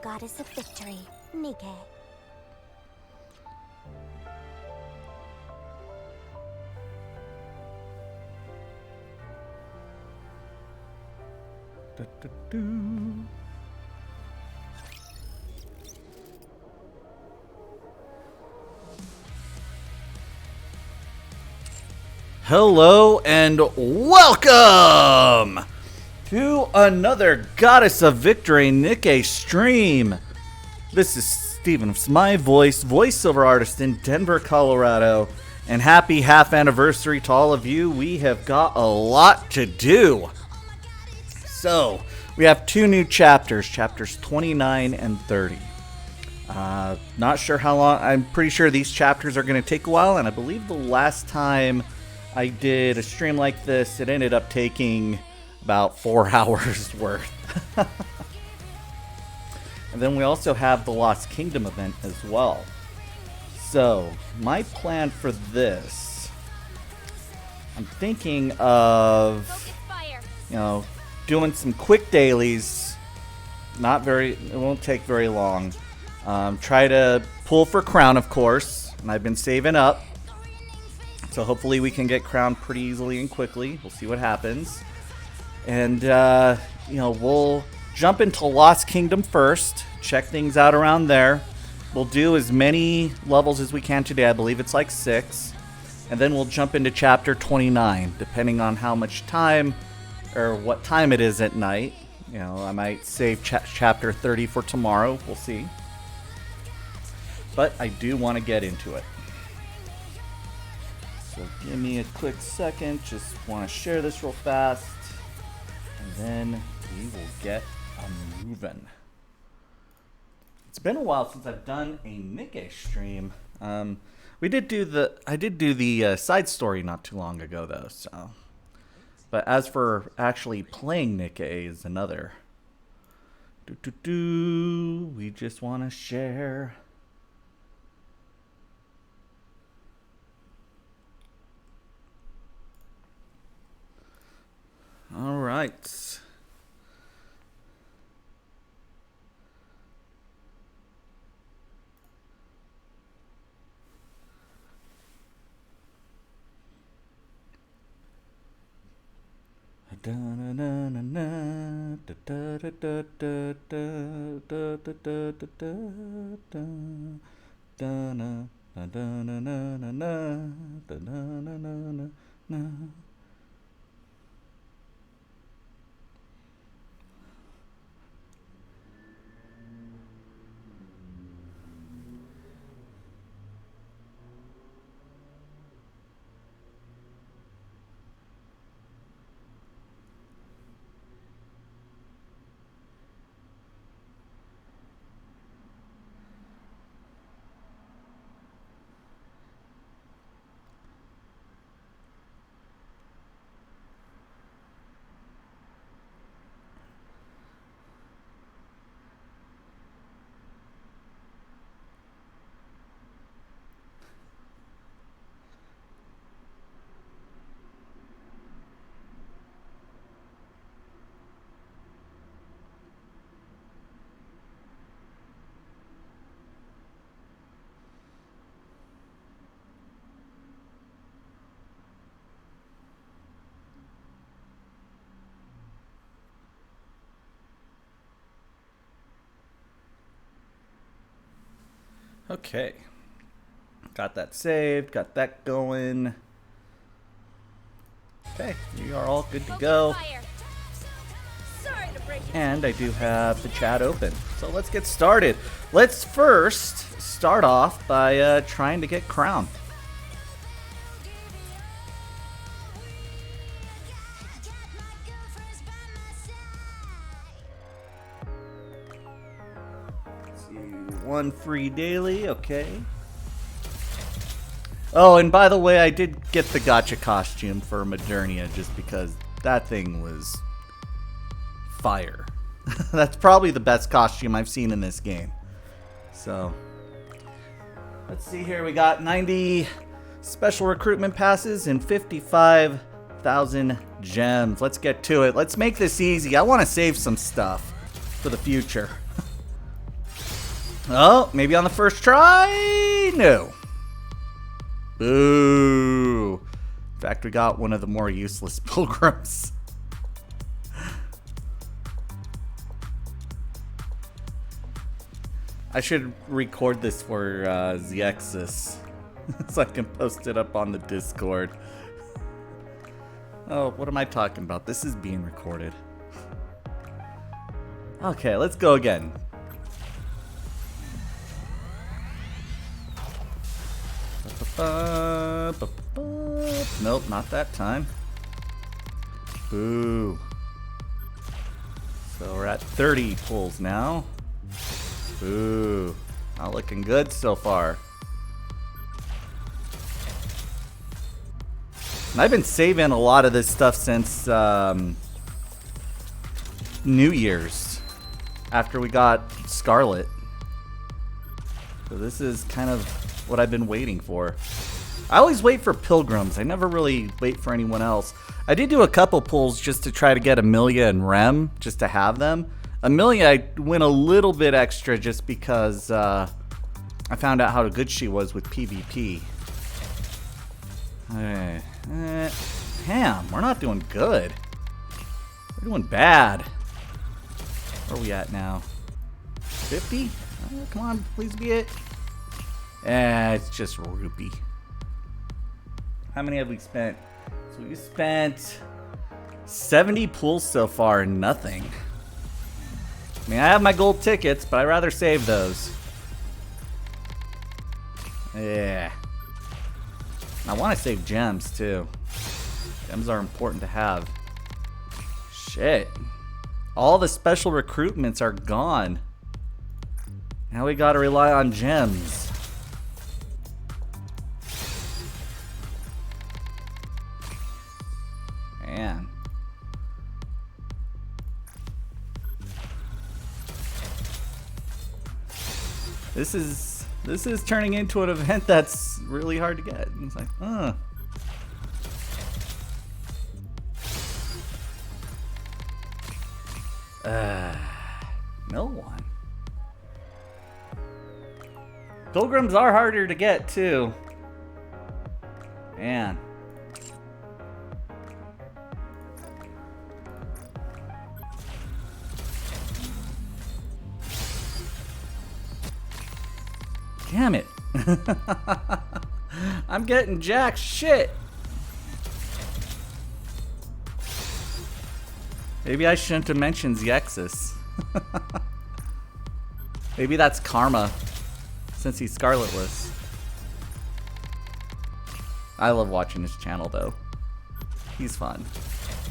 goddess of victory, Nikke. Hello and welcome to another Goddess of Victory Nikke stream. This is Steven from My Voice, voiceover artist in Denver, Colorado. And happy half anniversary to all of you. We have got a lot to do. So, we have two new chapters, chapters 29 and 30. Not sure how long. I'm pretty sure these chapters are going to take a while, and I believe the last time I did a stream like this, it ended up taking about 4 hours worth. And then we also have the Lost Kingdom event as well. So, my plan for this, I'm thinking of, doing some quick dailies. It won't take very long. Try to pull for crown, of course, and I've been saving up. So hopefully we can get crowned pretty easily and quickly. We'll see what happens. And, we'll jump into Lost Kingdom first. Check things out around there. We'll do as many levels as we can today. I believe it's like 6. And then we'll jump into Chapter 29, depending on how much time or what time it is at night. I might save Chapter 30 for tomorrow. We'll see. But I do want to get into it. So give me a quick second, just want to share this real fast, and then we will get moving. It's been a while since I've done a Nikke stream. I did do the side story not too long ago though, so. But as for actually playing Nikke is another. We just want to share. All right. Okay, got that saved, got that going. Okay, we are all good to go. And I do have the chat open. So let's get started. Let's first start off by trying to get crowned. One free daily, okay. Oh, and by the way, I did get the gacha costume for Modernia just because that thing was fire. That's probably the best costume I've seen in this game. So, let's see here. We got 90 special recruitment passes and 55,000 gems. Let's get to it. Let's make this easy. I want to save some stuff for the future. Oh, maybe on the first try? No. Boo. In fact, we got one of the more useless pilgrims. I should record this for Zexus so I can post it up on the Discord. Oh, what am I talking about? This is being recorded. Okay, let's go again. Nope, not that time. Boo. So we're at 30 pulls now. Boo. Not looking good so far. And I've been saving a lot of this stuff since New Year's, after we got Scarlet. So this is kind of what I've been waiting for. I always wait for pilgrims. I never really wait for anyone else. I did do a couple pulls just to try to get Amelia and Rem, just to have them. Amelia, I went a little bit extra just because I found out how good she was with PvP. Damn, we're not doing good. We're doing bad. Where are we at now? 50? Come on, please be it. It's just rupee. How many have we spent? So we spent 70 pulls so far and nothing. I mean, I have my gold tickets, but I'd rather save those. Yeah. I want to save gems, too. Gems are important to have. Shit. All the special recruitments are gone. Now we gotta rely on gems. Man. This is turning into an event that's really hard to get. It's like, no one. Pilgrims are harder to get too. Man. Damn it. I'm getting jack shit. Maybe I shouldn't have mentioned Zexus. Maybe that's karma, since he's Scarletless. I love watching his channel though. He's fun.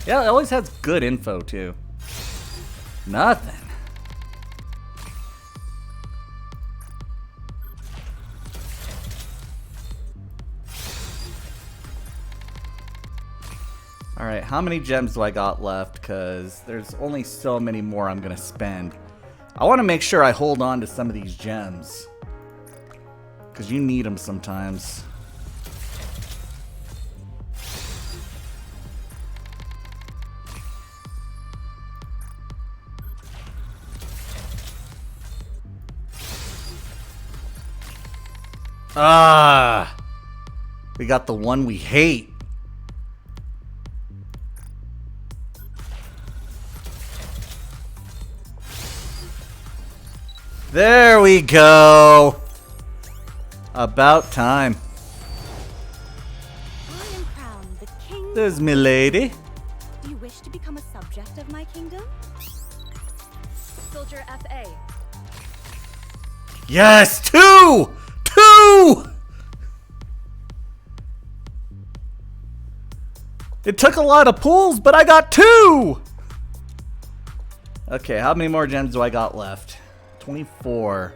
Yeah, it always has good info too. Nothing. Alright, how many gems do I got left? Because there's only so many more I'm going to spend. I want to make sure I hold on to some of these gems. Because you need them sometimes. Ah! We got the one we hate. There we go. About time. I am crowned the king. There's me lady. Do you wish to become a subject of my kingdom? Soldier FA. Yes, two! Two! It took a lot of pulls, but I got two! Okay, how many more gems do I got left? 24.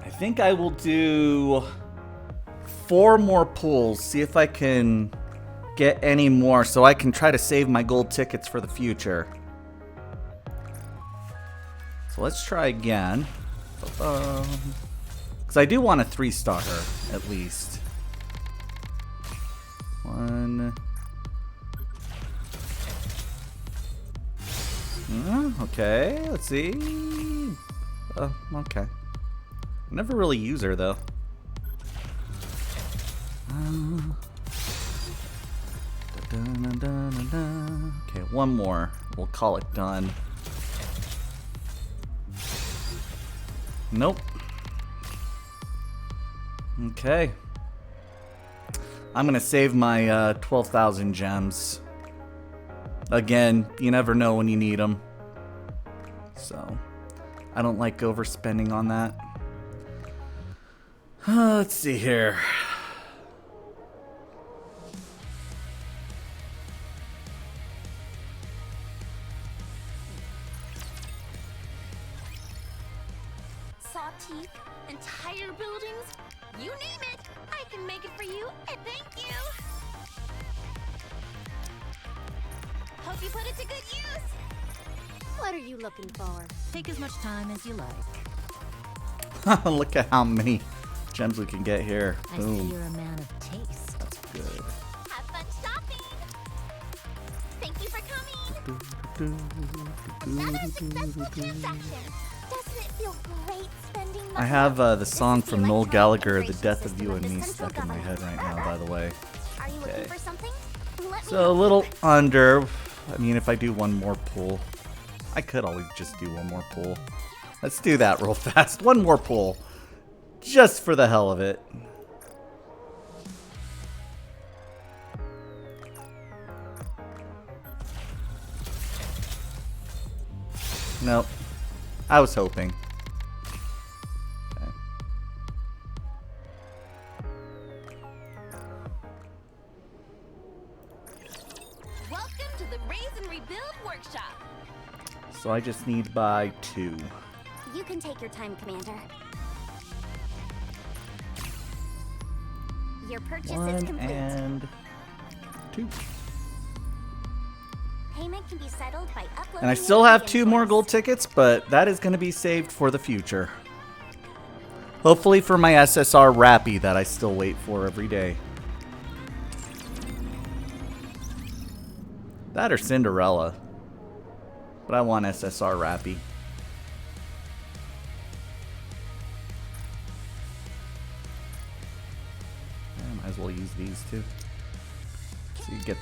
I think I will do 4 more pulls, see if I can get any more so I can try to save my gold tickets for the future. So let's try again. Because I do want a 3-star her, at least. 1, Okay, let's see. Okay. Never really use her though. Okay, one more. We'll call it done. Nope. Okay. I'm gonna save my 12,000 gems. Again, you never know when you need them. So, I don't like overspending on that. Let's see here. Saw teeth, entire buildings, you name it, I can make it for you, and thank you. Hope you put it to good use. What are you looking for? Take as much time as you like. Look at how many gems we can get here. I see Boom. you're a man of taste. That's good. Have fun shopping. Thank you for coming. Another successful transaction. Doesn't it feel great spending money? I have the song from Noel Gallagher, The Death of You and Me, stuck in my head right now, by the way. Are you looking for something? Let me So a little under. I mean, if I do one more pull, I could always just do one more pull. Let's do that real fast. One more pull. Just for the hell of it. Nope. I was hoping. Okay. Welcome to the Raise and Rebuild Workshop. So I just need to buy 2. You can take your time, Commander. Your purchase is 1 complete. and 2. Payment can be settled by uploading. And I still have 2 more gold tickets, but that is going to be saved for the future. Hopefully for my SSR Rappy that I still wait for every day. That or Cinderella. But I want SSR Rappy. I might as well use these too. So you get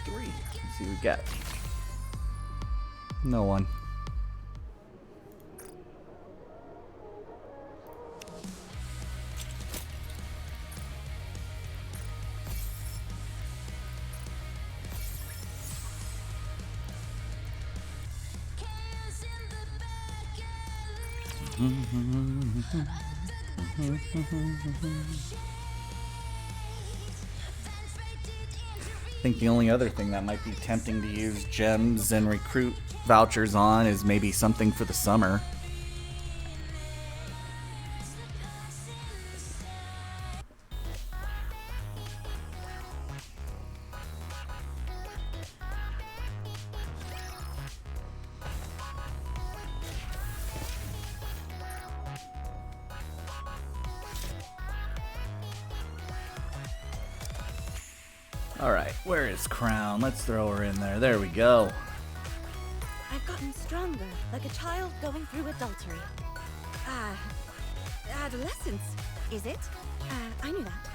3. Let's see what we get. No one. I think the only other thing that might be tempting to use gems and recruit vouchers on is maybe something for the summer. Alright, where is Crown? Let's throw her in there. There we go. I've gotten stronger, like a child going through adultery. Adolescence, is it? I knew that.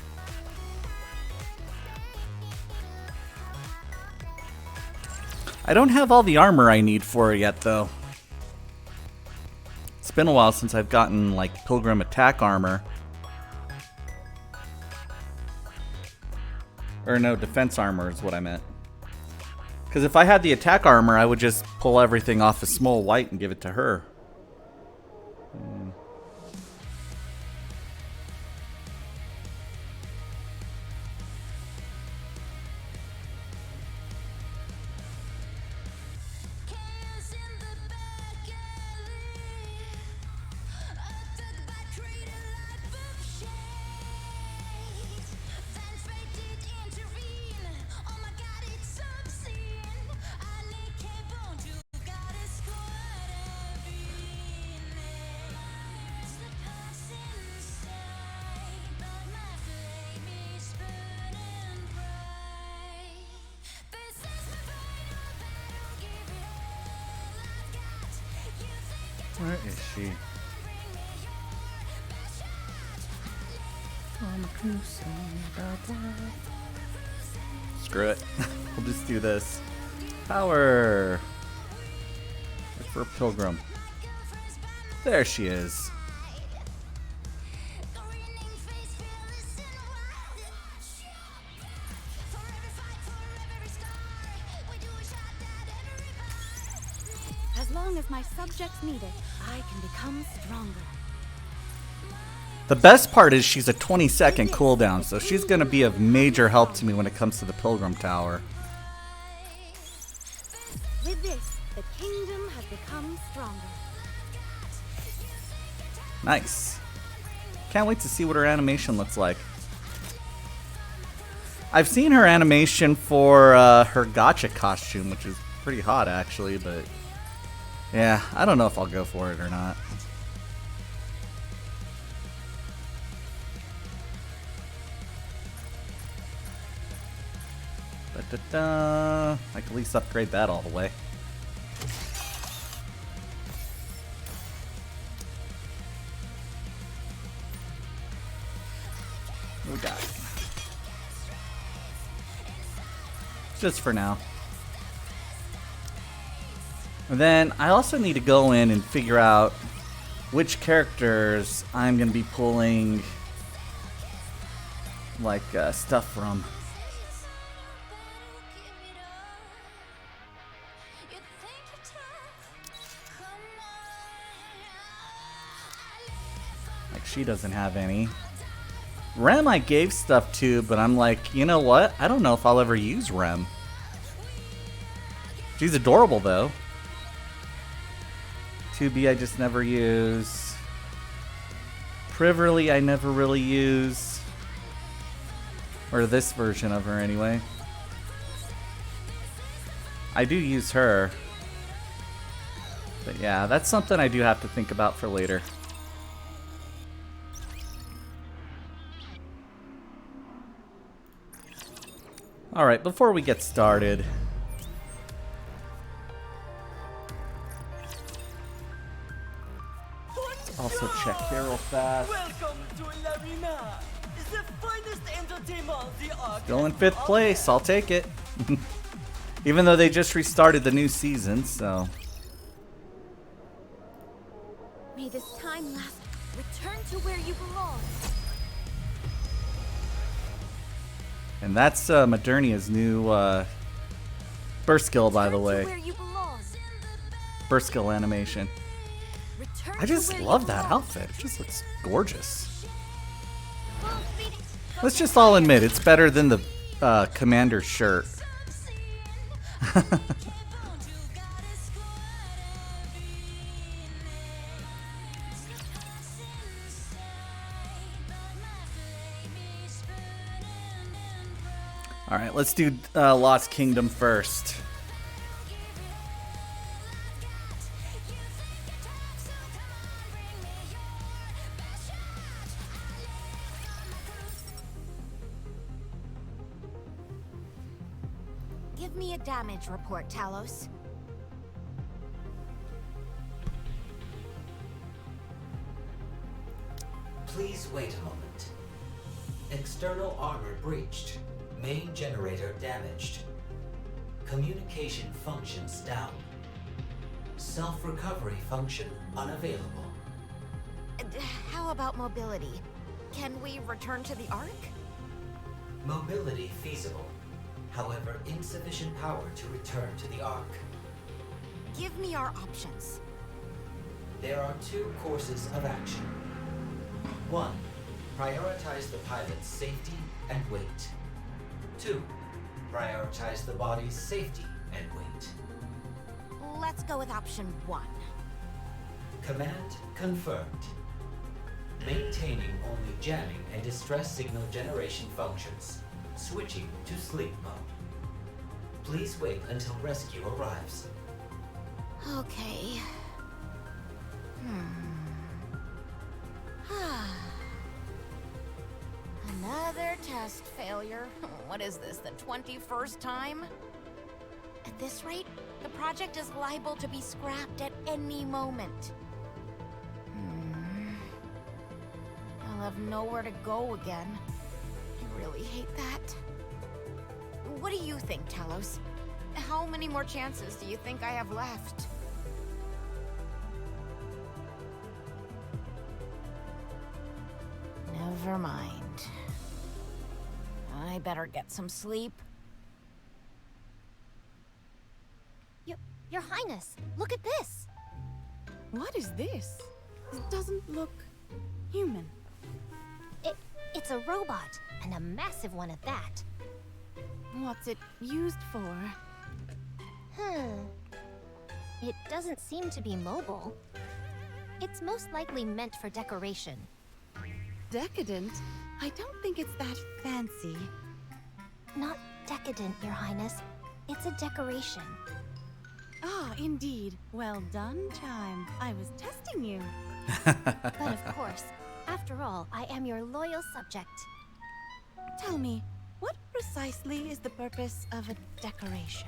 I don't have all the armor I need for her yet, though. It's been a while since I've gotten, like, Pilgrim Attack armor. Or no, defense armor is what I meant. Because if I had the attack armor, I would just pull everything off of Small White and give it to her. is she? On a crusade. Screw it. We'll just do this. Power. Look for a pilgrim. There she is. As long as my subjects need it, I can become stronger. The best part is she's a 20-second cooldown, so she's going to be of major help to me when it comes to the Pilgrim Tower. With this, the kingdom has become stronger. Nice. Can't wait to see what her animation looks like. I've seen her animation for her gotcha costume, which is pretty hot actually, but yeah, I don't know if I'll go for it or not. I can at least upgrade that all the way. What we got? Just for now. And then I also need to go in and figure out which characters I'm going to be pulling like stuff from. Like she doesn't have any. Rem I gave stuff to, but I'm like, you know what? I don't know if I'll ever use Rem. She's adorable though. 2B I just never use. Priverly I never really use. Or this version of her anyway. I do use her. But yeah, that's something I do have to think about for later. Alright, before we get started, let's also check here real fast. Welcome to La Arena, the finest entertainment the art. Still in 5th place, I'll take it. Even though they just restarted the new season, so. May this time last. Return to where you belong. And that's Modernia's new burst skill, by the Return to way. where you belong. Burst skill animation. Return I just to where love you that belong. outfit. It just looks gorgeous. Full speed. Let's just all admit, it's better than the commander's shirt. Alright, let's do Lost Kingdom first. Give me a damage report, Talos. Please wait a moment. External armor breached. Main generator damaged. Communication functions down. Self-recovery function unavailable. How about mobility? Can we return to the Ark? Mobility feasible. However, insufficient power to return to the Ark. Give me our options. There are 2 courses of action. 1. Prioritize the pilot's safety and weight. 2. Prioritize the body's safety and weight. Let's go with option 1. Command confirmed. Maintaining only jamming and distress signal generation functions. Switching to sleep mode. Please wait until rescue arrives. Okay. Another test failure. What is this, the 21st time? At this rate, the project is liable to be scrapped at any moment. I'll have nowhere to go again. I really hate that. What do you think, Talos? How many more chances do you think I have left? Never mind. I better get some sleep. Your Highness, look at this. What is this? It doesn't look human. It's a robot, and a massive one at that. What's it used for? It doesn't seem to be mobile. It's most likely meant for decoration. Decadent? I don't think it's that fancy. Not decadent, Your Highness. It's a decoration. Ah, indeed. Well done, Chime. I was testing you. But of course, after all, I am your loyal subject. Tell me, what precisely is the purpose of a decoration?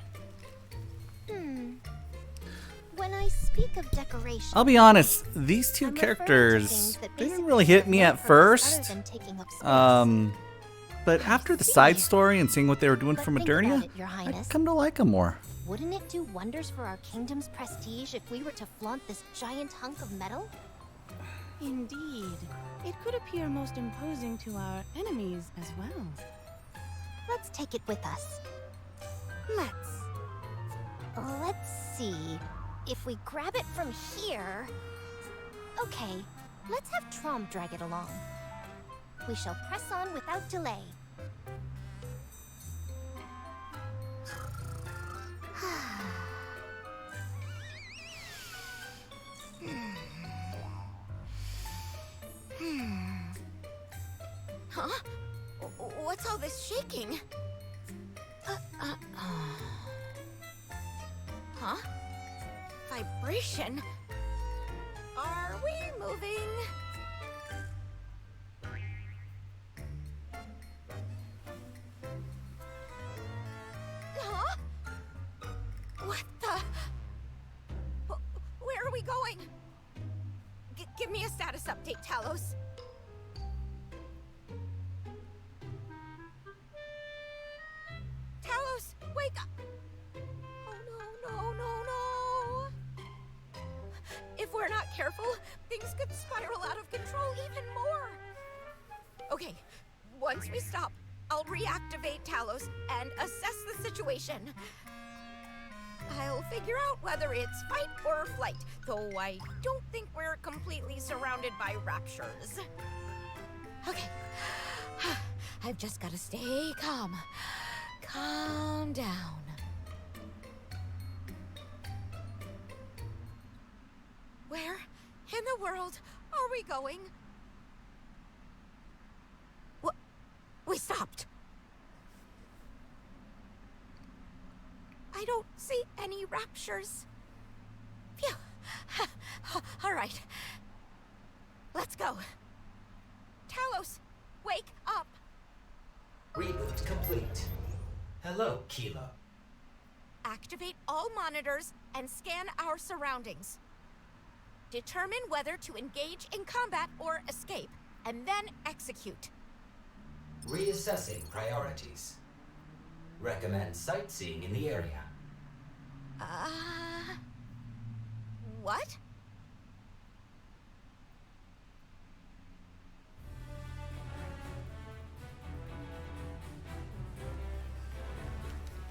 When I speak of decoration, I'll be honest, these two I'm referring to characters things that didn't basically really hit serve me no at purpose first. other than taking up space. But after the see. side story and seeing what they were doing But for think about Modernia, it, Your I've Highness. come to like them more. Wouldn't it do wonders for our kingdom's prestige if we were to flaunt this giant hunk of metal? Indeed. It could appear most imposing to our enemies as well. Let's take it with us. Let's see. If we grab it from here... Okay, let's have Trom drag it along. We shall press on without delay. Huh? What's all this shaking? Huh? Vibration? Are we moving? Huh? What the? Where are we going? Give me a status update, Talos. Talos, wake up! Oh no. If we're not careful, things could spiral out of control even more. Okay, once we stop, I'll reactivate Talos and assess the situation. I'll figure out whether it's fight or flight, though I don't think we're completely surrounded by raptures. Okay, I've just gotta stay calm. Calm down. Where in the world are we going? What? We stopped. I don't see any raptures. Phew. All right. Let's go. Talos, wake up. Reboot complete. Hello, Kilo. Activate all monitors and scan our surroundings. Determine whether to engage in combat or escape, and then execute. Reassessing priorities. Recommend sightseeing in the area. What?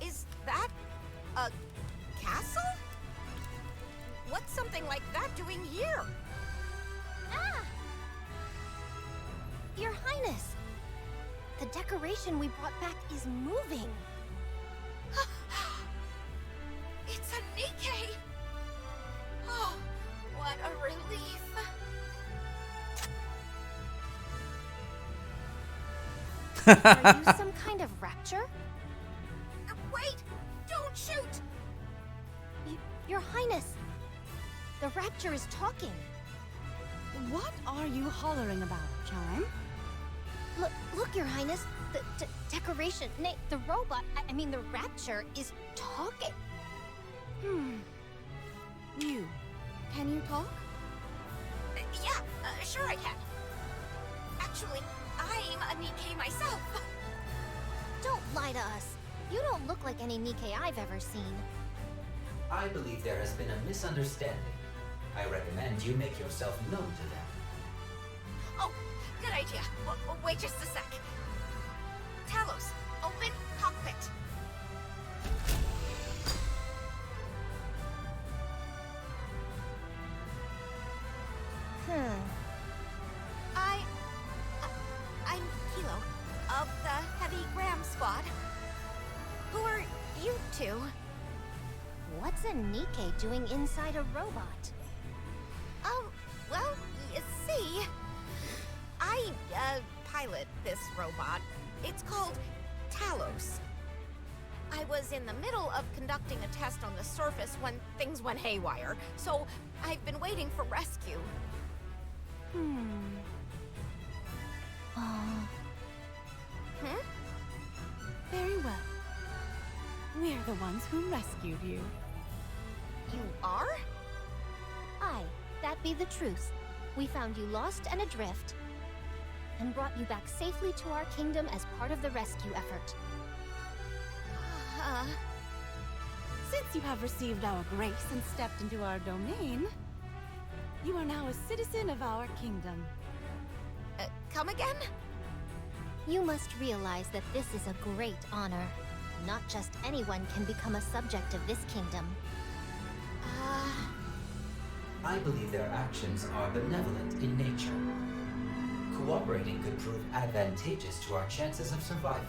Is that a castle? What's something like that doing here? Ah! Your Highness, the decoration we brought back is moving. It's a Nikke! Oh, what a relief. Are you some kind of rapture? Wait! Don't shoot! Your Highness, the rapture is talking. What are you hollering about, Chime? Look, Your Highness, the decoration, nay, the robot, I mean the rapture is talking. Can you talk? Yeah, sure I can. Actually, I'm a Nikke myself. Don't lie to us. You don't look like any Nikke I've ever seen. I believe there has been a misunderstanding. I recommend you make yourself known to them. Oh, good idea. Wait just a sec. Talos, open cockpit. I'm Kilo, of the Heavy Gram Squad. Who are you two? What's a Nikke doing inside a robot? Well, you see, I, pilot this robot. It's called Talos. I was in the middle of conducting a test on the surface when things went haywire, so I've been waiting for rescue. Very well. We're the ones who rescued you. You are? Aye, that be the truth. We found you lost and adrift, and brought you back safely to our kingdom as part of the rescue effort. Since you have received our grace and stepped into our domain, you are now a citizen of our kingdom. Come again? You must realize that this is a great honor. Not just anyone can become a subject of this kingdom. I believe their actions are benevolent in nature. Cooperating could prove advantageous to our chances of survival.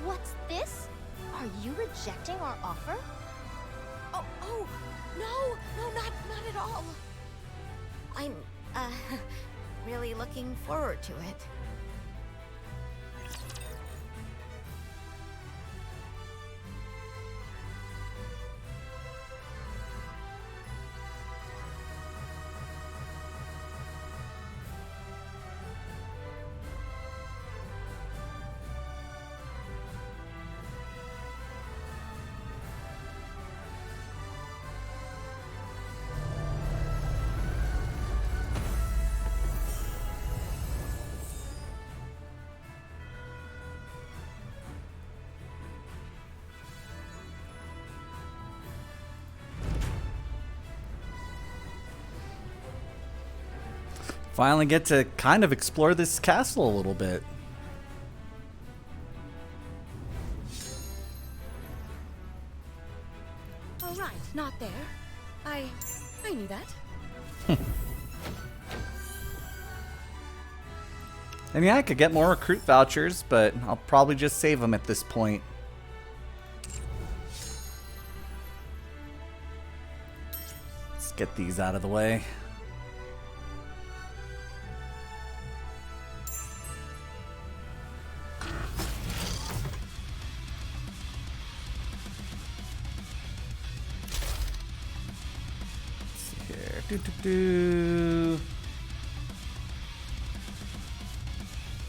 What's this? Are you rejecting our offer? Oh, no, not at all. I'm, really looking forward to it. Finally get to kind of explore this castle a little bit. All right, not there. I knew that. And yeah, I could get more recruit vouchers, but I'll probably just save them at this point. Let's get these out of the way.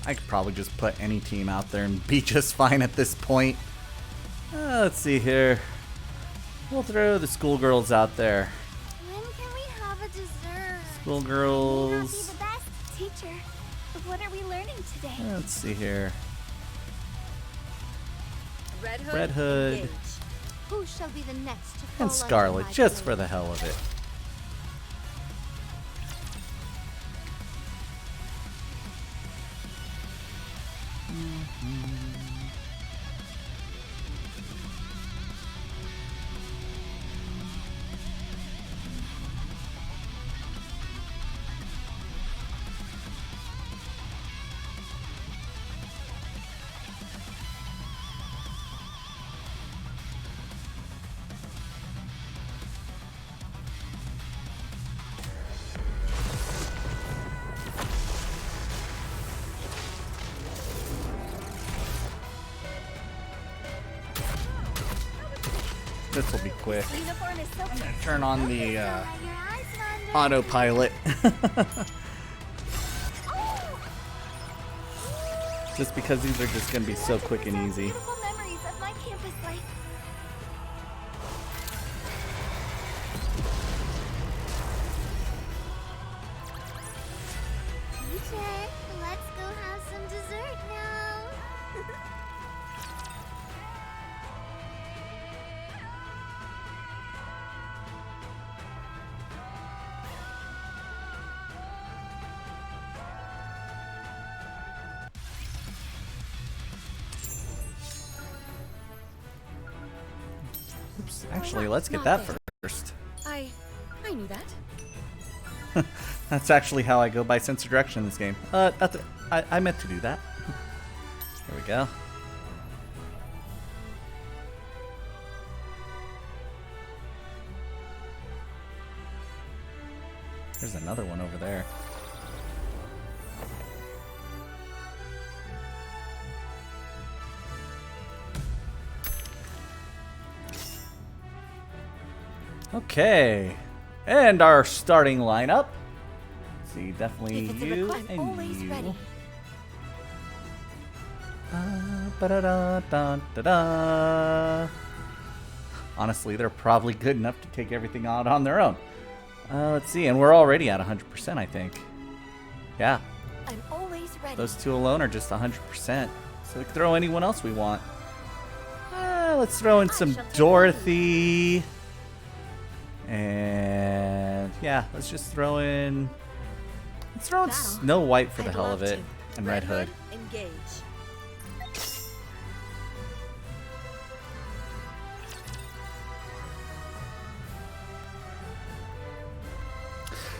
I could probably just put any team out there and be just fine at this point. Let's see here. We'll throw the schoolgirls out there. When can we have a dessert? Schoolgirls. the best, teacher. But what are we learning today? Let's see here. Red Hood. Who shall be the next to fall And under Scarlet, my just blade? for the hell of it. This will be quick. Uniform is so Turn on the your eyes wander. autopilot. Just because these are just going to be so quick and easy. Beautiful memories of my campus life. Teacher, dessert now. Oops. Actually, let's get that first. I knew that. That's actually how I go by sense of direction in this game. I meant to do that. There we go. There's another one over there. Okay. And our starting lineup. Let's see, definitely If it's a you request, and always you. ready. Ba-da-da-da-da-da. Honestly, they're probably good enough to take everything out on their own. Let's see, and we're already at 100%, I think. Yeah, I'm always ready. those two alone are just 100%. So we can throw anyone else we want. Let's throw in some shall take Dorothy. And yeah, let's just throw in. Let's throw in Battle. Snow White for the I'd hell love of it, to. and Red Hood. Engage.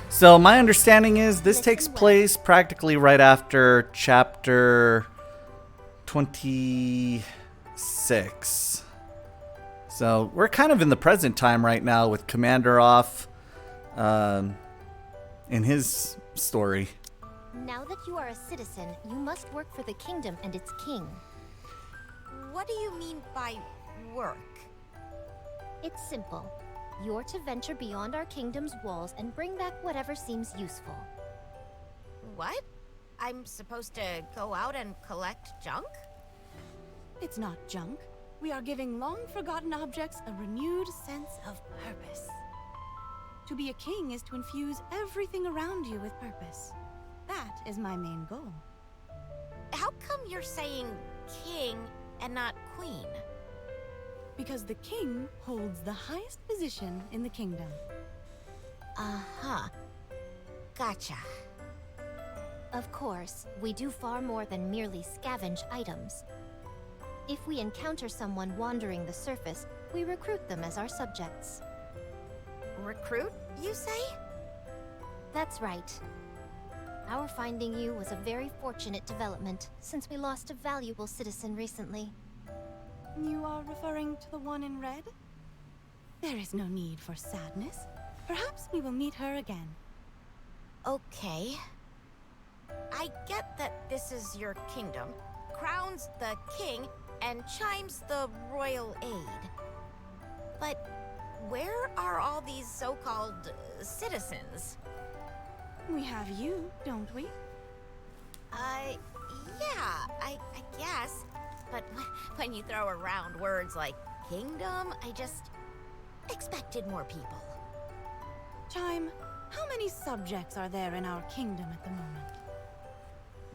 So my understanding is this Listen takes well. place practically right after chapter 26. So we're kind of in the present time right now with Commander off in his story. Now that you are a citizen, you must work for the kingdom and its king. What do you mean by work? It's simple. You're to venture beyond our kingdom's walls and bring back whatever seems useful. What? I'm supposed to go out and collect junk? It's not junk. We are giving long-forgotten objects a renewed sense of purpose. To be a king is to infuse everything around you with purpose. That is my main goal. How come you're saying king and not queen? Because the king holds the highest position in the kingdom. Uh-huh. Gotcha. Of course, we do far more than merely scavenge items. If we encounter someone wandering the surface, we recruit them as our subjects. Recruit, you say? That's right. Our finding you was a very fortunate development, since we lost a valuable citizen recently. You are referring to the one in red? There is no need for sadness. Perhaps we will meet her again. Okay. I get that this is your kingdom, crowns the king, and chimes the royal aid. But where are all these so-called citizens? We have you, don't we? Yeah, I guess. But when you throw around words like kingdom, I just expected more people. Chime, how many subjects are there in our kingdom at the moment?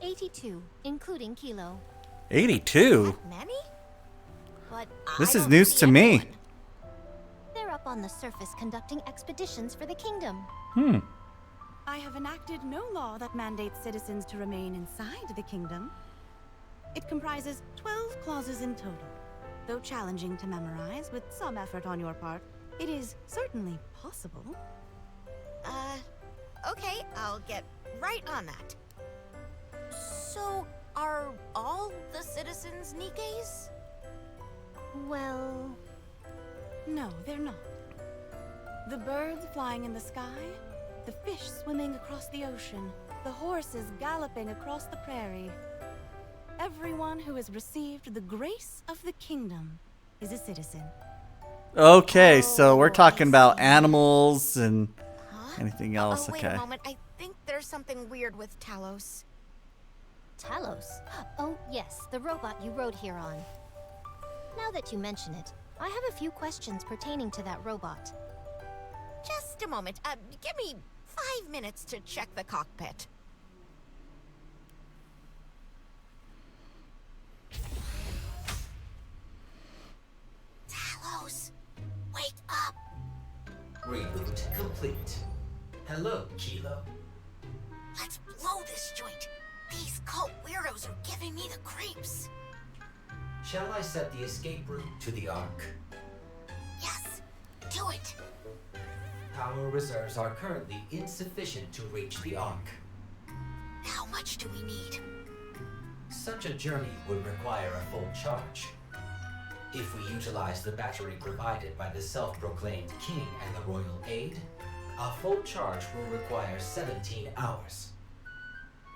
82, including Kilo. 82? That many? But This I is don't news see to me. anyone. They're up on the surface conducting expeditions for the kingdom. I have enacted no law that mandates citizens to remain inside the kingdom. It comprises 12 clauses in total. Though challenging to memorize, with some effort on your part, it is certainly possible. Okay, I'll get right on that. So, are all the citizens Nikkes? Well, No, they're not. The birds flying in the sky, the fish swimming across the ocean, the horses galloping across the prairie. Everyone who has received the grace of the kingdom is a citizen. Okay, so we're Oh, talking I about see. animals and Huh? anything else. Oh, wait Okay. a moment. I think there's something weird with Talos. Talos. Oh, yes, the robot you rode here on. Now that you mention it, I have a few questions pertaining to that robot. Just a moment. Give me 5 minutes to check the cockpit. Reboot complete. Hello, Kilo. Let's blow this joint. These cult weirdos are giving me the creeps. Shall I set the escape route to the Ark? Yes, do it. Power reserves are currently insufficient to reach the Ark. How much do we need? Such a journey would require a full charge. If we utilize the battery provided by the self-proclaimed king and the royal aide, a full charge will require 17 hours.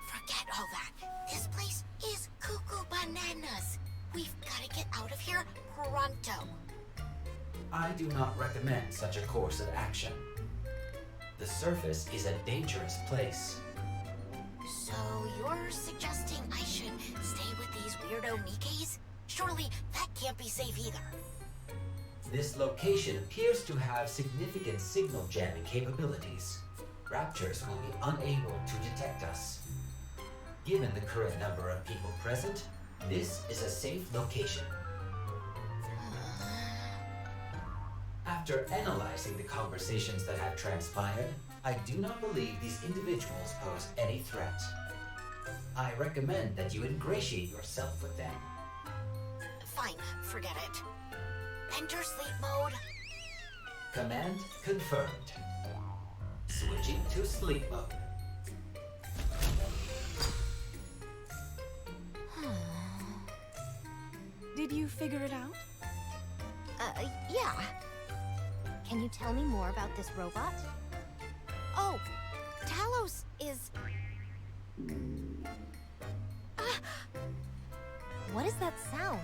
Forget all that. This place is cuckoo bananas. We've got to get out of here pronto. I do not recommend such a course of action. The surface is a dangerous place. So you're suggesting I should stay with these weirdo Nikkes? Surely that can't be safe either. This location appears to have significant signal jamming capabilities. Raptors will be unable to detect us. Given the current number of people present, this is a safe location. After analyzing the conversations that have transpired, I do not believe these individuals pose any threat. I recommend that you ingratiate yourself with them. Fine, forget it. Enter sleep mode. Command confirmed. Switching to sleep mode. Did you figure it out? Yeah. Can you tell me more about this robot? Oh, Talos is... What is that sound?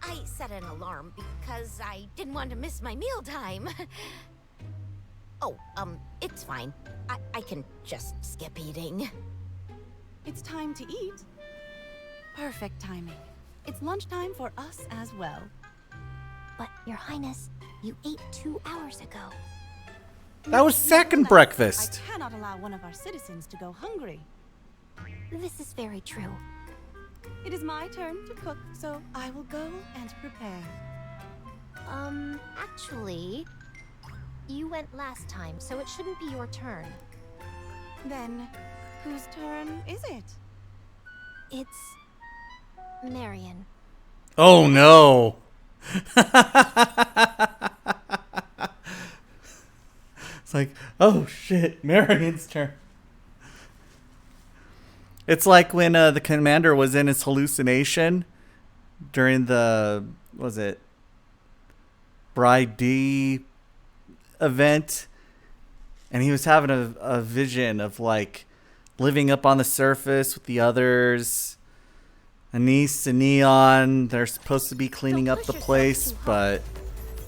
I set an alarm because I didn't want to miss my mealtime. Oh, it's fine. I can just skip eating. It's time to eat. Perfect timing. It's lunchtime for us as well. But, Your Highness, you ate 2 hours ago. That was second Nevertheless, breakfast. I cannot allow one of our citizens to go hungry. This is very true. It is my turn to cook, so I will go and prepare. Actually, you went last time, so it shouldn't be your turn. Then, whose turn is it? It's Marion. Oh no. It's like, oh shit, Marion's turn. It's like when the commander was in his hallucination during the, was it Bride D event, and he was having a vision of like living up on the surface with the others. Anise and Neon, they're supposed to be cleaning up the place, but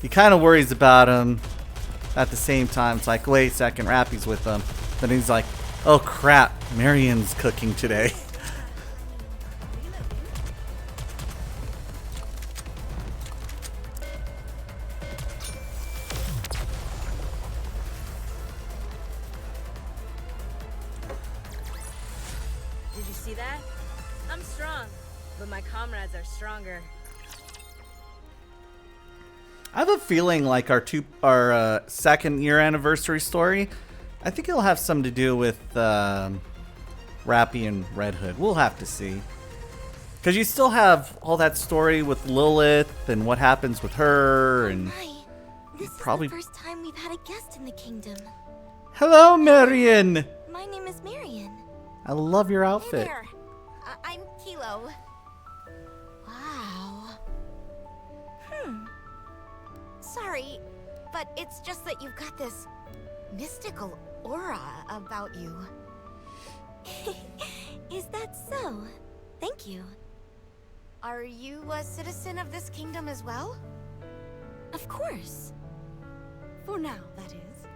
he kind of worries about him at the same time. It's like, wait a second, Rappy's with them. Then he's like, oh crap, Marion's cooking today. Did you see that? I'm strong, but my comrades are stronger. I have a feeling like our second year anniversary story, I think it'll have something to do with Rappy and Red Hood. We'll have to see. Because you still have all that story with Lilith and what happens with her, and Hi. This probably- is the first time we've had a guest in the kingdom. hello, Marion. My name is Marion. I love your Hey outfit. there. I'm Kilo. Wow. Sorry, but it's just that you've got this mystical aura about you. Is that so? Thank you. Are you a citizen of this kingdom as well? Of course. For now, that is.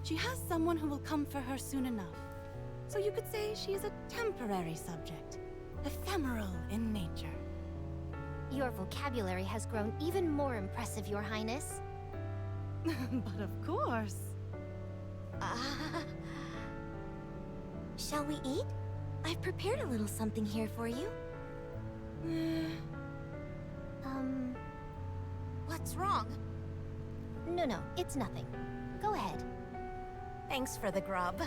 She has someone who will come for her soon enough. So you could say she is a temporary subject, ephemeral in nature. Your vocabulary has grown even more impressive, Your Highness. But of course. Shall we eat? I've prepared a little something here for you. What's wrong? no, it's nothing. Go ahead. Thanks for the grub.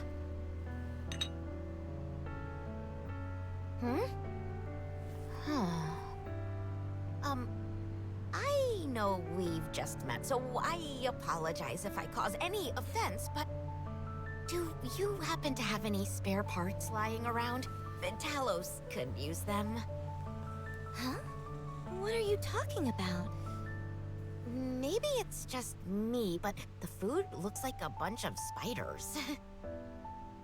I know we've just met, so I apologize if I cause any offense, but do you happen to have any spare parts lying around? Talos could use them. Huh? What are you talking about? Maybe it's just me, but the food looks like a bunch of spiders.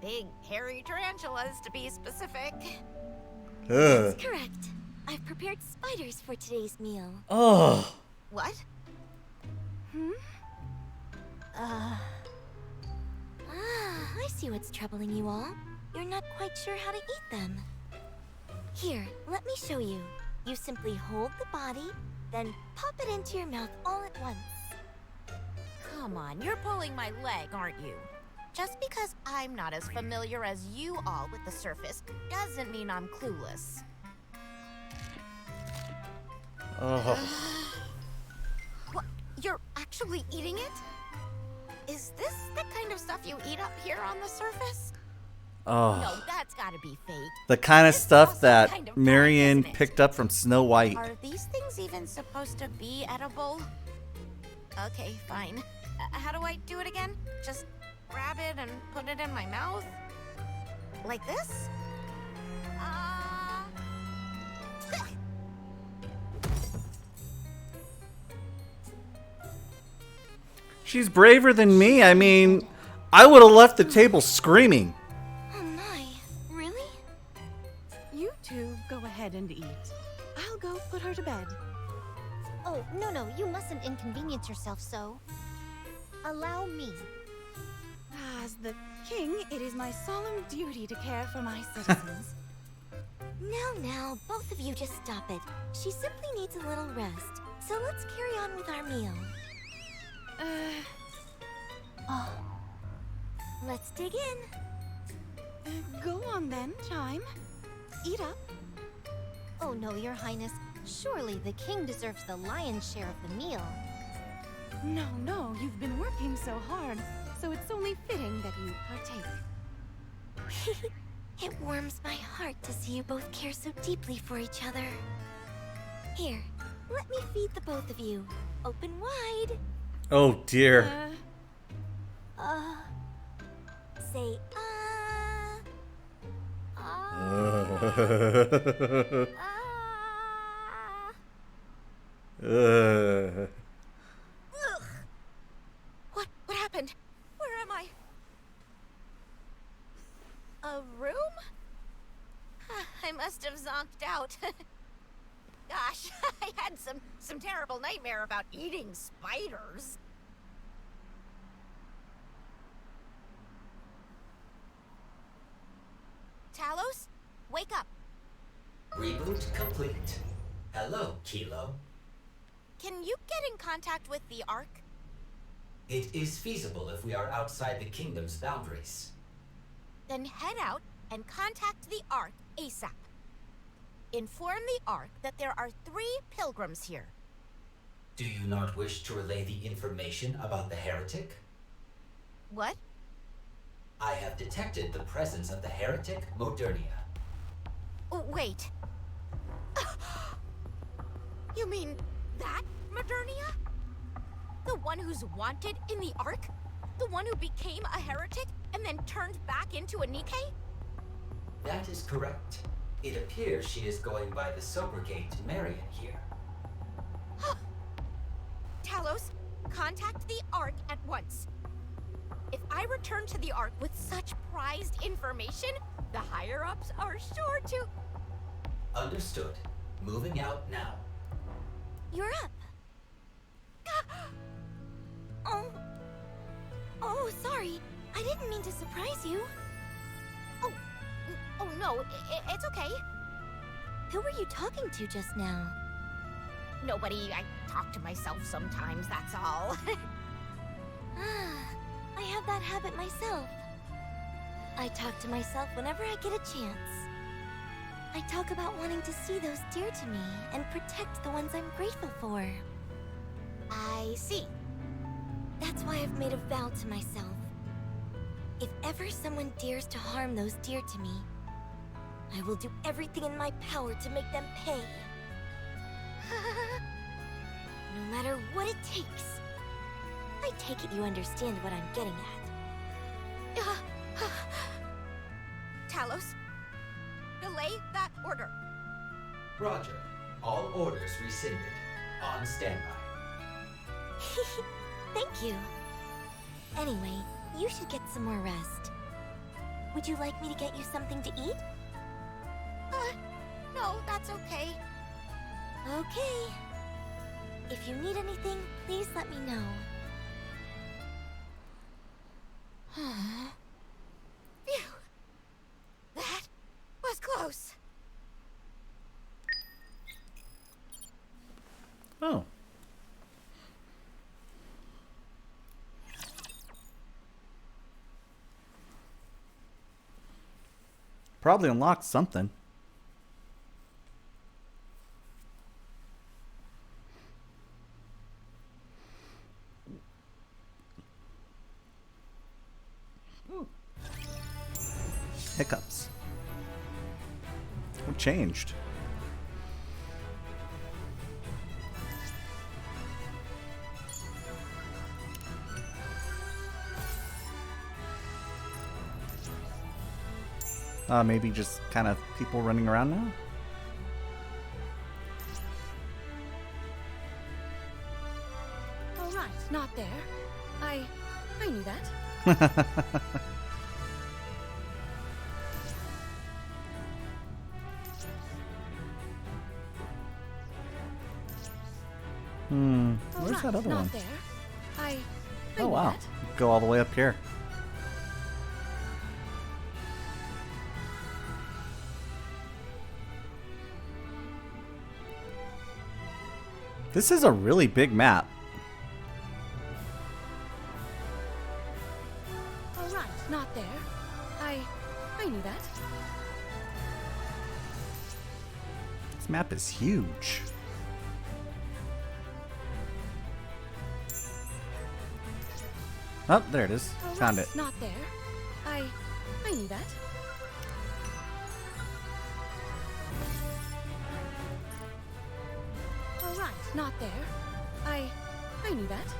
Big, hairy tarantulas, to be specific. Ugh. That's correct. I've prepared spiders for today's meal. Oh. What? I see what's troubling you all. You're not quite sure how to eat them. Here, let me show you. You simply hold the body, then pop it into your mouth all at once. Come on, you're pulling my leg, aren't you? Just because I'm not as familiar as you all with the surface doesn't mean I'm clueless. Oh. What? You're actually eating it? Is this the kind of stuff you eat up here on the surface? Oh. No, that's gotta be fake. The kind of This stuff sauce that is kind of Marion dry, isn't it? picked up from Snow White. Are these things even supposed to be edible? Okay, fine. How do I do it again? Just grab it and put it in my mouth? Like this? She's braver than me. I mean, I would have left the table screaming. Oh my, really? You two go ahead and eat. I'll go put her to bed. Oh, no, you mustn't inconvenience yourself so. Allow me. As the king, it is my solemn duty to care for my citizens. Now, both of you just stop it. She simply needs a little rest. So let's carry on with our meal. Let's dig in. Go on then, Chime. Eat up. Oh no, Your Highness. Surely the king deserves the lion's share of the meal. No, you've been working so hard, so it's only fitting that you partake. It warms my heart to see you both care so deeply for each other. Here, let me feed the both of you. Open wide. Oh dear. Say What happened? Where am I? A room? I must have zonked out. Gosh, I had some terrible nightmare about eating spiders. Talos, wake up. Reboot complete. Hello, Kilo. Can you get in contact with the Ark? It is feasible if we are outside the kingdom's boundaries. Then head out and contact the Ark ASAP. Inform the Ark that there are 3 pilgrims here. Do you not wish to relay the information about the heretic? What? I have detected the presence of the heretic Modernia. Oh, wait. You mean that Modernia? The one who's wanted in the Ark? The one who became a heretic and then turned back into a Nikke? That is correct. It appears she is going by the sobriquet Marion here. Talos, contact the Ark at once. If I return to the Ark with such prized information, the higher-ups are sure to... Understood. Moving out now. you're up. Oh, sorry. I didn't mean to surprise you. Oh no, it's okay. Who were you talking to just now? Nobody. I talk to myself sometimes, that's all. I have that habit myself. I talk to myself whenever I get a chance. I talk about wanting to see those dear to me and protect the ones I'm grateful for. I see. That's why I've made a vow to myself. If ever someone dares to harm those dear to me, I will do everything in my power to make them pay. No matter what it takes. I take it you understand what I'm getting at. Talos, delay that order. Roger. All orders rescinded. On standby. Thank you. Anyway, you should get some more rest. Would you like me to get you something to eat? No, that's okay. Okay. If you need anything, please let me know. Phew. That was close. Oh. Probably unlocked something. Hiccups. What changed? Maybe just kind of people running around now? All right, not there. I knew that. Where's that other not one? there. I Oh knew wow. that. Go all the way up here. This is a really big map. All right, not there. I knew that. This map is huge. Oh, there it is. All Found right, it. not there. I knew that. All right, not there. I knew that.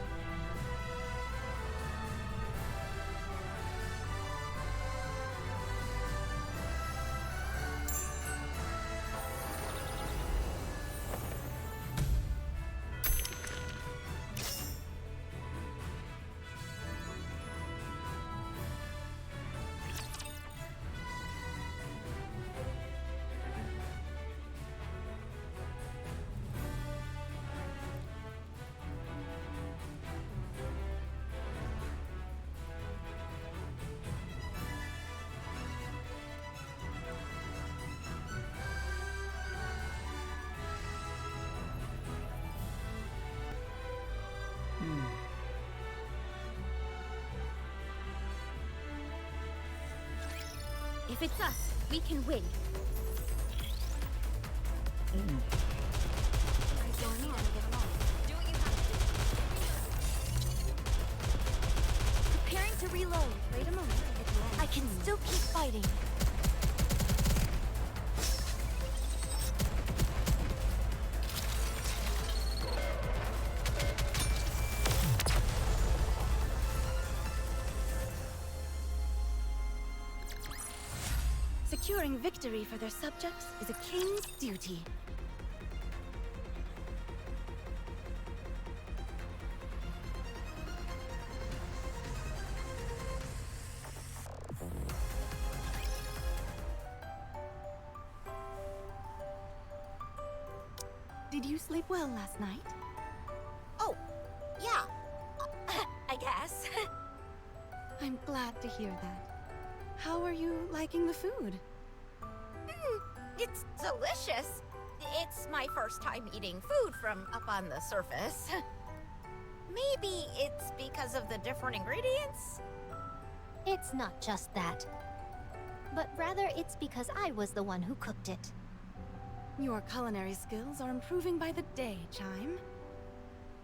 If it's us, we can win. Preparing to reload. Wait a moment. I can still keep fighting. Securing victory for their subjects is a king's duty. Did you sleep well last night? Oh, yeah. I guess. I'm glad to hear that. How are you liking the food? It's delicious. It's my first time eating food from up on the surface. Maybe it's because of the different ingredients? It's not just that. But rather it's because I was the one who cooked it. Your culinary skills are improving by the day, Chime.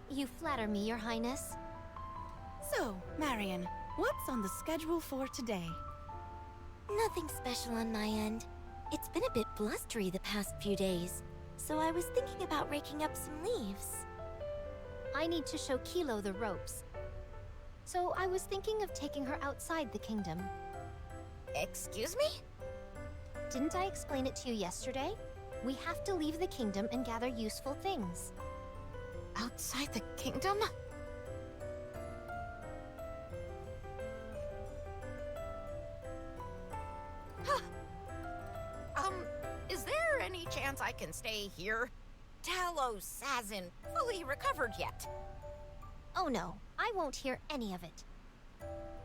You flatter me, Your Highness. So, Marion, what's on the schedule for today? Nothing special on my end. It's been a bit blustery the past few days, so I was thinking about raking up some leaves. I need to show Kilo the ropes. So I was thinking of taking her outside the kingdom. Excuse me? Didn't I explain it to you yesterday? We have to leave the kingdom and gather useful things. Outside the kingdom? Is there any chance I can stay here? Talos hasn't fully recovered yet. Oh no, I won't hear any of it.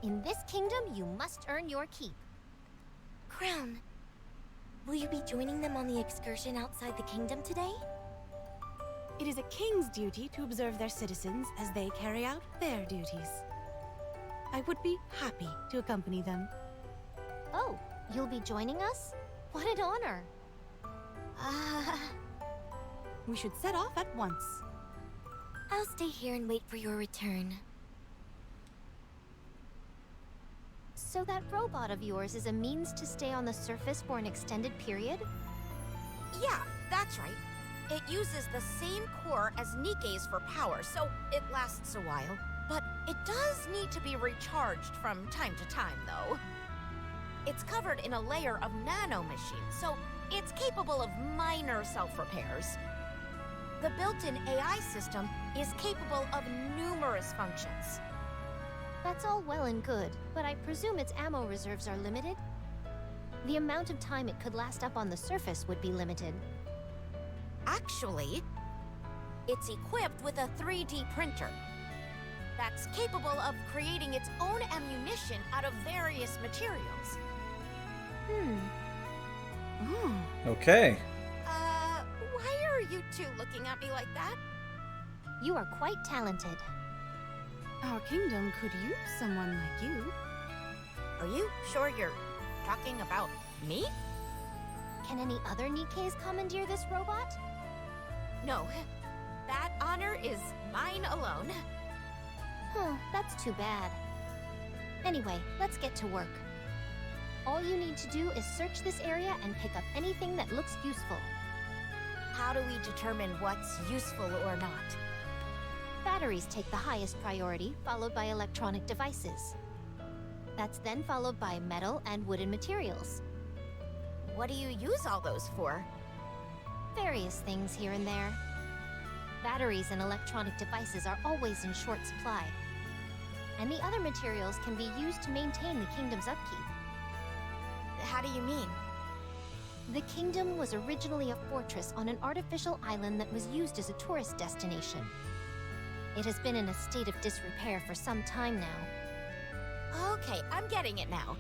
In this kingdom, you must earn your keep. Crown, will you be joining them on the excursion outside the kingdom today? It is a king's duty to observe their citizens as they carry out their duties. I would be happy to accompany them. Oh, you'll be joining us? What an honor! We should set off at once. I'll stay here and wait for your return. So that robot of yours is a means to stay on the surface for an extended period? Yeah, that's right. It uses the same core as Nikke's for power, so it lasts a while. But it does need to be recharged from time to time, though. It's covered in a layer of nanomachines, so it's capable of minor self-repairs. The built-in AI system is capable of numerous functions. That's all well and good, but I presume its ammo reserves are limited? The amount of time it could last up on the surface would be limited. Actually, it's equipped with a 3D printer that's capable of creating its own ammunition out of various materials. Okay. Why are you two looking at me like that? You are quite talented. Our kingdom could use someone like you. Are you sure you're talking about me? Can any other Nikkes commandeer this robot? No, that honor is mine alone. Huh, that's too bad. Anyway, let's get to work. All you need to do is search this area and pick up anything that looks useful. How do we determine what's useful or not? Batteries take the highest priority, followed by electronic devices. That's then followed by metal and wooden materials. What do you use all those for? Various things here and there. Batteries and electronic devices are always in short supply. And the other materials can be used to maintain the kingdom's upkeep. How do you mean? The kingdom was originally a fortress on an artificial island that was used as a tourist destination. It has been in a state of disrepair for some time now. Okay, I'm getting it now.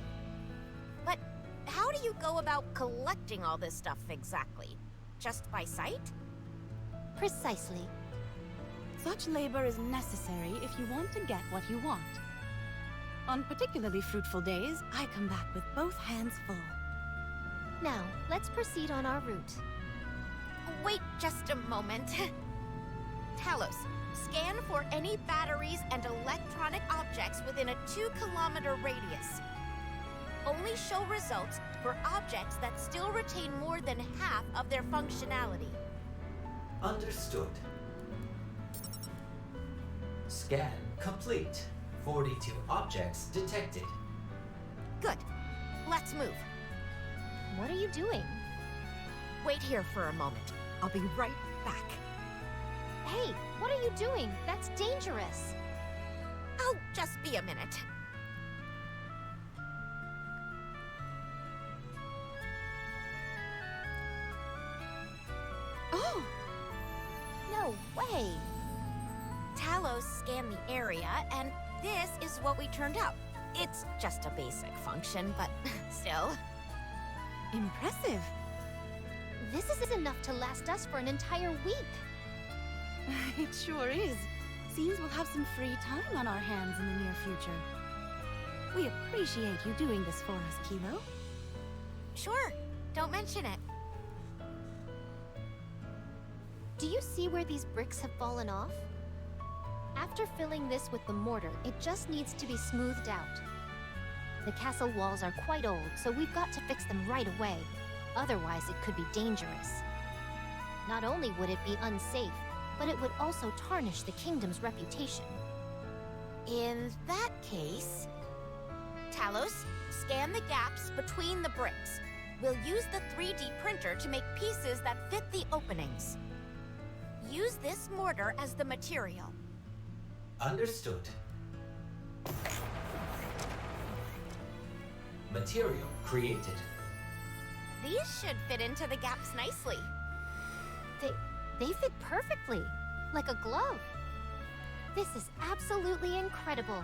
But how do you go about collecting all this stuff exactly? Just by sight? Precisely. Such labor is necessary if you want to get what you want. On particularly fruitful days, I come back with both hands full. Now, let's proceed on our route. Wait just a moment. Talos, scan for any batteries and electronic objects within a 2-kilometer radius. Only show results for objects that still retain more than half of their functionality. Understood. Scan complete. 42 objects detected. Good. Let's move. What are you doing? Wait here for a moment. I'll be right back. Hey, what are you doing? That's dangerous. I'll just be a minute. Oh! No way! Talos scanned the area, and this is what we turned out. It's just a basic function, but still. Impressive. This is enough to last us for an entire week. It sure is. Seems we'll have some free time on our hands in the near future. We appreciate you doing this for us, Kilo. Sure, don't mention it. Do you see where these bricks have fallen off? After filling this with the mortar, it just needs to be smoothed out. The castle walls are quite old, so we've got to fix them right away. Otherwise, it could be dangerous. Not only would it be unsafe, but it would also tarnish the kingdom's reputation. In that case, Talos, scan the gaps between the bricks. We'll use the 3D printer to make pieces that fit the openings. Use this mortar as the material. Understood. Material created. These should fit into the gaps nicely. They fit perfectly, like a glove. This is absolutely incredible.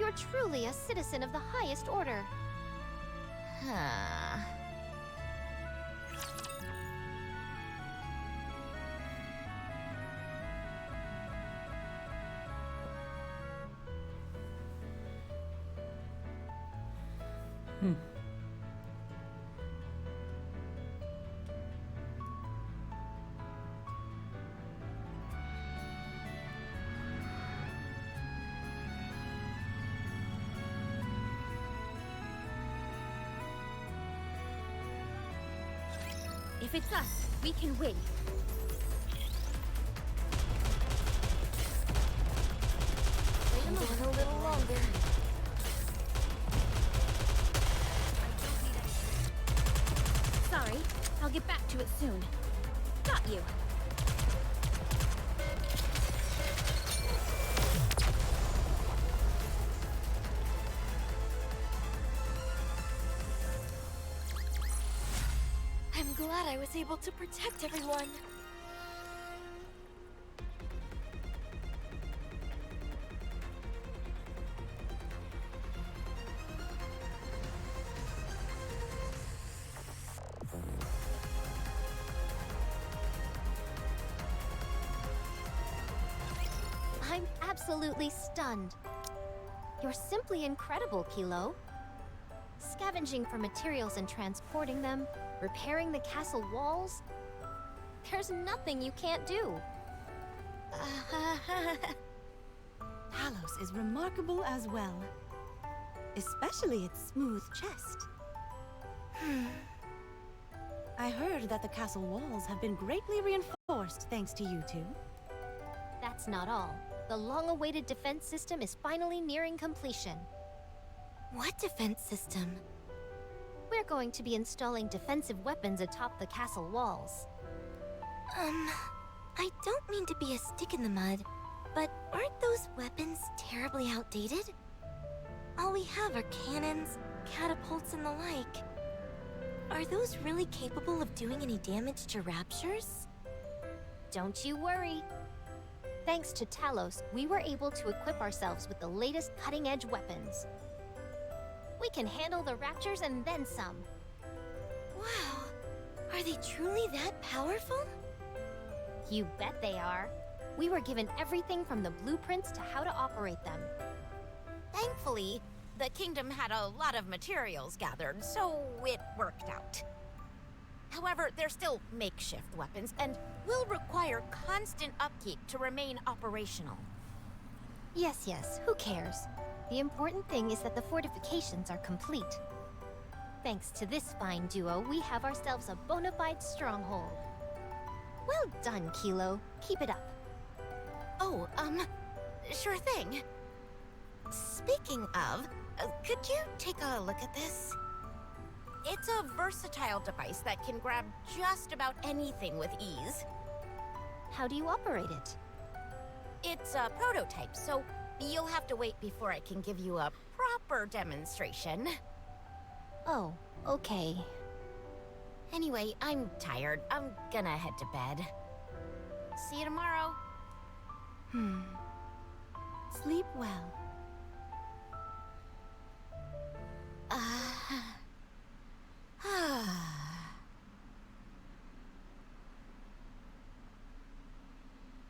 You're truly a citizen of the highest order. Huh. If it's us, we can win. Wait on a little longer. Sorry, I'll get back to it soon. Got you. I'm glad I was able to protect everyone. I'm absolutely stunned. You're simply incredible, Kilo. Scavenging for materials and transporting them, repairing the castle walls. There's nothing you can't do. Talos is remarkable as well. Especially its smooth chest. I heard that the castle walls have been greatly reinforced thanks to you two. That's not all. The long-awaited defense system is finally nearing completion. What defense system? We're going to be installing defensive weapons atop the castle walls. I don't mean to be a stick in the mud, but aren't those weapons terribly outdated? All we have are cannons, catapults, and the like. Are those really capable of doing any damage to raptures? Don't you worry. Thanks to Talos, we were able to equip ourselves with the latest cutting-edge weapons. We can handle the raptures and then some. Wow, are they truly that powerful? You bet they are. We were given everything from the blueprints to how to operate them. Thankfully, the kingdom had a lot of materials gathered, so it worked out. However, they're still makeshift weapons and will require constant upkeep to remain operational. Yes, who cares? The important thing is that the fortifications are complete. Thanks to this fine duo, we have ourselves a bona fide stronghold. Well done, Kilo. Keep it up. Oh, sure thing. Speaking of, could you take a look at this? It's a versatile device that can grab just about anything with ease. How do you operate it? It's a prototype, so you'll have to wait before I can give you a proper demonstration. Oh, okay. Anyway, I'm tired. I'm gonna head to bed. See you tomorrow. Sleep well.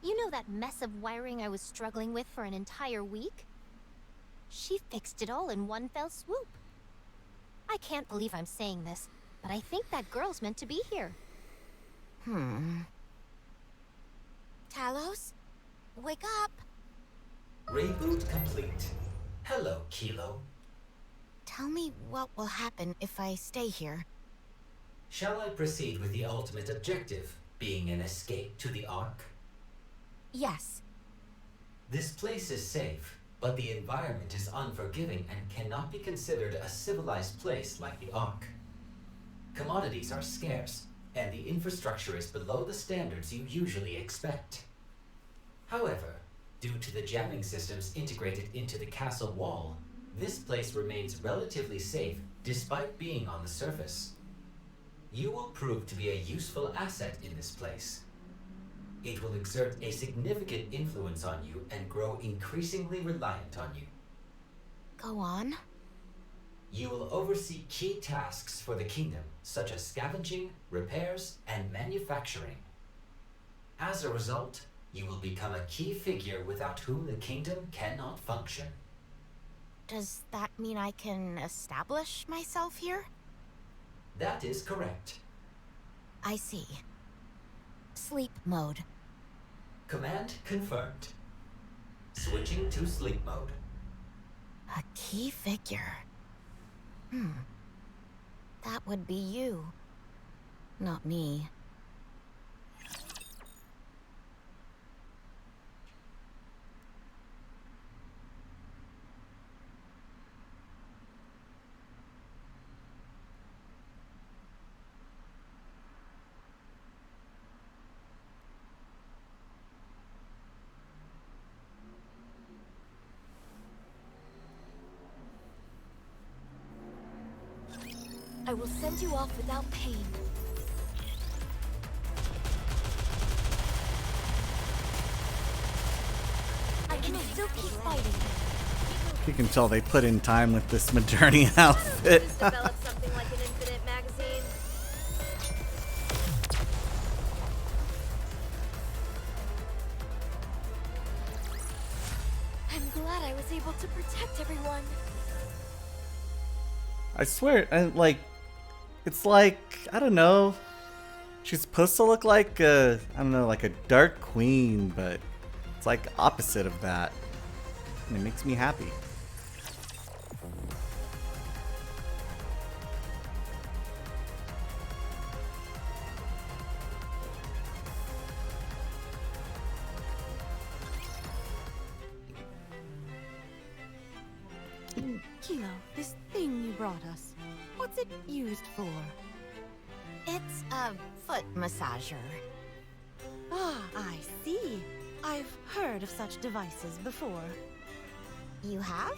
You know that mess of wiring I was struggling with for an entire week? She fixed it all in one fell swoop. I can't believe I'm saying this, but I think that girl's meant to be here. Talos? Wake up! Reboot complete. Hello, Kilo. Tell me what will happen if I stay here. Shall I proceed with the ultimate objective, being an escape to the Ark? Yes. This place is safe, but the environment is unforgiving and cannot be considered a civilized place like the Ark. Commodities are scarce, and the infrastructure is below the standards you usually expect. However, due to the jamming systems integrated into the castle wall, this place remains relatively safe despite being on the surface. You will prove to be a useful asset in this place. It will exert a significant influence on you and grow increasingly reliant on you. Go on. You will oversee key tasks for the kingdom, such as scavenging, repairs, and manufacturing. As a result, you will become a key figure without whom the kingdom cannot function. Does that mean I can establish myself here? That is correct. I see. Sleep mode. Command confirmed. Switching to sleep mode. A key figure. That would be you. Not me. I will send you off without pain. I can still keep fighting. You can tell they put in time with this Moderni outfit. Just develop something like an infinite magazine. I'm glad I was able to protect everyone. I swear, it's like, I don't know. She's supposed to look like I don't know, like a dark queen, but it's like opposite of that. And it makes me happy. Kilo, this thing you brought us, what's it used for? It's a foot massager. Ah, I see. I've heard of such devices before. You have?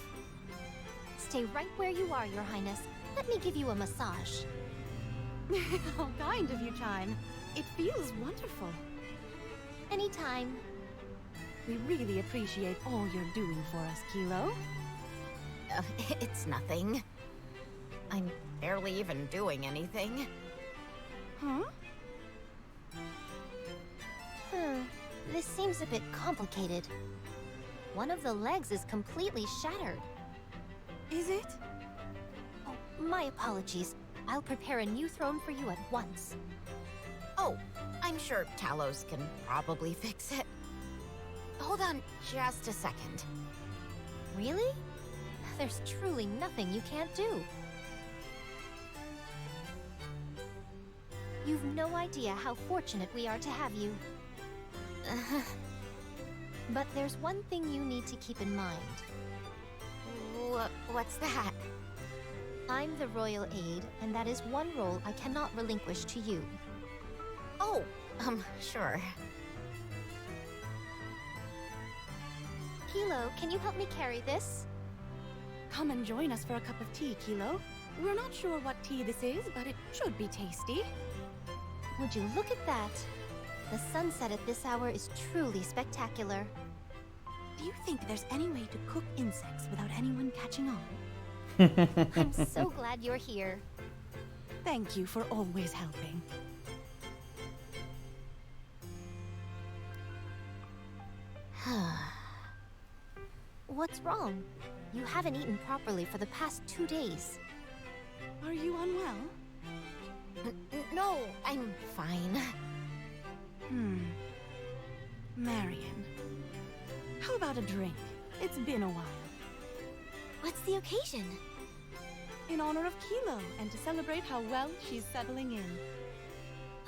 Stay right where you are, Your Highness. Let me give you a massage. How kind of you, Chime. It feels wonderful. Anytime. We really appreciate all you're doing for us, Kilo. It's nothing. I'm barely even doing anything. Huh? This seems a bit complicated. One of the legs is completely shattered. Is it? Oh, my apologies. I'll prepare a new throne for you at once. Oh, I'm sure Talos can probably fix it. Hold on just a second. Really? There's truly nothing you can't do. You've no idea how fortunate we are to have you. But there's one thing you need to keep in mind. What's that? I'm the royal aide, and that is one role I cannot relinquish to you. Oh, sure. Kilo, can you help me carry this? Come and join us for a cup of tea, Kilo. We're not sure what tea this is, but it should be tasty. Would you look at that? The sunset at this hour is truly spectacular. Do you think there's any way to cook insects without anyone catching on? I'm so glad you're here. Thank you for always helping. What's wrong? You haven't eaten properly for the past 2 days. Are you unwell? No, I'm fine. Marion, how about a drink? It's been a while. What's the occasion? In honor of Kilo, and to celebrate how well she's settling in.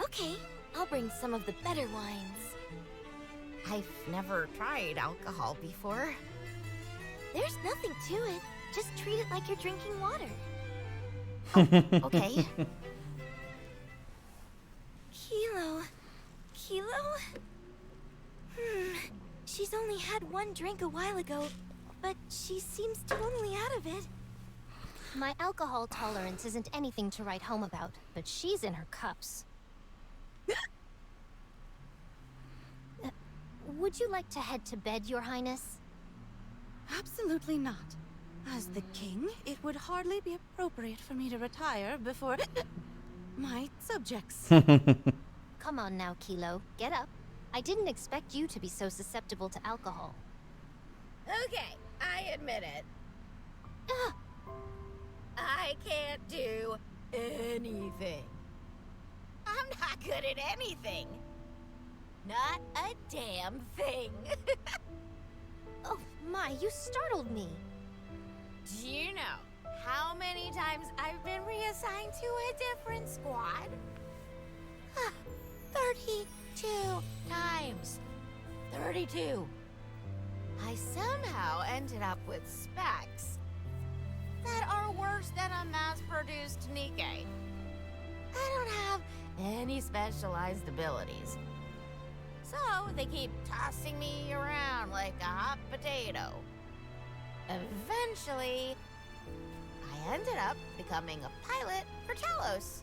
Okay, I'll bring some of the better wines. I've never tried alcohol before. There's nothing to it. Just treat it like you're drinking water. Okay. Kilo? She's only had one drink a while ago, but she seems totally out of it. My alcohol tolerance isn't anything to write home about, but she's in her cups. Would you like to head to bed, Your Highness? Absolutely not. As the king, it would hardly be appropriate for me to retire before my subjects. Come on now, Kilo. Get up. I didn't expect you to be so susceptible to alcohol. Okay, I admit it. I can't do anything. I'm not good at anything. Not a damn thing. Oh my, you startled me. Do you know how many times I've been reassigned to a different squad? 32 times. 32. I somehow ended up with specs that are worse than a mass-produced Nikke. I don't have any specialized abilities. So they keep tossing me around like a hot potato. Eventually, I ended up becoming a pilot for Talos.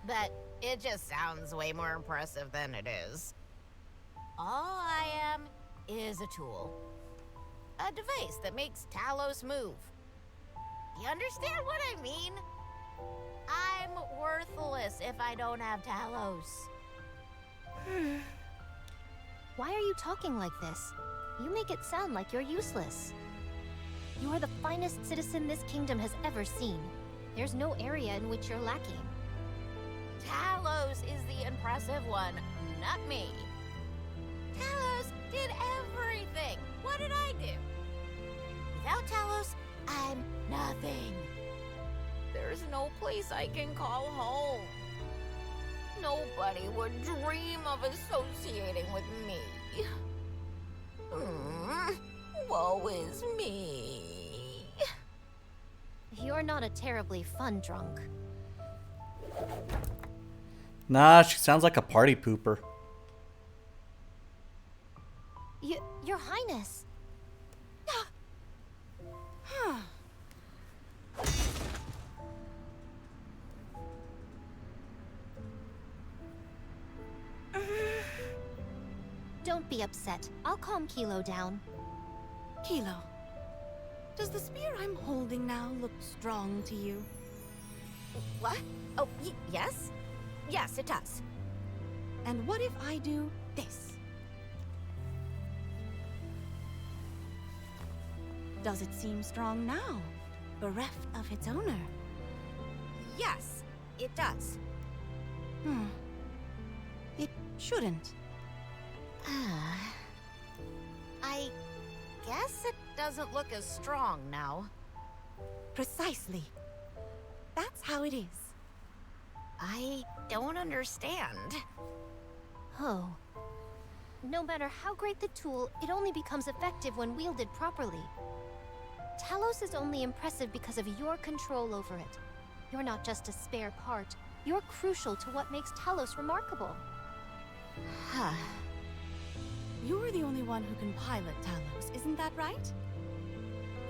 But it just sounds way more impressive than it is. All I am is a tool. A device that makes Talos move. You understand what I mean? I'm worthless if I don't have Talos. Why are you talking like this? You make it sound like you're useless. You are the finest citizen this kingdom has ever seen. There's no area in which you're lacking. Talos is the impressive one, not me. Talos did everything. What did I do? Without Talos, I'm nothing. There's no place I can call home. Nobody would dream of associating with me. Woe is me. You're not a terribly fun drunk. Nah, she sounds like a party pooper. Your Highness. Don't be upset. I'll calm Kilo down. Kilo, does the spear I'm holding now look strong to you? What? Oh, yes? Yes, it does. And what if I do this? Does it seem strong now, bereft of its owner? Yes, it does. It shouldn't. I guess it doesn't look as strong now. Precisely. That's how it is. I don't understand. Oh. No matter how great the tool, it only becomes effective when wielded properly. Talos is only impressive because of your control over it. You're not just a spare part. You're crucial to what makes Talos remarkable. You're the only one who can pilot Talos, isn't that right?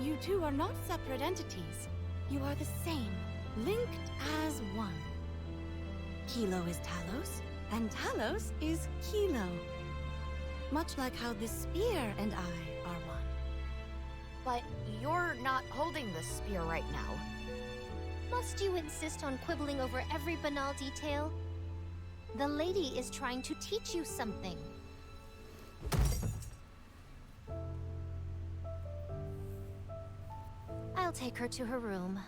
You two are not separate entities. You are the same, linked as one. Kilo is Talos, and Talos is Kilo. Much like how this spear and I are one. But you're not holding the spear right now. Must you insist on quibbling over every banal detail? The lady is trying to teach you something. I'll take her to her room.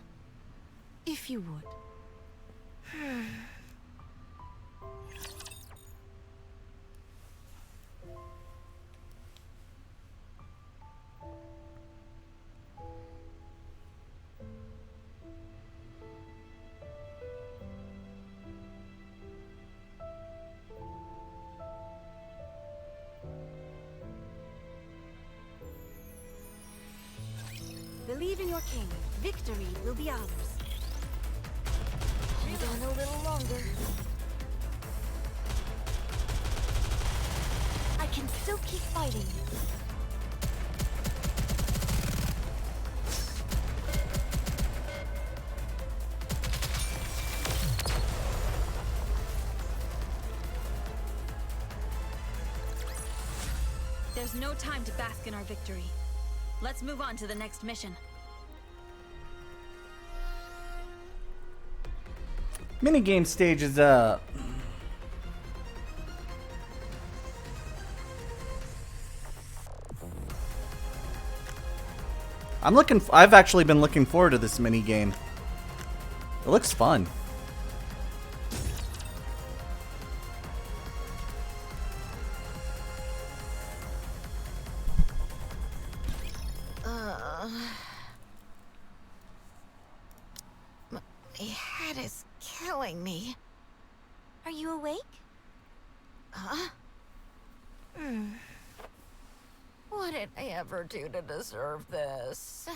If you would. Believe in your king. Victory will be ours. Hold on a little longer. I can still keep fighting. There's no time to bask in our victory. Let's move on to the next mission. Minigame stage is up. I've actually been looking forward to this minigame. It looks fun. My head is killing me. Are you awake? Huh? What did I ever do to deserve this?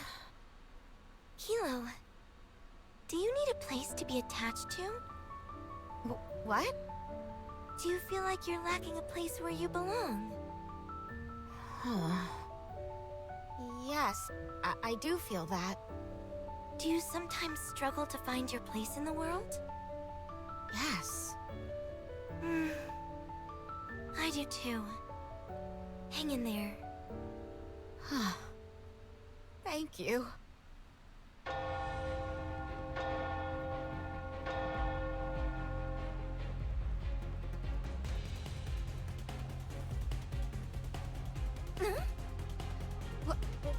Kilo, do you need a place to be attached to? What? Do you feel like you're lacking a place where you belong? Yes, I do feel that. Do you sometimes struggle to find your place in the world? Yes. I do too. Hang in there. Thank you.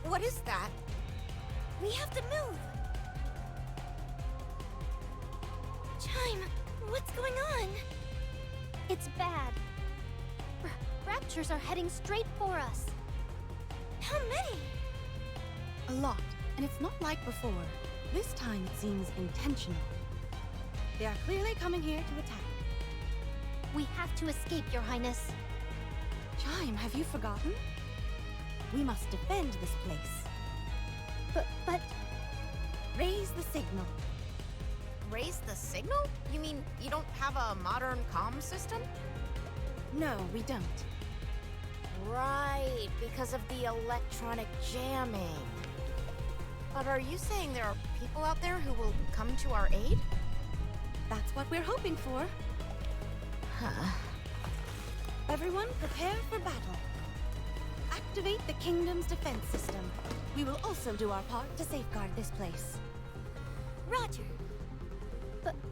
What is that? We have to move! Chime, what's going on? It's bad. Raptures are heading straight for us. How many? A lot, and it's not like before. This time it seems intentional. They are clearly coming here to attack. We have to escape, Your Highness. Chime, have you forgotten? We must defend this place. But... Raise the signal. Raise the signal? You mean you don't have a modern comm system? No, we don't. Right, because of the electronic jamming. But are you saying there are people out there who will come to our aid? That's what we're hoping for. Huh. Everyone, prepare for battle. Activate the kingdom's defense system. We will also do our part to safeguard this place. Roger.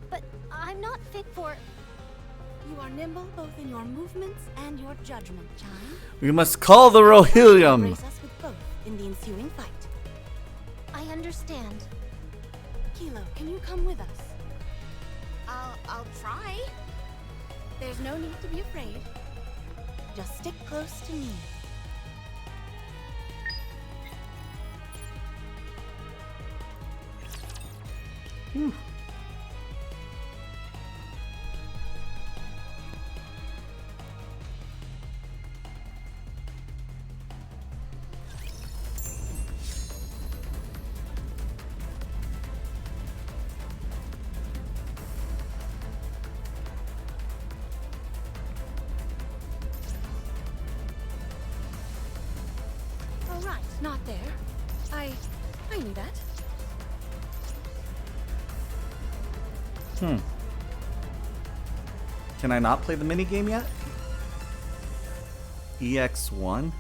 But I'm not fit for... You are nimble both in your movements and your judgment, Chime. We must call the Rohirrim. Brace us with both in the ensuing fight. I understand. Kilo, can you come with us? I'll try. There's no need to be afraid. Just stick close to me. Whew. All right, not there. I knew that. Can I not play the minigame yet? EX1?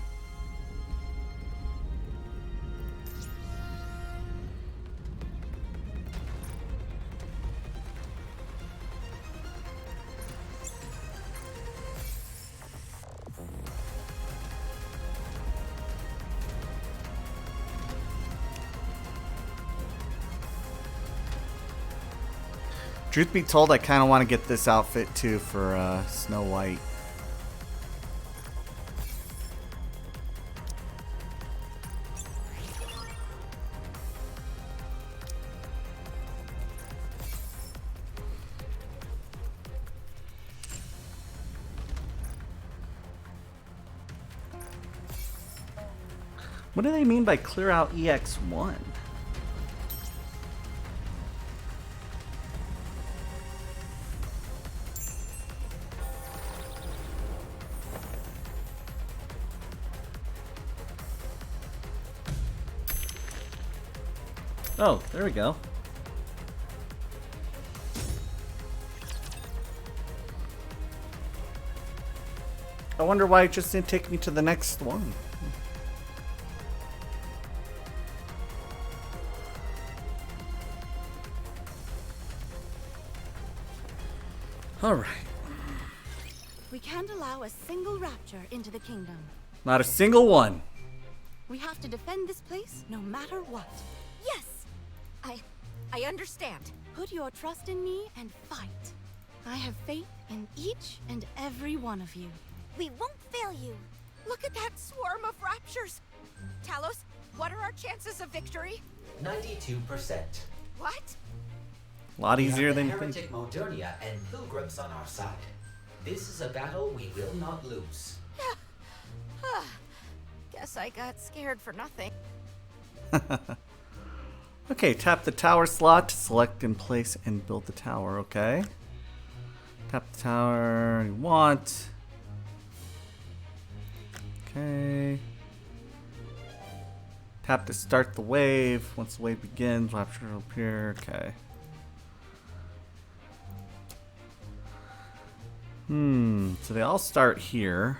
Truth be told, I kind of want to get this outfit too for Snow White. What do they mean by clear out EX1? Oh, there we go. I wonder why it just didn't take me to the next one. All right. We can't allow a single rapture into the kingdom. Not a single one. We have to defend this place no matter what. Yes! I understand. Put your trust in me and fight. I have faith in each and every one of you. We won't fail you. Look at that swarm of raptures. Talos, what are our chances of victory? 92%. What? A lot We easier have the than you think. heretic Modernia and pilgrims on our side. This is a battle we will not lose. Guess I got scared for nothing. Okay, tap the tower slot to select in place and build the tower, okay. Tap the tower you want. Okay. Tap to start the wave. Once the wave begins, rapture will appear. Okay. So they all start here.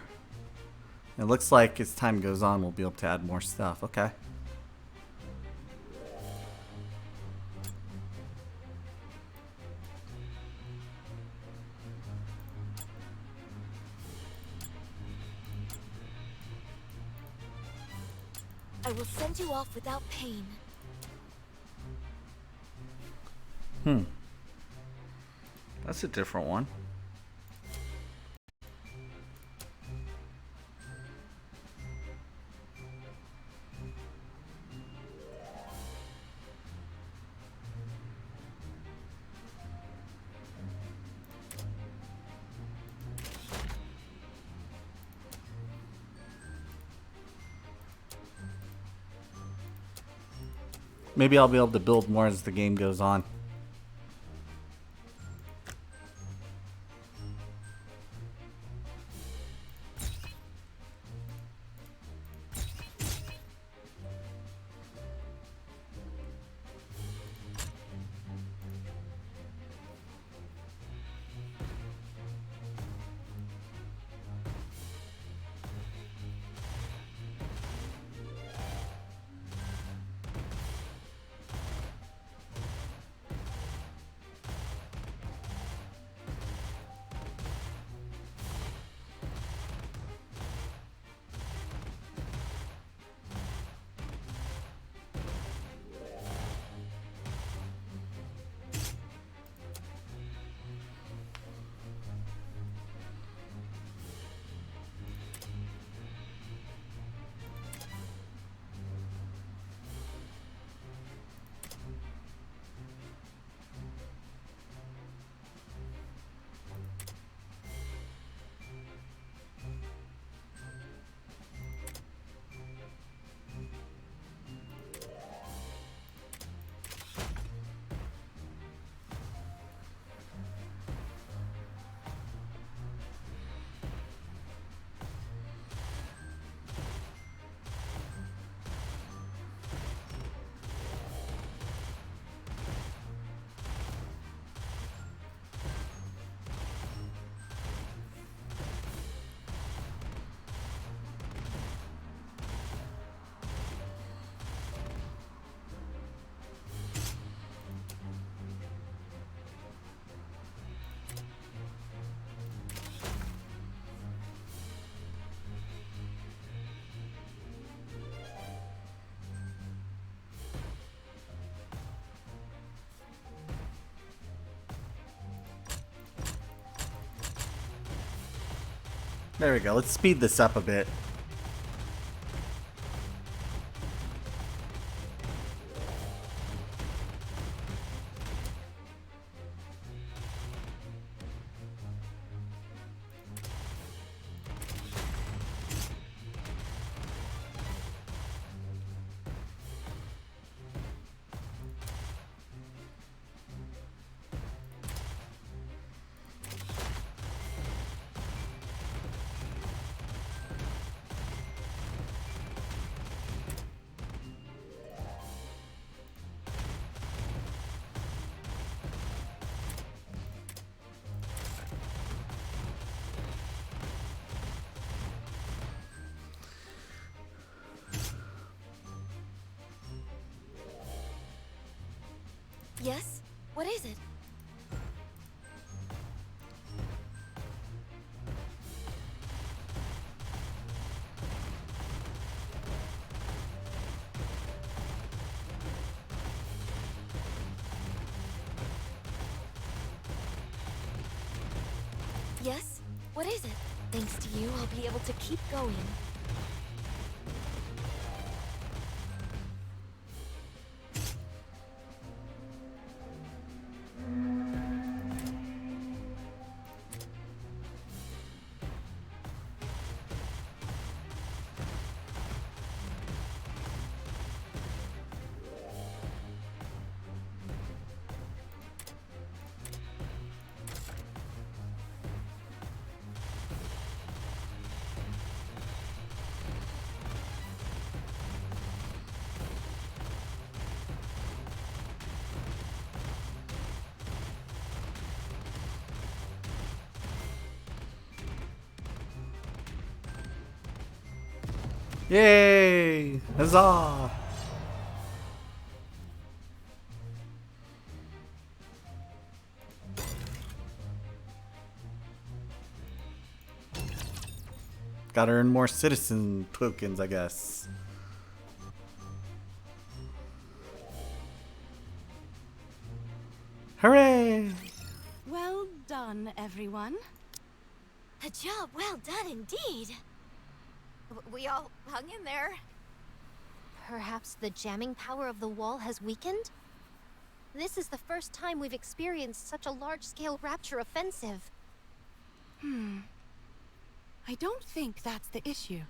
It looks like as time goes on, we'll be able to add more stuff. Okay. I will send you off without pain. That's a different one. Maybe I'll be able to build more as the game goes on. There we go. Let's speed this up a bit. Yes? What is it? Yes? What is it? Thanks to you, I'll be able to keep going. Yay! Huzzah! Gotta earn more citizen tokens, I guess. Hooray! Well done, everyone. A job well done indeed. We all hung in there. Perhaps the jamming power of the wall has weakened? This is the first time we've experienced such a large-scale Rapture offensive. I don't think that's the issue.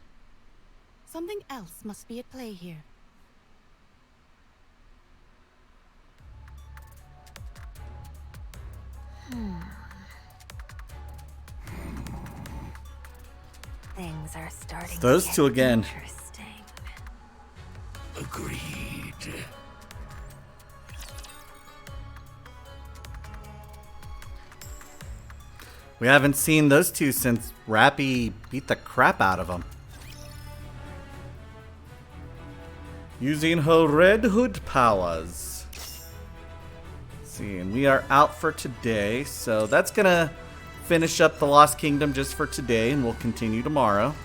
Something else must be at play here. Things are starting It's those to two get again. Interesting. Agreed. We haven't seen those two since Rappy beat the crap out of them. Using her Red Hood powers. Let's see, and we are out for today, so that's gonna finish up the Lost Kingdom just for today, and we'll continue tomorrow.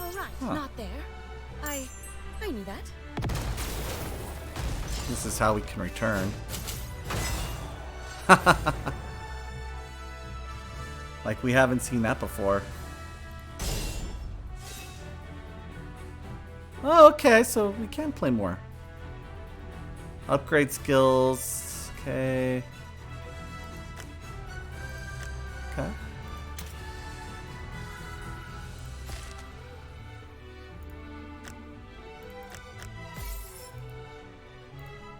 All right, not there. I knew that. This is how we can return. Like we haven't seen that before. Oh, okay, so we can play more. Upgrade skills. Okay. Okay.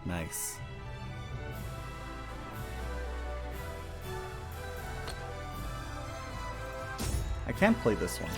Nice. I can't play this one.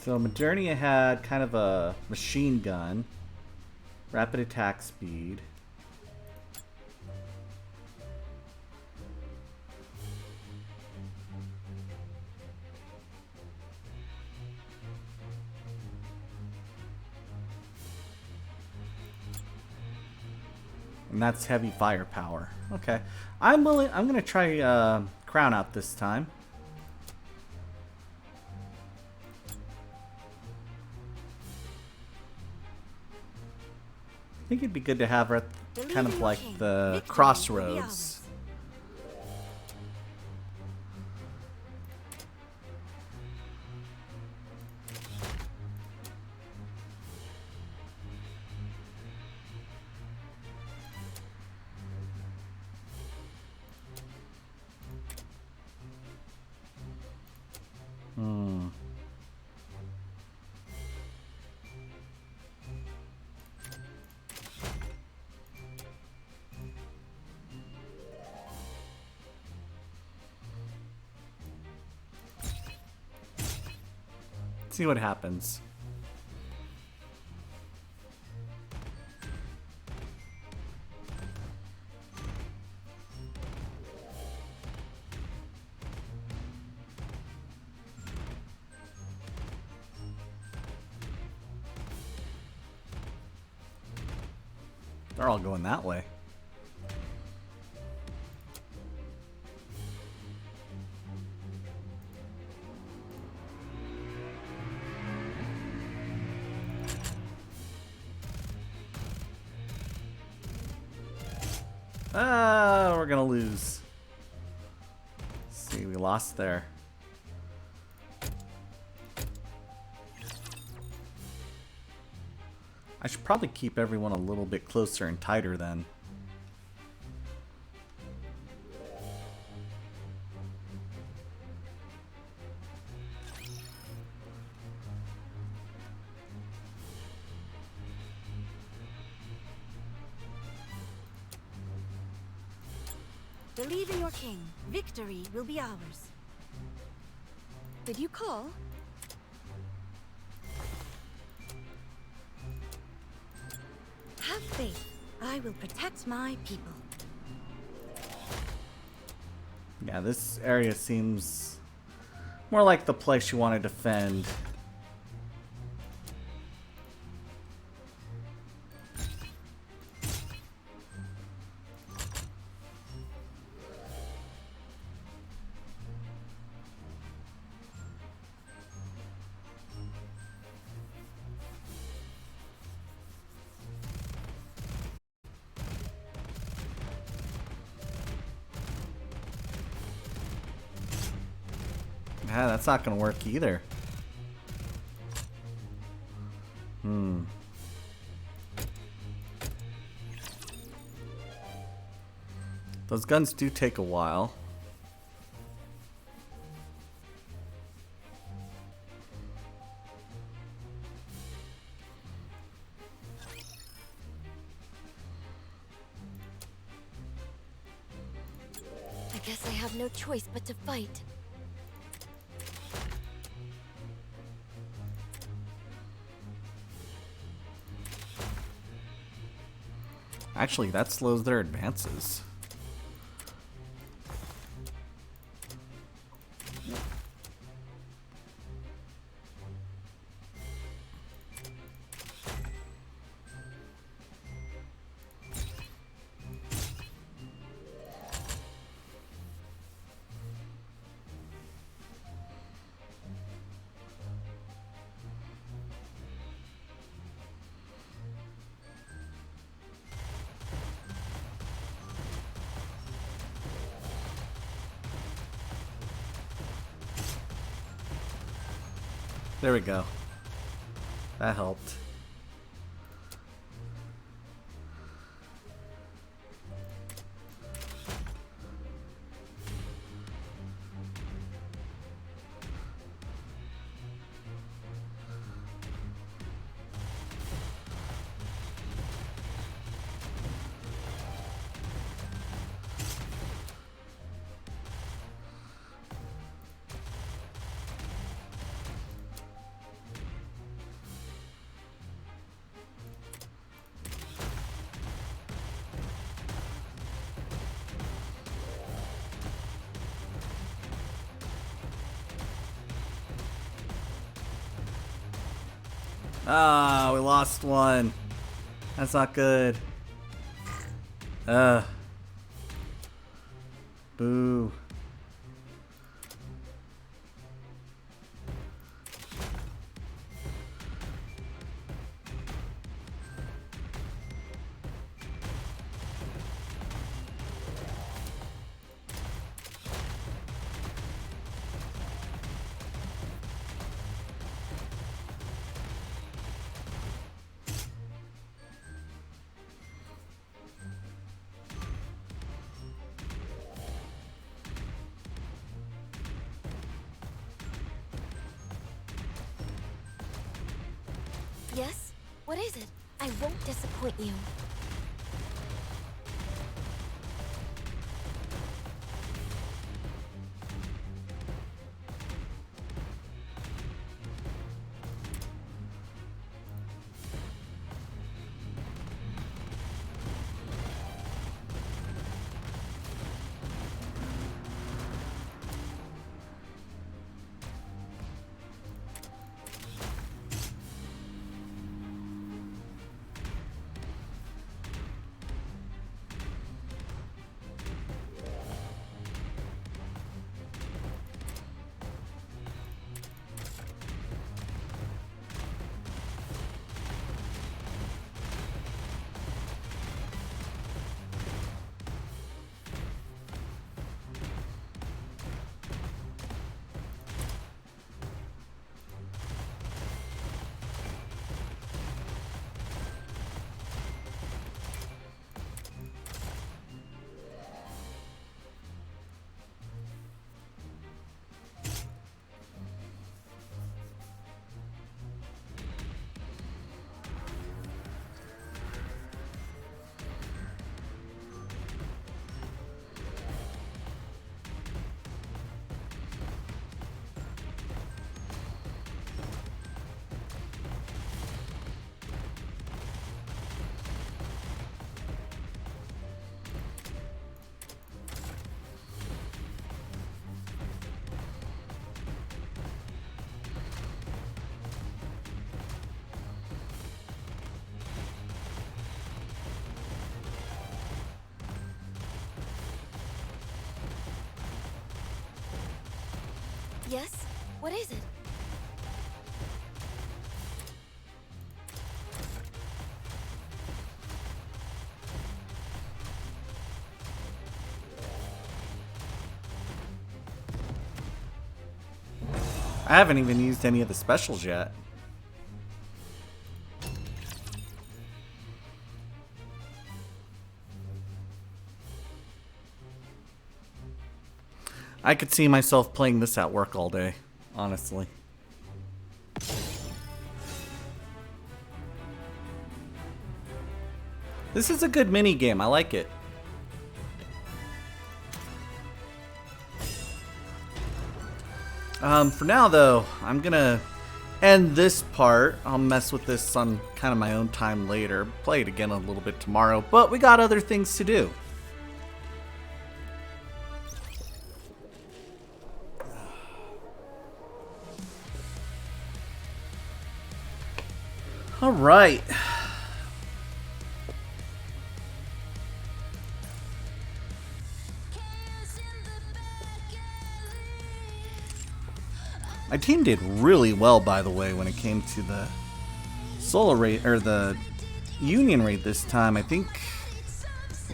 So Modernia had kind of a machine gun, rapid attack speed. And that's heavy firepower. Okay. I'm gonna try Crown out this time. I think it'd be good to have her at kind of like the crossroads. Let's see what happens. They're all going that way. Ah, we're gonna lose. Let's see, we lost there. I should probably keep everyone a little bit closer and tighter then. Believe in your king. Victory will be ours. Did you call? Have faith. I will protect my people. Yeah, this area seems more like the place you want to defend. Yeah, that's not gonna work either. Those guns do take a while. I guess I have no choice but to fight. Actually, that slows their advances. There we go. That helped. Ah, we lost one. That's not good. Boo. Yes? What is it? I won't disappoint you. Yes? What is it? I haven't even used any of the specials yet. I could see myself playing this at work all day, honestly. This is a good mini game. I like it. For now, though, I'm gonna end this part. I'll mess with this on kind of my own time later. Play it again a little bit tomorrow, but we got other things to do. All right. My team did really well, by the way, when it came to the solo rate or the union rate this time. I think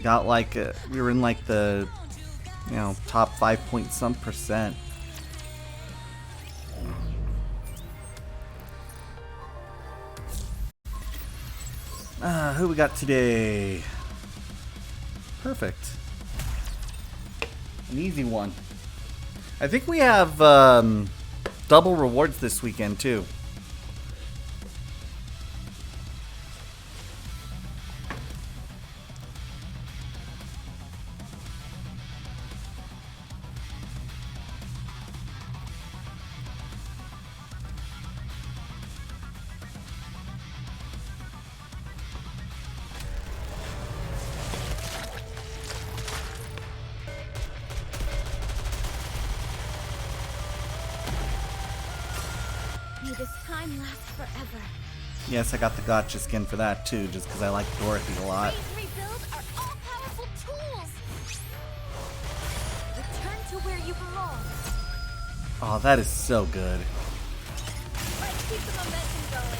got like we were in like the top 5 point some percent. Who we got today? Perfect. An easy one. I think we have double rewards this weekend too. May this time last forever. Yes, I got the gotcha skin for that too, just because I like Dorothy a lot. These rebuilds are all-powerful tools! Return to where you belong. Oh, that is so good. Let's keep the momentum going.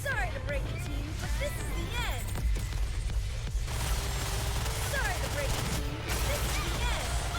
Sorry to break it to you, but this is the end. Sorry to break it to you, but this is the end. Sorry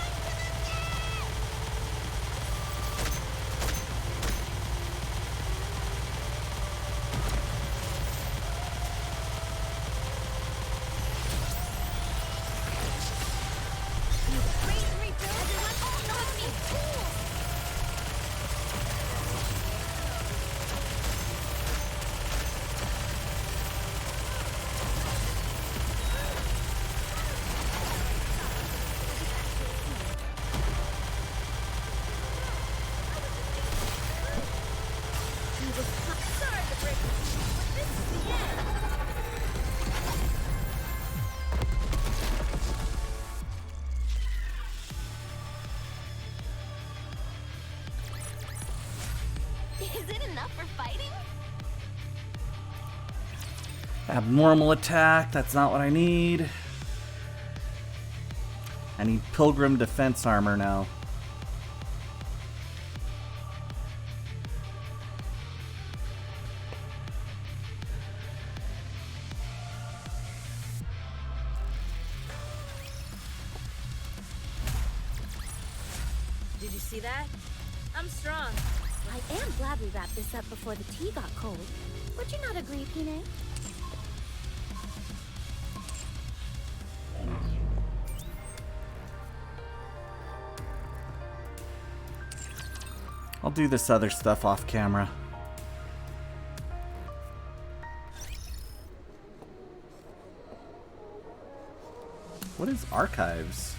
to break it to you, but this is the end. Is it enough for fighting? Abnormal attack, that's not what I need. I need Pilgrim defense armor now. Did you see that? I'm strong. I am glad we wrapped this up before the tea got cold. Would you not agree, Pine? I'll do this other stuff off camera. What is archives?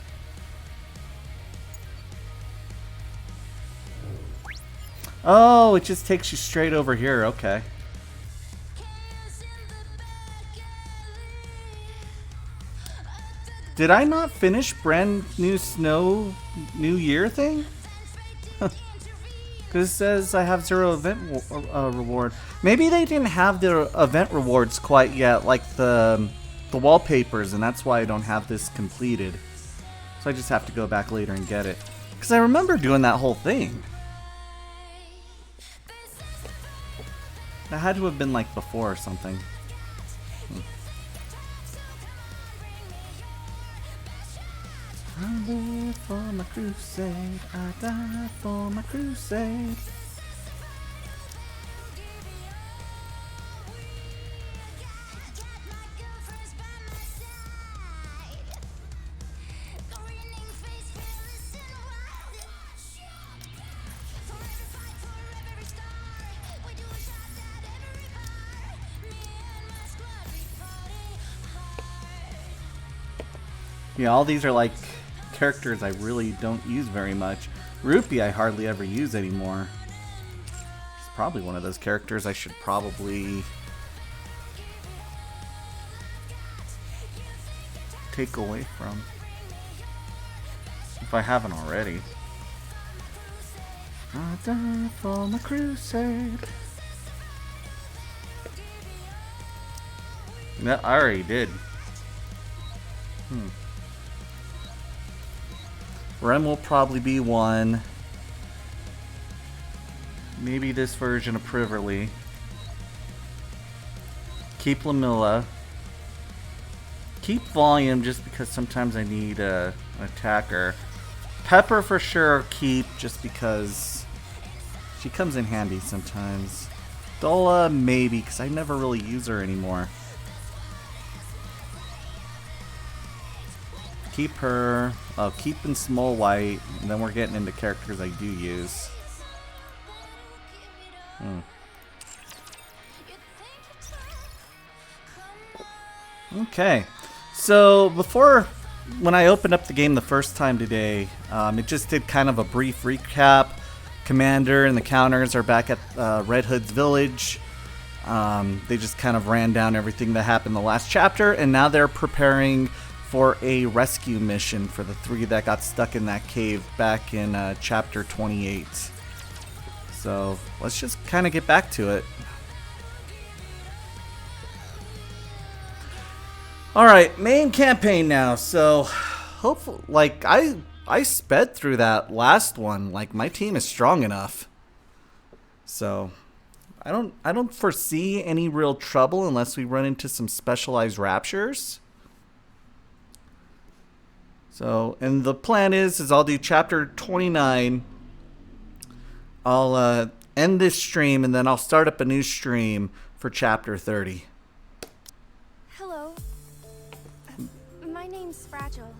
Oh, it just takes you straight over here. Okay. Did I not finish brand new snow New Year thing? Because it says I have 0 event reward. Maybe they didn't have their event rewards quite yet, like the wallpapers, and that's why I don't have this completed. So I just have to go back later and get it. Because I remember doing that whole thing. That had to have been like before or something. I live for my crusade, I die for my crusade. Yeah, all these are like characters I really don't use very much. Rupee I hardly ever use anymore. It's probably one of those characters I should probably take away from, if I haven't already. I die for my crusade. No, I already did. Rem will probably be one. Maybe this version of Priverly. Keep Lamilla. Keep Volume just because sometimes I need an attacker. Pepper for sure keep just because she comes in handy sometimes. Dola maybe because I never really use her anymore. Keep her. I'll keep in Small White, and then we're getting into characters I do use. Okay, so when I opened up the game the first time today, it just did kind of a brief recap. Commander and the counters are back at Red Hood's village. They just kind of ran down everything that happened in the last chapter, and now they're preparing for a rescue mission for the 3 that got stuck in that cave back in chapter 28. So let's just kind of get back to it. Alright, main campaign now. So hopefully, like, I sped through that last one. Like, my team is strong enough. So I don't foresee any real trouble unless we run into some specialized raptures. So, and the plan is I'll do chapter 29. I'll end this stream and then I'll start up a new stream for chapter 30. Hello. My name's Fragile.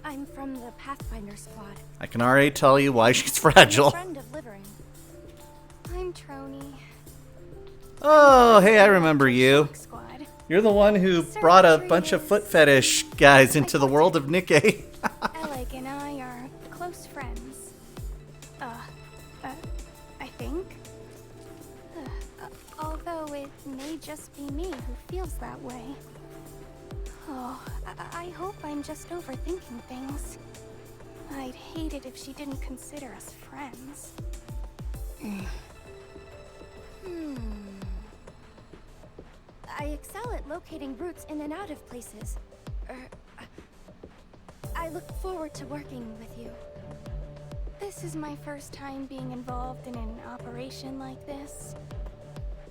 I'm from the Pathfinder squad. I can already tell you why she's fragile. I'm a friend of Livering. I'm Trony. Oh, hey, I remember you. Squad. You're the one who brought a bunch of foot fetish guys into the world of Nikke. Alec and I are close friends. I think. Although it may just be me who feels that way. Oh, I hope I'm just overthinking things. I'd hate it if she didn't consider us friends. I excel at locating routes in and out of places. I look forward to working with you. This is my first time being involved in an operation like this.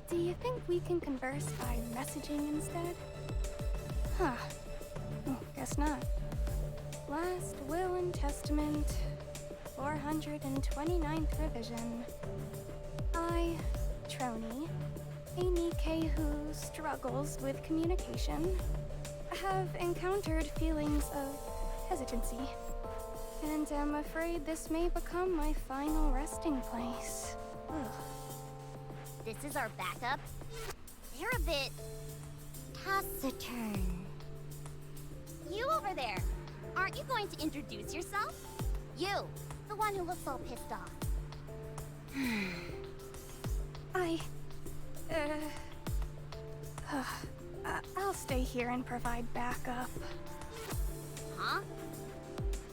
Do you think we can converse by messaging instead? Huh. Guess not. Last Will and Testament, 429th revision. I, Trony, a Nikke who struggles with communication, have encountered feelings of hesitancy, and am afraid this may become my final resting place. Ugh. This is our backup. You're a bit taciturn. You over there, aren't you going to introduce yourself? You, the one who looks all pissed off. I'll stay here and provide backup. Huh?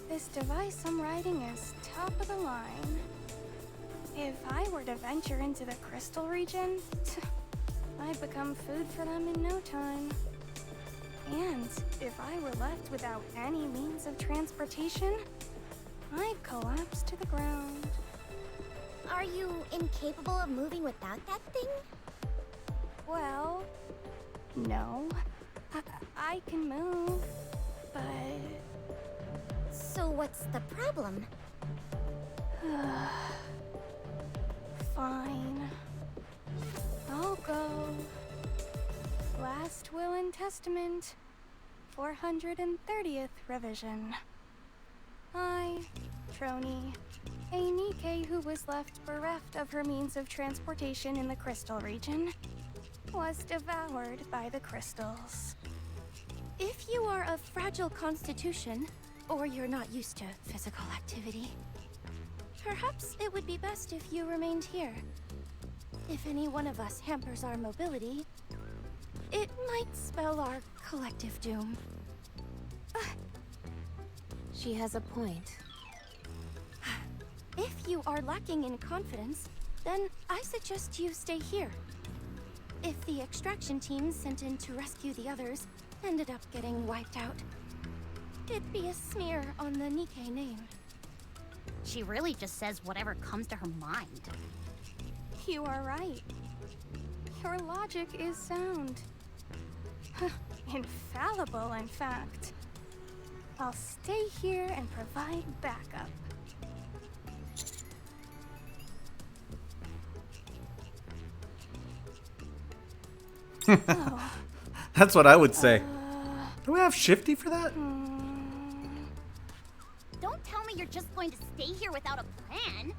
This device I'm riding is top of the line. If I were to venture into the crystal region, I'd become food for them in no time. And if I were left without any means of transportation, I'd collapse to the ground. Are you incapable of moving without that thing? Well, no. I can move, but... So what's the problem? Fine. I'll go. Last Will and Testament, 430th revision. I, Trony, a Nikke who was left bereft of her means of transportation in the crystal region, was devoured by the crystals. If you are of fragile constitution, or you're not used to physical activity, perhaps it would be best if you remained here. If any one of us hampers our mobility, it might spell our collective doom. She has a point. If you are lacking in confidence, then I suggest you stay here. If the extraction team sent in to rescue the others ended up getting wiped out, it'd be a smear on the Nikke name. She really just says whatever comes to her mind. You are right. Your logic is sound. Infallible, in fact. I'll stay here and provide backup. Oh, That's what I would say. Do we have Shifty for that? Don't tell me you're just going to stay here without a plan.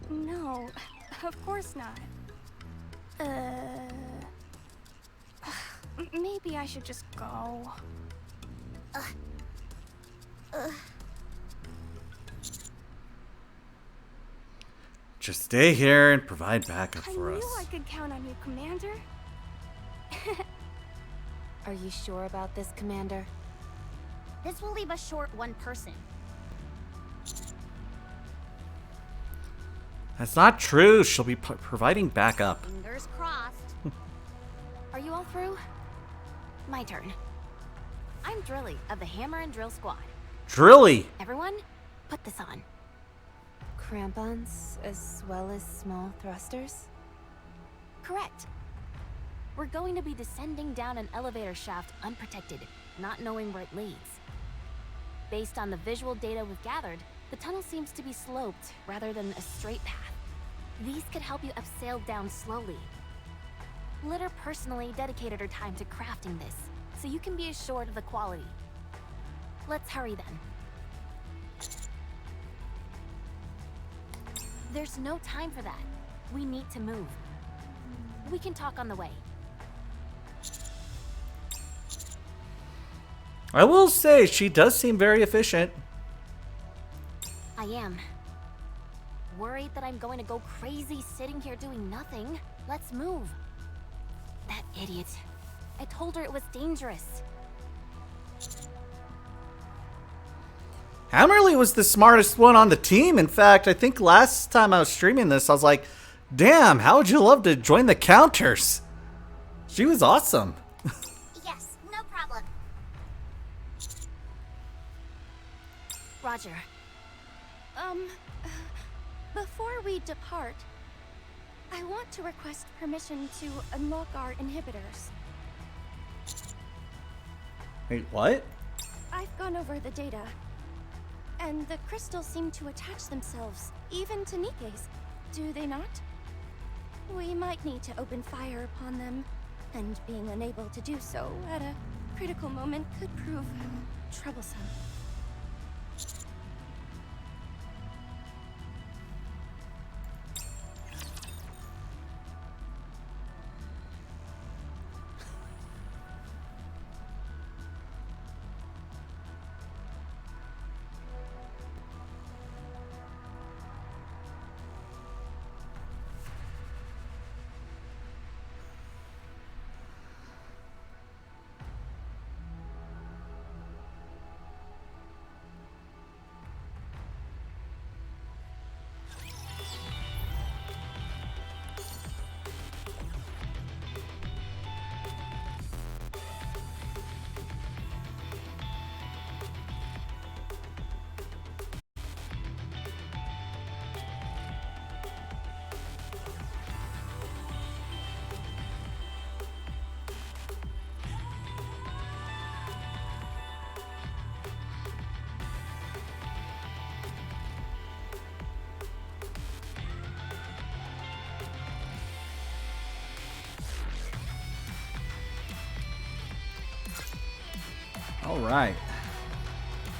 no, of course not. Maybe I should just go. Just stay here and provide backup I for knew us. I could count on you, Commander. Are you sure about this, Commander? This will leave us short one person. That's not true. She'll be providing backup. Fingers crossed. Are you all through? My turn. I'm Drilly of the Hammer and Drill Squad. Drilly! Everyone, put this on. Crampons as well as small thrusters? Correct. We're going to be descending down an elevator shaft unprotected, not knowing where it leads. Based on the visual data we've gathered, the tunnel seems to be sloped rather than a straight path. These could help you abseil down slowly. Litter personally dedicated her time to crafting this, so you can be assured of the quality. Let's hurry then. There's no time for that. We need to move. We can talk on the way. I will say, she does seem very efficient. I am. Worried that I'm going to go crazy sitting here doing nothing. Let's move. That idiot. I told her it was dangerous. Hammerly was the smartest one on the team. In fact, I think last time I was streaming this, I was like, damn, how would you love to join the counters? She was awesome. Yes, no problem. Roger. Before we depart, I want to request permission to unlock our inhibitors. Wait, what? I've gone over the data, and the crystals seem to attach themselves, even to Nikke's, do they not? We might need to open fire upon them, and being unable to do so at a critical moment could prove troublesome. All right.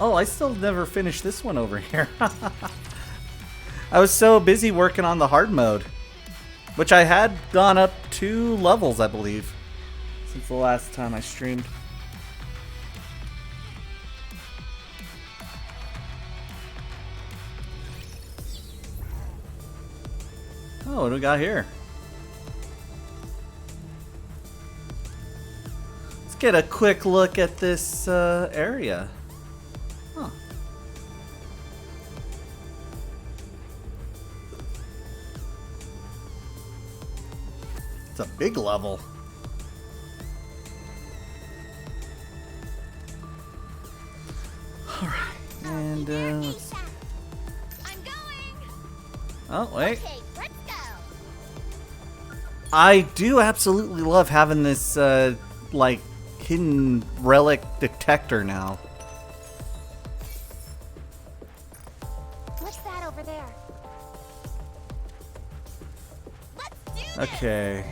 Oh, I still never finished this one over here. I was so busy working on the hard mode, which I had gone up 2 levels, I believe, since the last time I streamed. Oh, what do we got here? Let's get a quick look at this area. Huh. It's a big level. All right, and let's... I'm going. Oh wait. Okay, let's go. I do absolutely love having this like hidden relic detector now. What's that over there? Let's do this. Okay.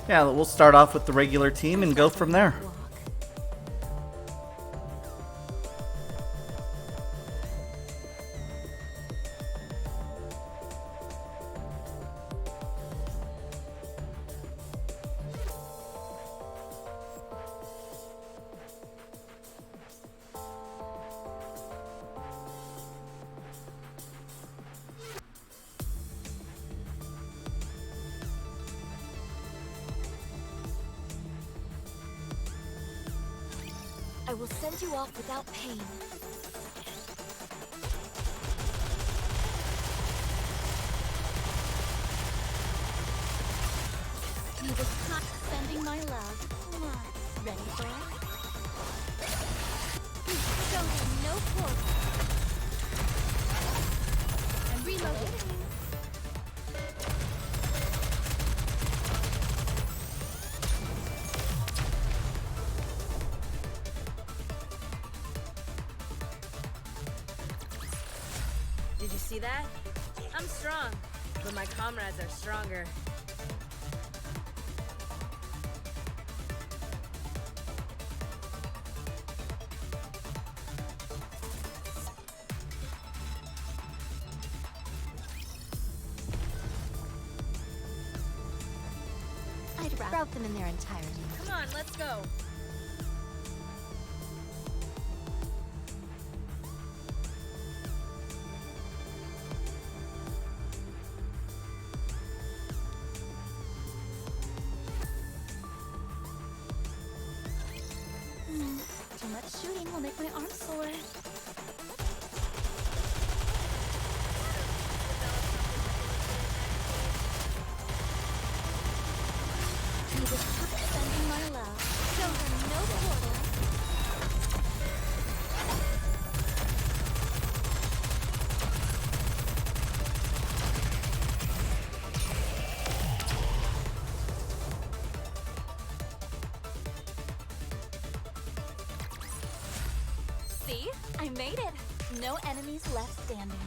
Yeah, we'll start off with the regular team and go from there. I will send you off without pain. You was not sending my love. Ready for it? Show him no quarter. I'm reloading. Did you see that? I'm strong, but my comrades are stronger. I'd route them in their entirety. Come on, let's go. Too much shooting will make my arms sore. You was sending my love. Show her no quarter. See? I made it. No enemies left standing.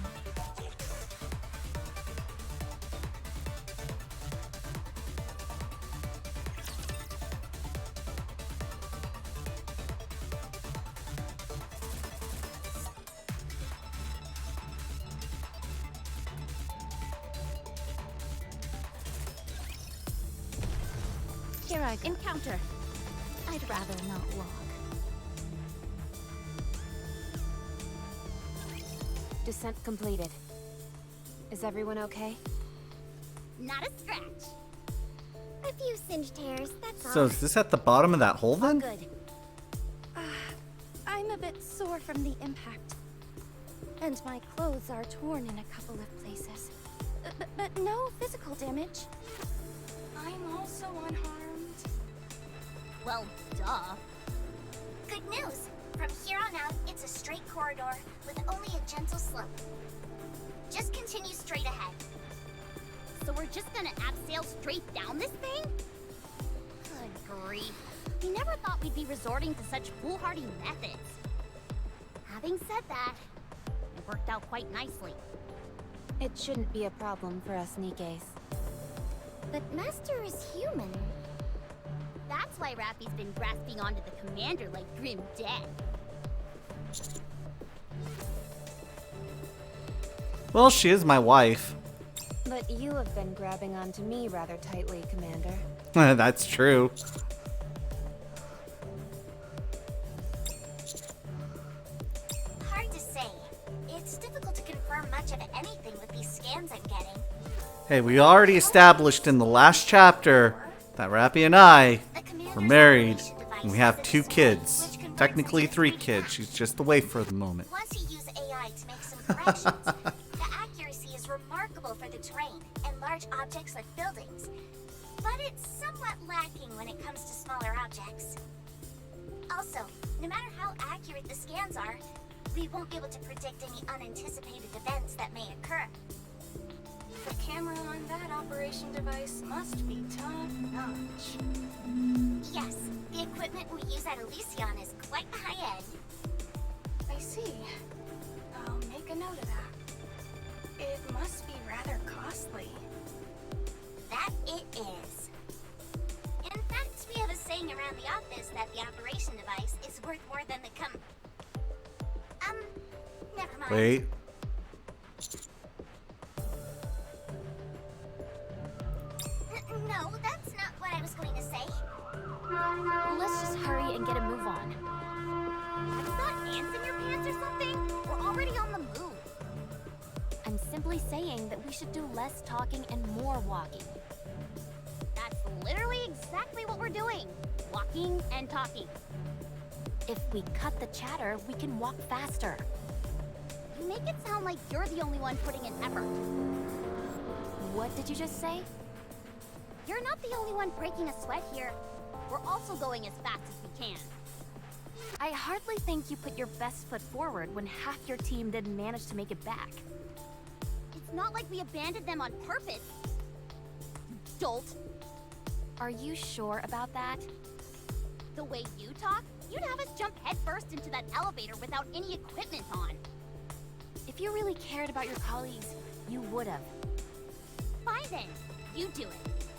Here I go. Encounter. I'd rather not walk. Descent completed. Is everyone okay? Not a scratch. A few singed hairs, that's all. So is this at the bottom of that hole then? Good. I'm a bit sore from the impact. And my clothes are torn in a couple of places. But no physical damage. I'm also unharmed. Well, duh. Good news. From here on out, it's a straight corridor with only a gentle slope. Just continue straight ahead. So we're just gonna abseil straight down this thing? Good grief. We never thought we'd be resorting to such foolhardy methods. Having said that, it worked out quite nicely. It shouldn't be a problem for us Nikkes. But Master is human. That's why Rappy's been grasping onto the commander like grim death. Well, she is my wife. But you have been grabbing onto me rather tightly, Commander. That's true. Hard to say. It's difficult to confirm much of anything with these scans I'm getting. Hey, we already established in the last chapter that Rappy and I were married, and we have 2 kids. Technically 3 kids. She's just away for the moment. Once you use AI to make some corrections, the accuracy is remarkable for the terrain and large objects like buildings. But it's somewhat lacking when it comes to smaller objects. Also, no matter how accurate the scans are, we won't be able to predict any unanticipated events that may occur. The camera on that operation device must be top-notch. Yes, the equipment we use at Elysion is quite high-end. I see. I'll make a note of that. It must be rather costly. That it is. In fact, we have a saying around the office that the operation device is worth more than the never mind. Wait. No, that's not what I was going to say. Let's just hurry and get a move on. Have you got ants in your pants or something? We're already on the move. I'm simply saying that we should do less talking and more walking. That's literally exactly what we're doing. Walking and talking. If we cut the chatter, we can walk faster. You make it sound like you're the only one putting in effort. What did you just say? You're not the only one breaking a sweat here. We're also going as fast as we can. I hardly think you put your best foot forward when half your team didn't manage to make it back. It's not like we abandoned them on purpose. Dolt. Are you sure about that? The way you talk, you'd have us jump headfirst into that elevator without any equipment on. If you really cared about your colleagues, you would have. Fine then, you do it.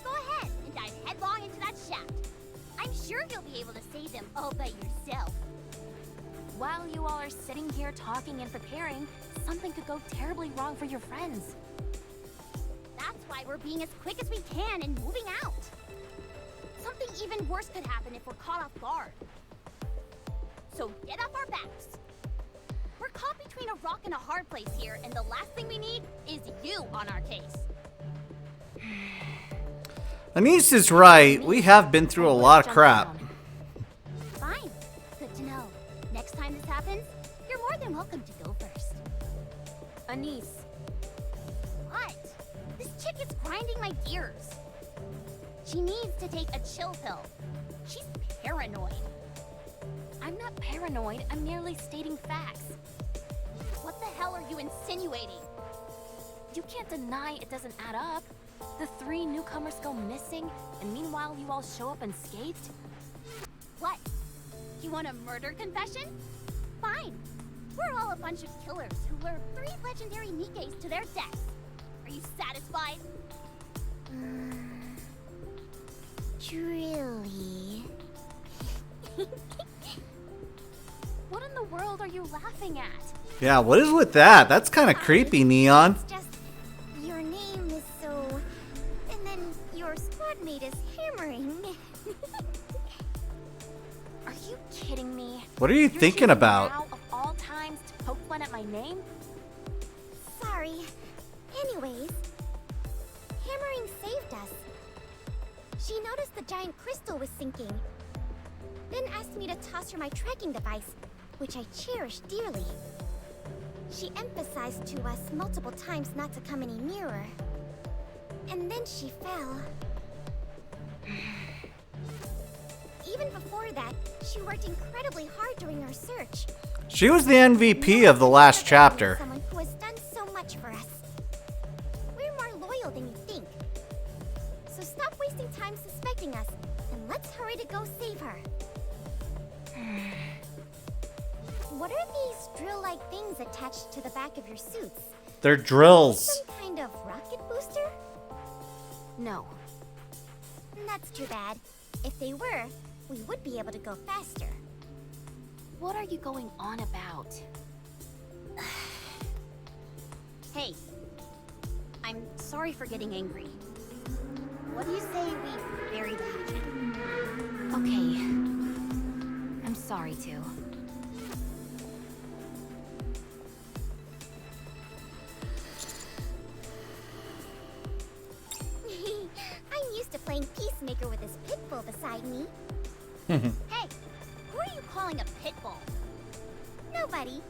Go ahead and dive headlong into that shaft. I'm sure you'll be able to save them all by yourself. While you all are sitting here talking and preparing, something could go terribly wrong for your friends. That's why we're being as quick as we can and moving out. Something even worse could happen if we're caught off guard. So get off our backs. We're caught between a rock and a hard place here, and the last thing we need is you on our case. Anise is right. We have been through a lot of crap. Fine. Good to know. Next time this happens, you're more than welcome to go first. Anise. What? This chick is grinding my gears. She needs to take a chill pill. She's paranoid. I'm not paranoid. I'm merely stating facts. What the hell are you insinuating? You can't deny it doesn't add up. The 3 newcomers go missing, and meanwhile you all show up unscathed? What? You want a murder confession? Fine. We're all a bunch of killers who were 3 legendary Nikkes to their deaths. Are you satisfied? Truly. What in the world are you laughing at? Yeah, what is with that? That's kind of creepy, Neon. It's just your name is so, and then your squad mate is hammering. Are you kidding me? What are you You're thinking choosing about? now of all times to poke fun at my name? Sorry. Anyways, hammering saved us. She noticed the giant crystal was sinking, then asked me to toss her my tracking device, which I cherish dearly. She emphasized to us multiple times not to come any nearer. And then she fell. Even before that, she worked incredibly hard during our search. She was the MVP of the last chapter. Someone who has done so much for us. We're more loyal than you think. So stop wasting time suspecting us, and let's hurry to go save her. What are these drill-like things attached to the back of your suits. They're drills. Some kind of rocket booster? No. That's too bad. If they were, we would be able to go faster. What are you going on about? Hey, I'm sorry for getting angry. What do you say we bury the hatchet? Okay. I'm sorry too. I'm used to playing peacemaker with this pit bull beside me. Hey, who are you calling a pit bull? Nobody.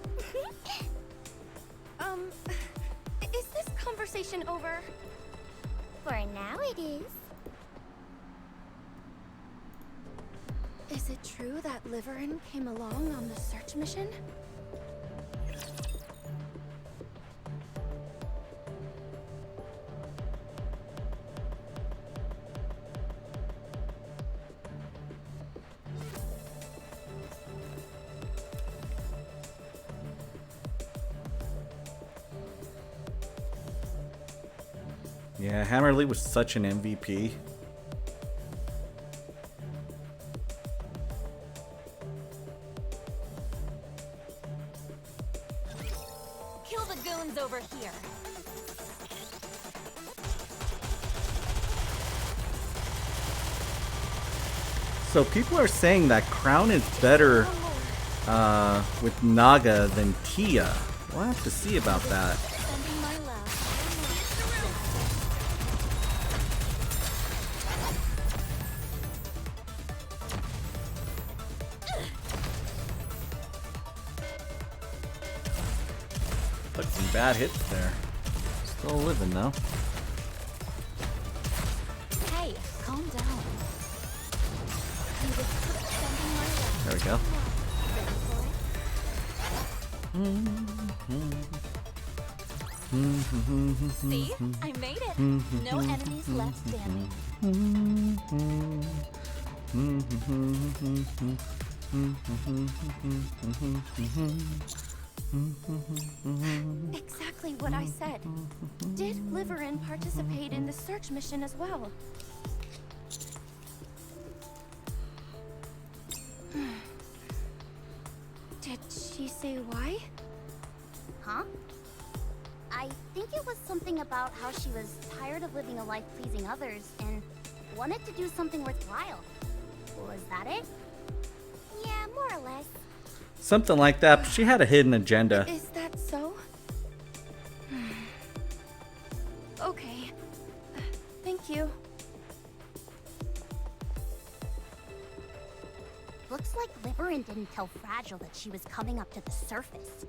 Is this conversation over? For now it is. Is it true that Liverin came along on the search mission? Yeah, Hammerly was such an MVP. Kill the goons over here. So people are saying that Crown is better with Naga than Tia. We'll have to see about that. Sending my love. Took some bad hits there. Still living though. Hey, calm down. There we go. See? I made it. No enemies left standing. Exactly what I said. Did Liverin participate in the search mission as well? Did she say why? Huh? I think it was something about how she was tired of living a life pleasing others and wanted to do something worthwhile. Was that it? Yeah, more or less. Something like that. But she had a hidden agenda. Is that so? Okay. Thank you. Looks like Liverin didn't tell Fragile that she was coming up to the surface.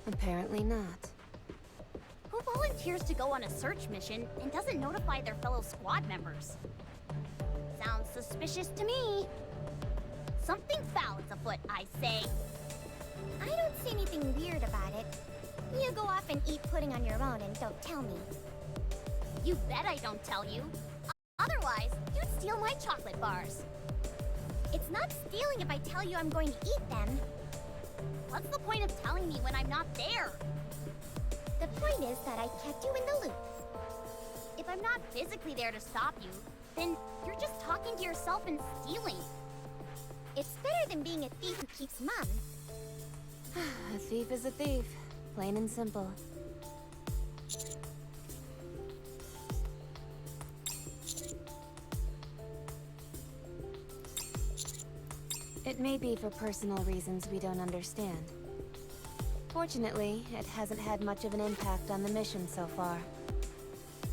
Apparently not. Who volunteers to go on a search mission and doesn't notify their fellow squad members? Sounds suspicious to me. Something foul is afoot, I say. I don't see anything weird about it. You go off and eat pudding on your own and don't tell me. You bet I don't tell you. Otherwise, you'd steal my chocolate bars. It's not stealing if I tell you I'm going to eat them. What's the point of telling me when I'm not there? The point is that I kept you in the loop. If I'm not physically there to stop you, then you're just talking to yourself and stealing. It's better than being a thief who keeps mum. A thief is a thief. Plain and simple. It may be for personal reasons we don't understand. Fortunately, it hasn't had much of an impact on the mission so far.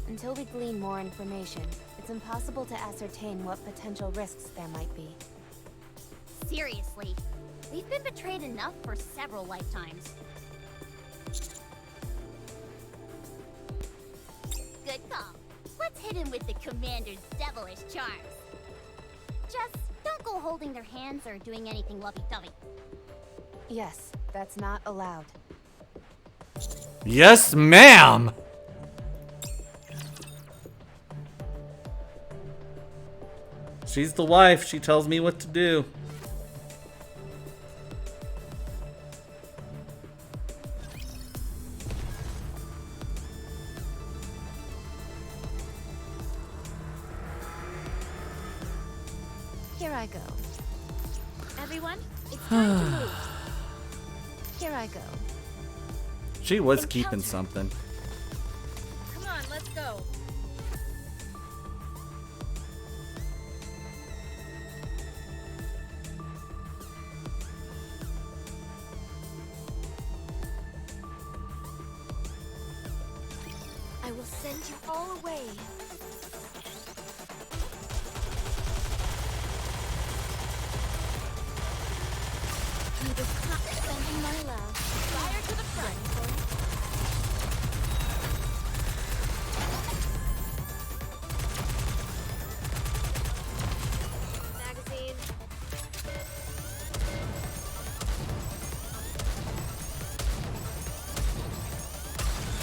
Until we glean more information, it's impossible to ascertain what potential risks there might be. Seriously, we've been betrayed enough for several lifetimes. Good call. Let's hit him with the Commander's devilish charms. Just don't go holding their hands or doing anything lovey-dovey. Yes, that's not allowed. Yes, ma'am! She's the wife. She tells me what to do. Everyone, it's time to move. Here I go. She was keeping something. Come on, let's go. I will send you all away. You just not sending my love. Fire to the front. Magazine.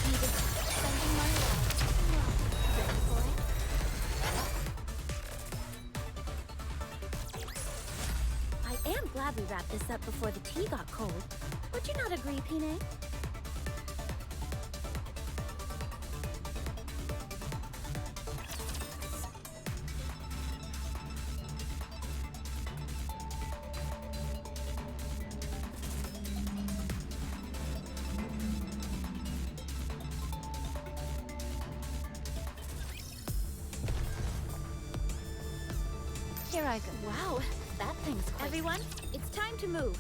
You just sending my love. Ready for it? I am glad we wrapped this up before the tea got cold. Would you not agree, Pine? Here I go. Wow, that thing's quite... Everyone, it's time to move.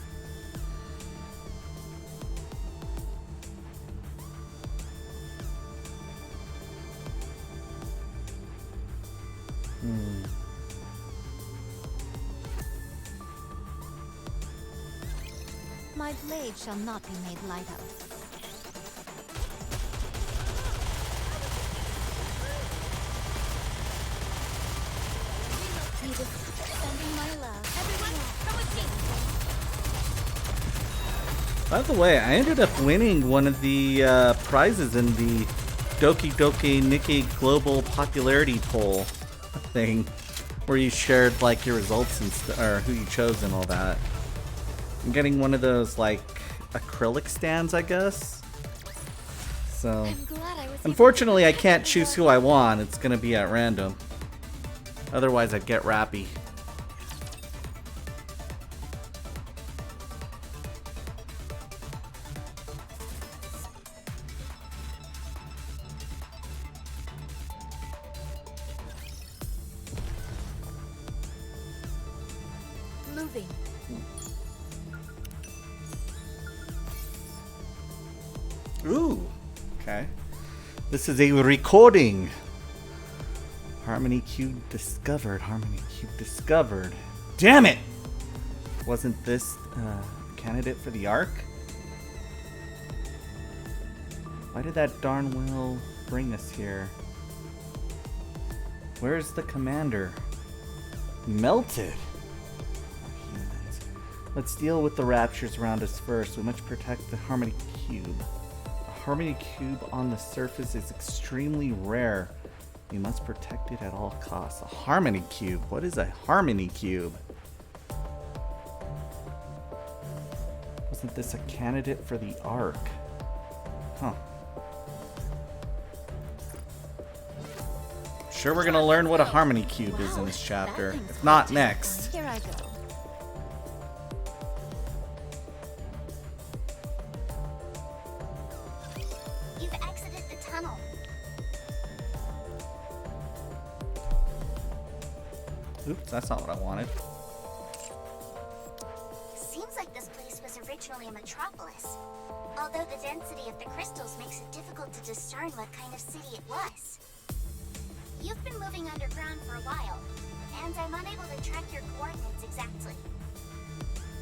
My blade shall not be made light of. You just sending my love. Everyone, come with me. By the way, I ended up winning one of the prizes in the Doki Doki Nikke Global Popularity Poll thing, where you shared like your results and or who you chose and all that. I'm getting one of those like acrylic stands, I guess. So, I'm glad I was unfortunately, I can't choose who I want. It's gonna be at random. Otherwise, I'd get Rappy. moving. Ooh, okay. This is a recording. Harmony Cube discovered. Harmony Cube discovered. Damn it! Wasn't this a candidate for the Ark? Why did that darn well bring us here? Where's the commander? Melted. Humans. Let's deal with the raptures around us first. We must protect the Harmony Cube. A Harmony Cube on the surface is extremely rare. We must protect it at all costs. A Harmony Cube? What is a Harmony Cube? Wasn't this a candidate for the Ark? Huh. Sure, we're gonna learn what a Harmony Cube is in this chapter. If not next. Here I go. You've exited the tunnel. Oops, that's not what I wanted. Seems like this place was originally a metropolis. Although the density of the crystals makes it difficult to discern what kind of city it was. You've been moving underground for a while, and I'm unable to track your coordinates exactly.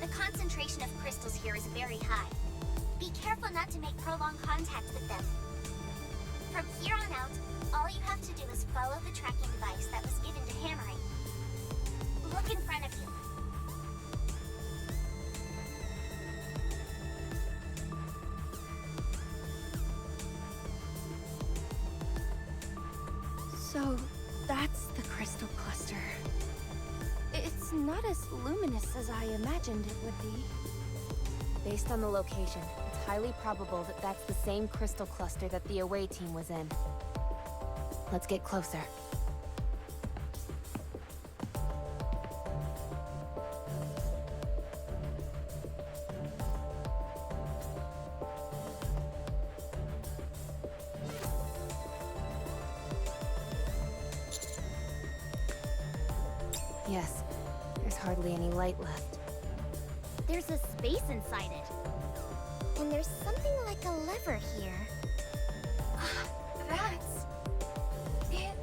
The concentration of crystals here is very high. Be careful not to make prolonged contact with them. From here on out, all you have to do is follow the tracking device that was given to hammering. Look in front of you. So, that's the crystal cluster. It's not as luminous as I imagined it would be. Based on the location, it's highly probable that that's the same crystal cluster that the away team was in. Let's get closer. Yes, there's hardly any light left. There's a space inside it. And there's something like a lever here. That's... it...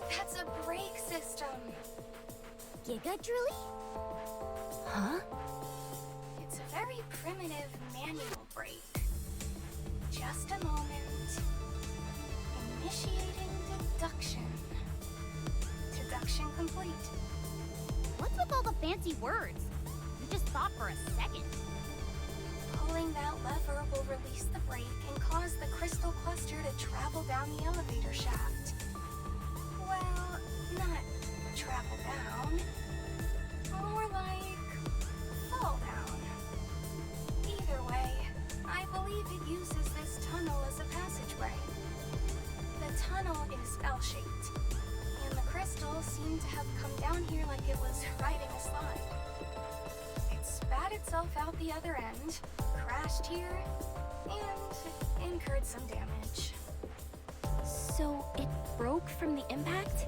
that's a brake system. Giga Drooly? Huh? It's a very primitive manual brake. Just a moment. Initiating deduction. Deduction complete. What's with all the fancy words? You just thought for a second. Pulling that lever will release the brake and cause the crystal cluster to travel down the elevator shaft. Well, not travel down. More like fall down. Either way, I believe it uses this tunnel as a passageway. The tunnel is L-shaped, and the crystal seemed to have come down here like it was riding a slide. It spat itself out the other end, crashed here, and incurred some damage. So it broke from the impact?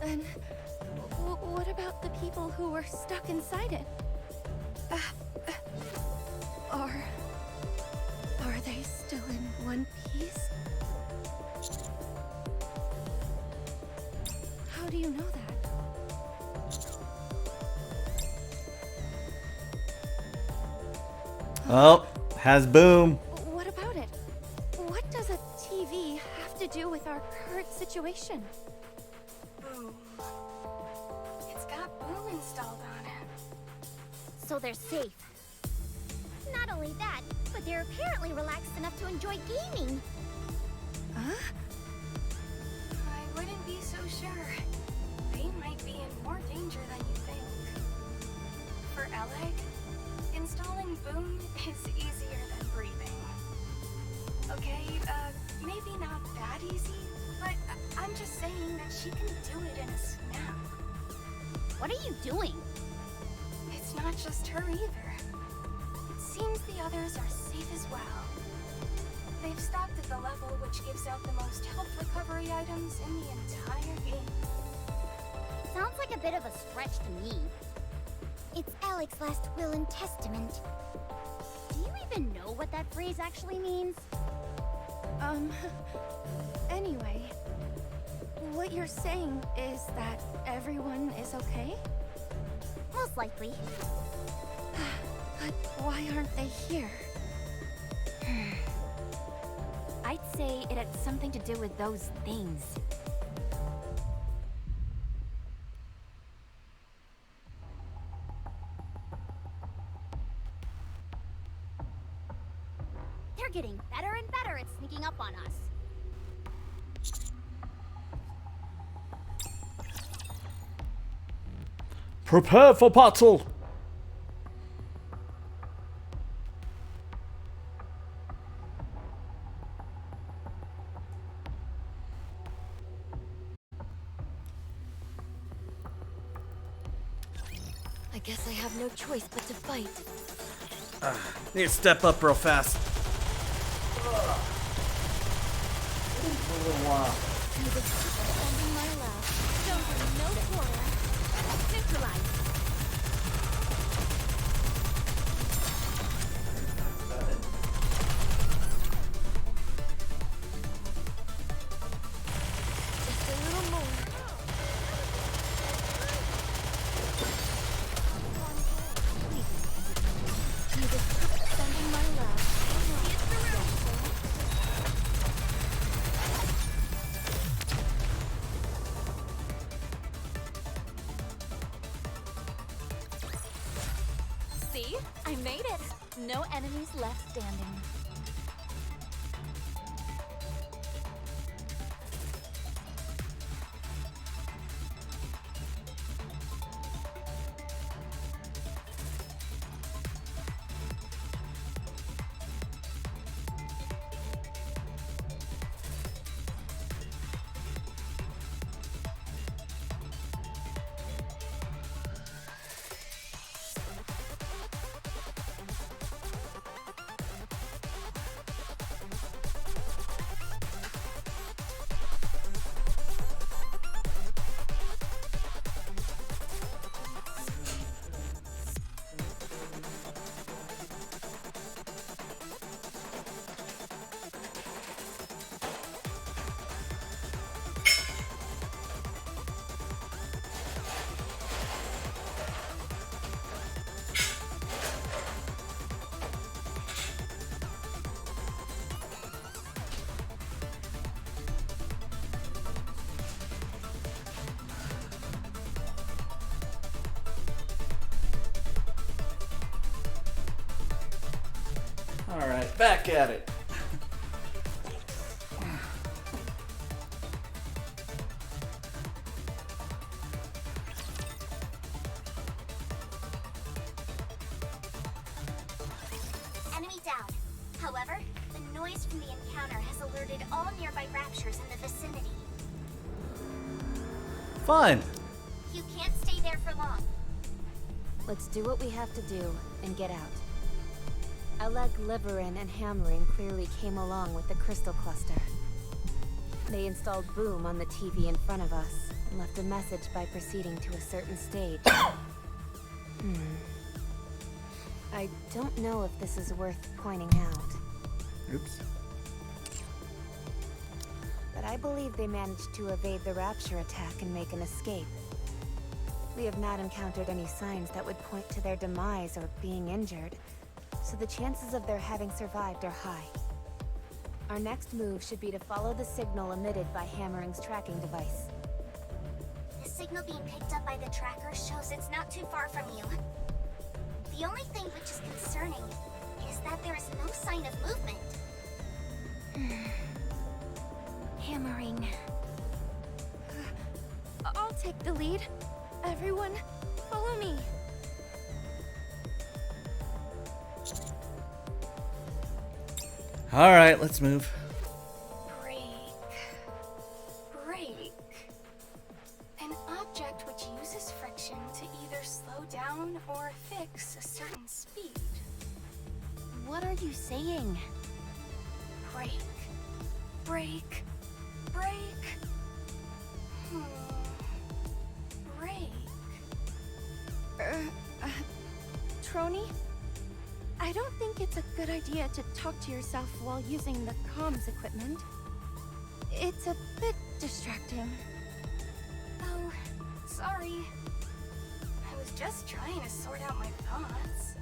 Then, what about the people who were stuck inside it? Are they still in one piece? How do you know that? Oh, has boom. What about it? What does a TV have to do with our current situation? Boom. It's got boom installed on it. So they're safe. Not only that, but they're apparently relaxed enough to enjoy gaming. Huh? I wouldn't be so sure. They might be in more danger than you think. For Alec, installing boom is easier than breathing. Okay, maybe not that easy, but I'm just saying that she can do it in a snap. What are you doing? It's not just her either. It seems the others are safe as well. They've stopped at the level which gives out the most health recovery items in the entire game. Sounds like a bit of a stretch to me. It's Alec's last will and testament. Do you even know what that phrase actually means? Anyway, what you're saying is that everyone is okay? Most likely. But why aren't they here? I'd say it had something to do with those things. They're getting better and better at sneaking up on us. Prepare for battle. I guess I have no choice but to fight. Need to step up real fast. See the defending my love. Don't bring no quarter. Neutralize. Just a little more. See the defending my love. See it through. See? I made it. No enemies left standing. right back at it. Enemy down. However, the noise from the encounter has alerted all nearby raptures in the vicinity. Fun. You can't stay there for long. Let's do what we have to do and get out. Alec, Liverin, and Hammering clearly came along with the crystal cluster. They installed Boom on the TV in front of us and left a message by proceeding to a certain stage. I don't know if this is worth pointing out. Oops. But I believe they managed to evade the Rapture attack and make an escape. We have not encountered any signs that would point to their demise or being injured, so the chances of their having survived are high. Our next move should be to follow the signal emitted by Hammering's tracking device. The signal being picked up by the tracker shows it's not too far from you. The only thing which is concerning is that there is no sign of movement. Hammering. I'll take the lead. Everyone, follow me. All right, let's move. Brake. An object which uses friction to either slow down or fix a certain speed. What are you saying? Brake. Trony? I don't think it's a good idea to talk to yourself while using the comms equipment. It's a bit distracting. Oh, sorry. I was just trying to sort out my thoughts.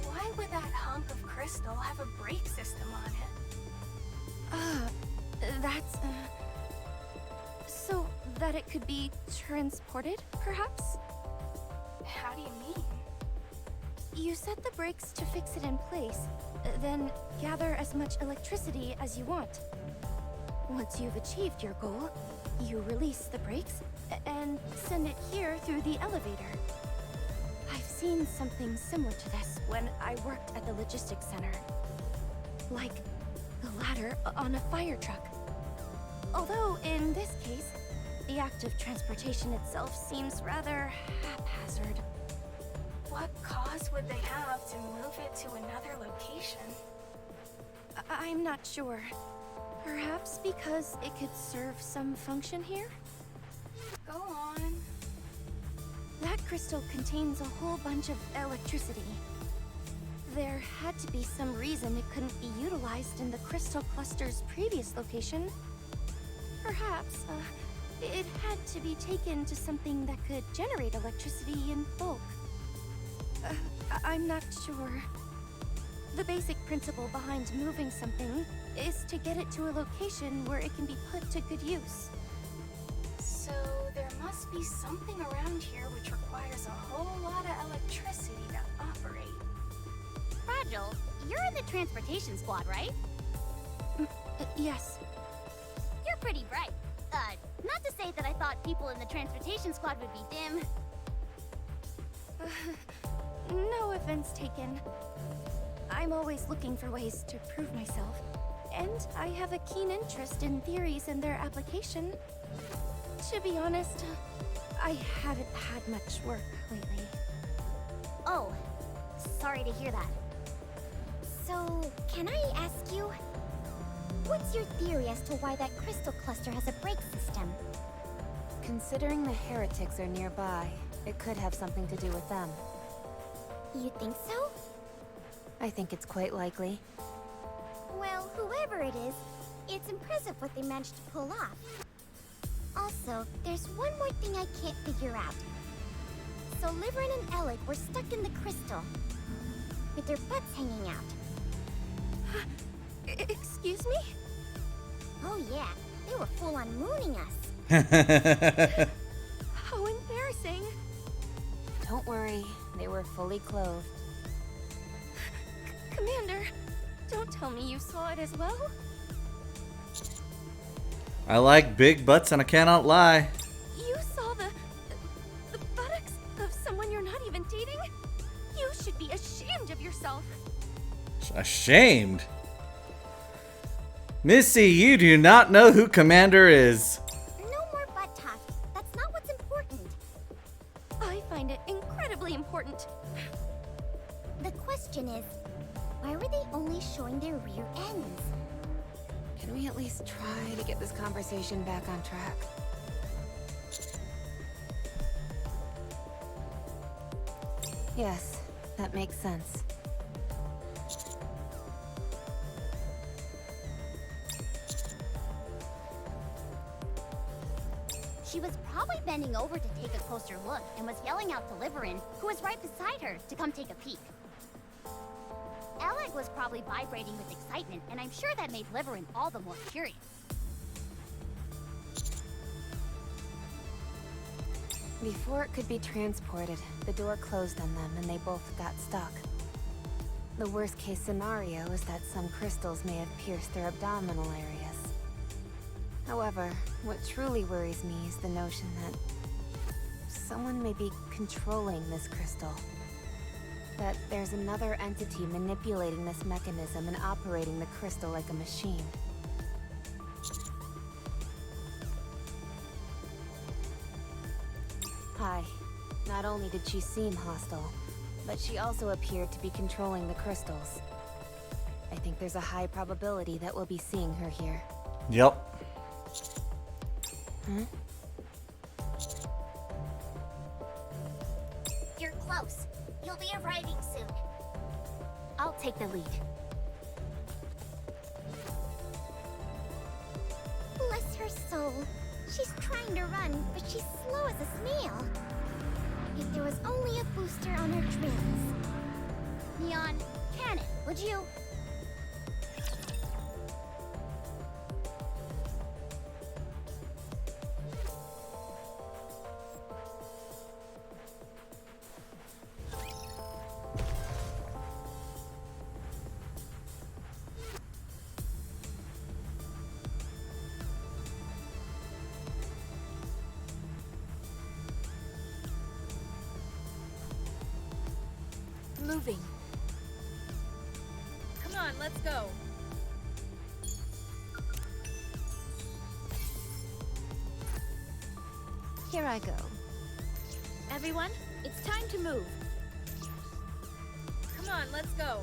Why would that hunk of crystal have a brake system on it? That's... So that it could be transported, perhaps? How do you mean? You set the brakes to fix it in place, then gather as much electricity as you want. Once you've achieved your goal, you release the brakes and send it here through the elevator. I've seen something similar to this when I worked at the logistics center. Like the ladder on a fire truck. Although, in this case, the act of transportation itself seems rather haphazard. What cause would they have to move it to another location? I'm not sure. Perhaps because it could serve some function here? Go on. That crystal contains a whole bunch of electricity. There had to be some reason it couldn't be utilized in the crystal cluster's previous location. Perhaps, it had to be taken to something that could generate electricity in bulk. I'm not sure. The basic principle behind moving something is to get it to a location where it can be put to good use. So there must be something around here which requires a whole lot of electricity to operate. Fragile, you're in the transportation squad, right? Yes. You're pretty bright. Not to say that I thought people in the transportation squad would be dim. No offense taken. I'm always looking for ways to prove myself, and I have a keen interest in theories and their application. To be honest, I haven't had much work lately. Oh, sorry to hear that. So, can I ask you, what's your theory as to why that crystal cluster has a brake system? Considering the heretics are nearby, it could have something to do with them. You think so? I think it's quite likely. Well, whoever it is, it's impressive what they managed to pull off. Also, there's one more thing I can't figure out. So Liverin and Alec were stuck in the crystal, with their butts hanging out. Excuse me? Oh yeah, they were full-on mooning us. How embarrassing. Don't worry, they were fully clothed. Commander, don't tell me you saw it as well. I like big butts and I cannot lie. You saw the buttocks of someone you're not even dating? You should be ashamed of yourself. Ashamed? Missy, you do not know who Commander is. No more butt talk. That's not what's important. I find it incredibly important. The question is, why were they only showing their rear ends? Can we at least try to get this conversation back on track? Yes, that makes sense. She was probably bending over to take a closer look and was yelling out to Liverin, who was right beside her, to come take a peek. Alec was probably vibrating with excitement, and I'm sure that made Liverin all the more curious. Before it could be transported, the door closed on them and they both got stuck. The worst case scenario is that some crystals may have pierced their abdominal areas. However, what truly worries me is the notion that someone may be controlling this crystal. That there's another entity manipulating this mechanism and operating the crystal like a machine. Hi. Not only did she seem hostile, but she also appeared to be controlling the crystals. I think there's a high probability that we'll be seeing her here. Yep. Huh? You're close. You'll be arriving soon. I'll take the lead. Bless her soul. She's trying to run, but she's slow as a snail. If there was only a booster on her drills. Neon, can it, would you? Moving. Come on, let's go. Here I go. Everyone, it's time to move. Come on, let's go.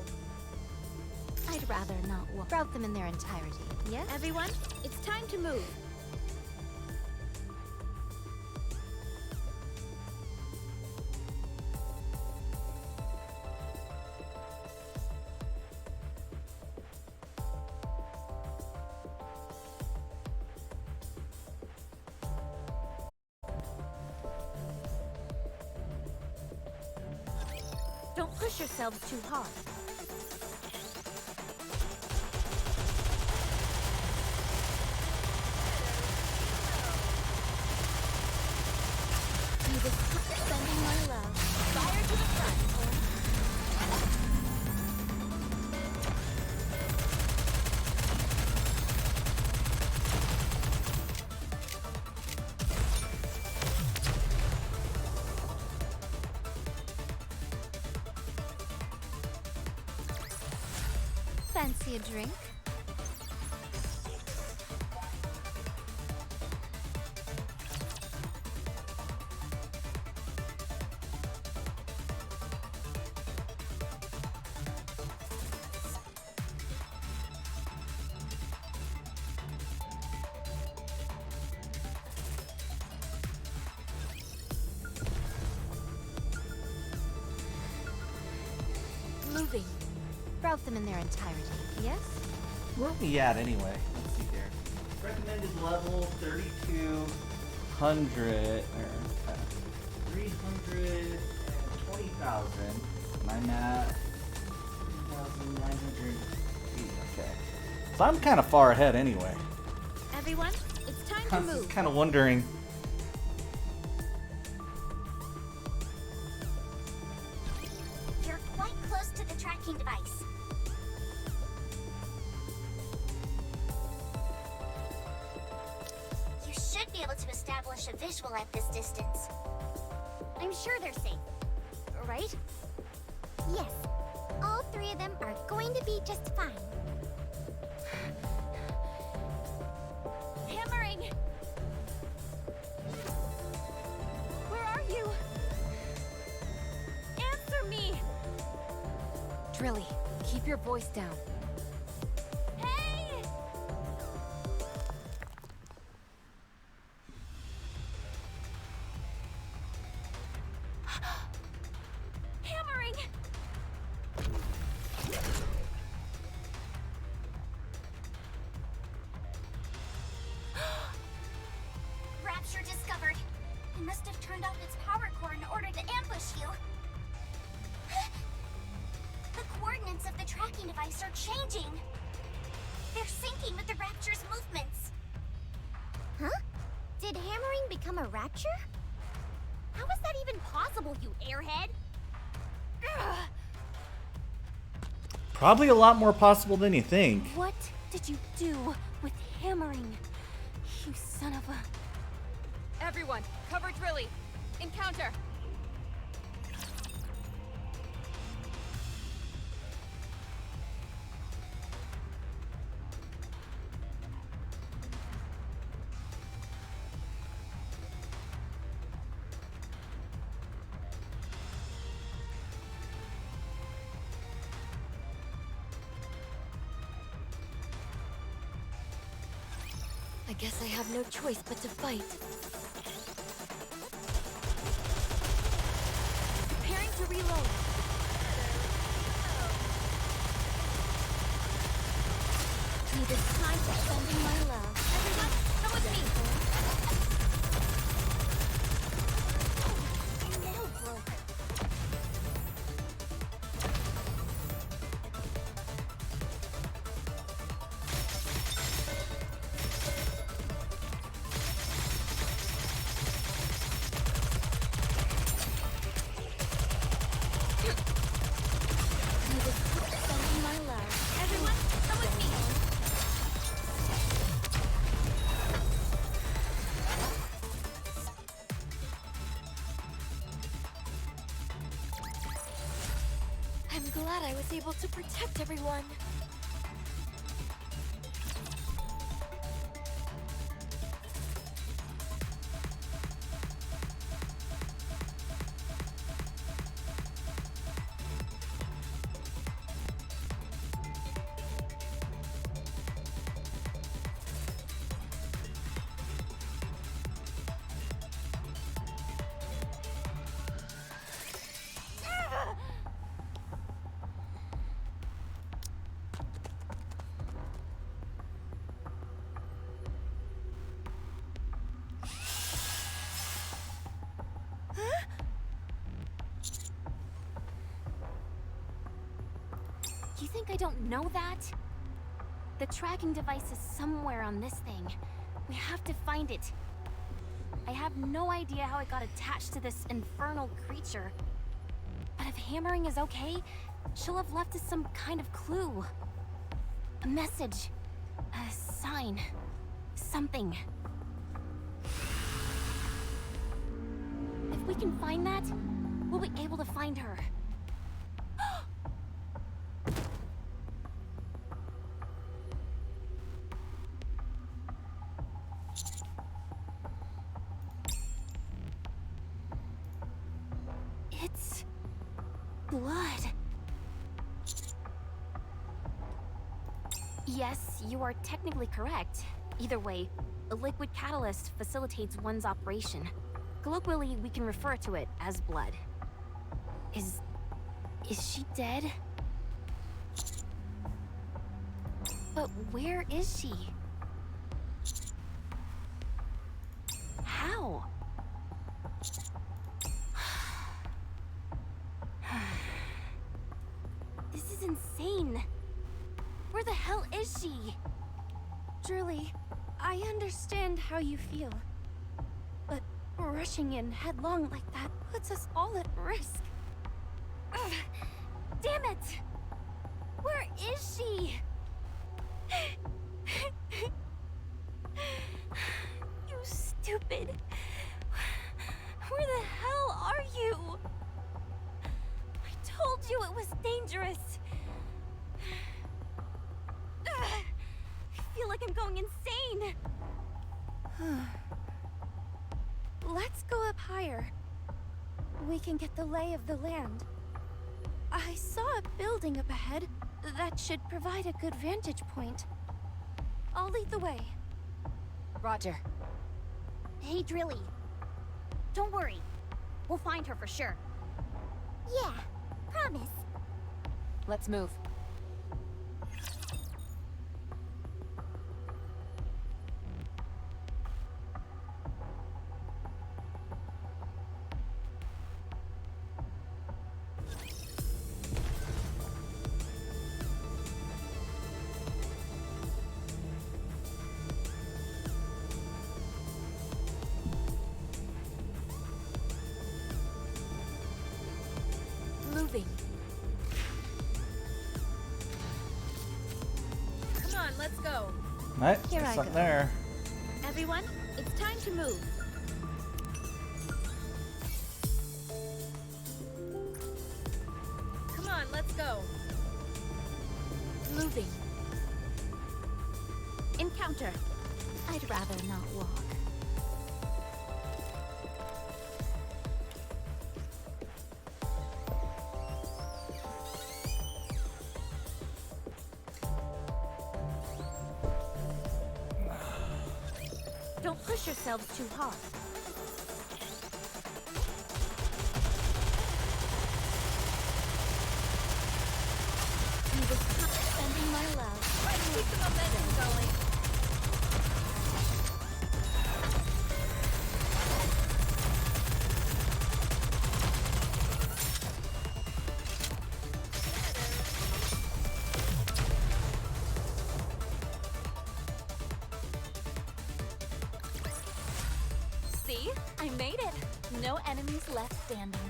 I'd rather not route them in their entirety. Yes? Everyone, it's time to move. Don't push yourselves too hard. You just keep sending my love. Fire to the front. Fancy a drink? Moving. Route them in their entirety. Yes? Where are we at anyway? Let's see here. Recommended level 3,200 or 320,000. And I'm at 3,900. Okay. So I'm kind of far ahead anyway. Everyone, it's time I to was move. kind of wondering. You're quite close to the tracking device. establish a visual at this distance. I'm sure they're safe, right? Yes. All three of them are going to be just fine. Hammering! Where are you? Answer me! Drilly, keep your voice down. Hey! Hammering! Rapture discovered. It must have turned off its power core in order to ambush you. The coordinates of the tracking device are changing. They're syncing with the Rapture's movements. Huh? Did hammering become a Rapture? How is that even possible, you airhead? Ugh. Probably a lot more possible than you think. What did you do with hammering? You son of a... Everyone, cover Drilly. Encounter. I guess I have no choice but to fight. Preparing to reload. It is time for sending my love. Everyone, come with me. Metal broke. Sending my love. Everyone, come with me. I'm glad I was able to protect everyone. You think I don't know that? The tracking device is somewhere on this thing. We have to find it. I have no idea how it got attached to this infernal creature. But if hammering is okay, she'll have left us some kind of clue. A message. A sign. Something. If we can find that, we'll be able to find her. It's blood. Yes, you are technically correct. Either way, a liquid catalyst facilitates one's operation. Colloquially, we can refer to it as blood. Is she dead? But where is she? How? This is insane. Where the hell is she? Drilly, I understand how you feel. But rushing in headlong like that puts us all at risk. Ugh, damn it! Where is she? You stupid. you! I told you it was dangerous! I feel like I'm going insane! Let's go up higher. We can get the lay of the land. I saw a building up ahead that should provide a good vantage point. I'll lead the way. Roger. Hey, Drilly. Don't worry. We'll find her for sure. Yeah, promise. Let's move. Moving. Come on, let's go. Right, Here there's I something go. there. Everyone, it's time to move. Come on, let's go. Moving. Encounter. I'd rather not walk. Don't push yourselves too hard. You just keep sending my love. Let's keep the momentum going. See? I made it. No enemies left standing.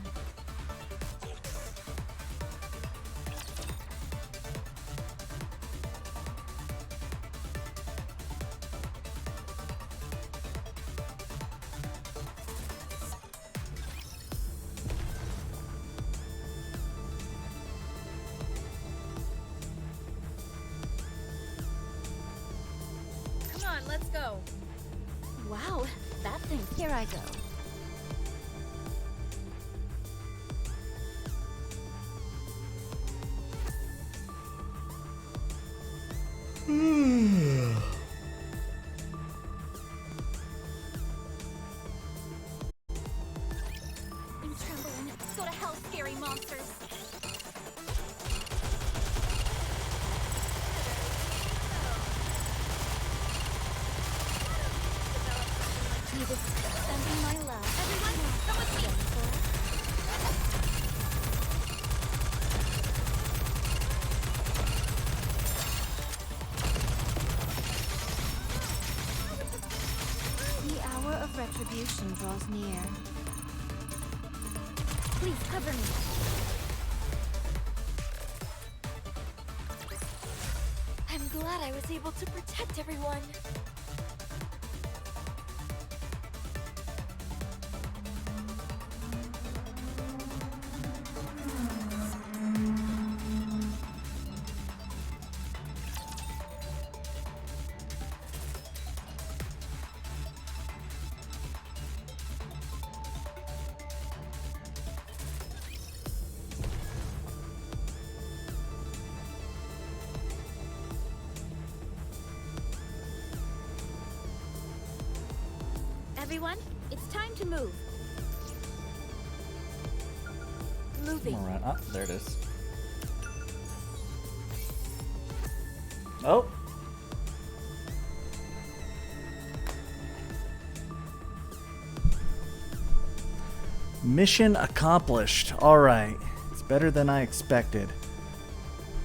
Come on, let's go. Wow, that thing. Here I go. I'm trembling. Go to hell, scary monsters. You just sending my love. Everyone, come with me. The hour of retribution draws near. Please cover me. I'm glad I was able to protect everyone. Everyone, it's time to move. Moving. All right. Ah, there it is. Oh. Mission accomplished. All right. It's better than I expected.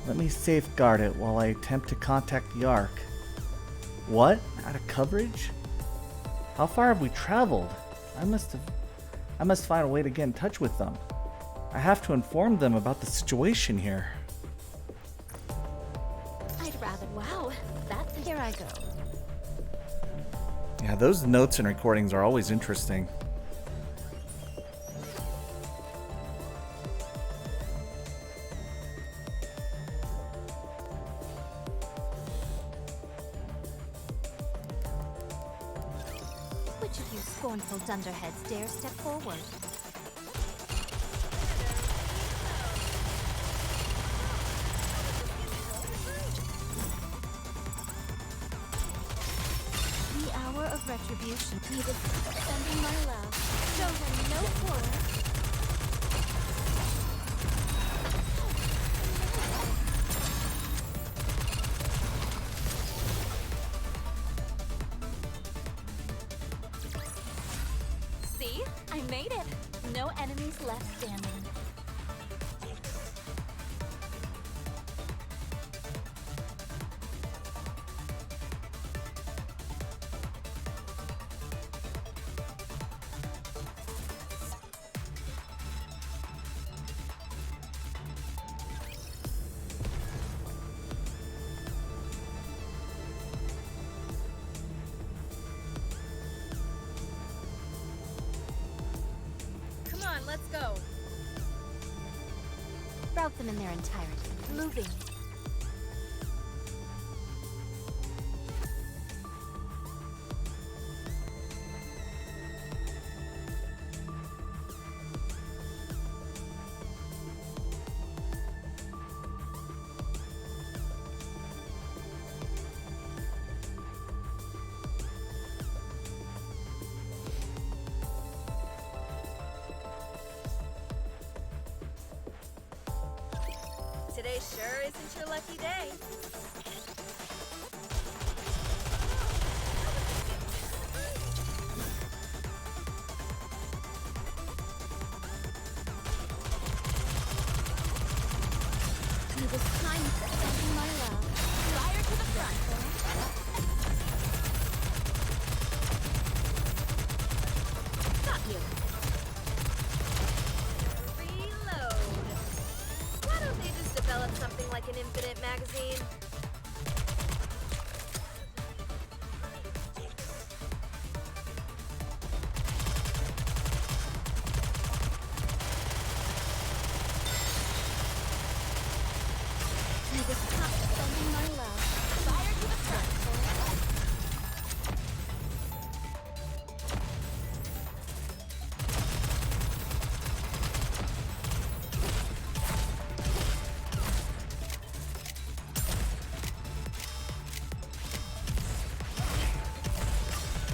Let me safeguard it while I attempt to contact the Ark. What? Out of coverage? How far have we traveled? I must find a way to get in touch with them. I have to inform them about the situation here. I'd rather. Wow, that's. Here I go. Yeah, those notes and recordings are always interesting. scornful dunderheads dare step forward. The hour of retribution. Needed sending my love. Show them no quarter. See? I made it. No enemies left standing. Come on, let's go. Route them in their entirety. Moving. Today sure isn't your lucky day. It was time for sending my love. Fire to the front. Got you. Reload. Why don't they just develop something like an infinite magazine? It was time for sending my love. Fire to the front.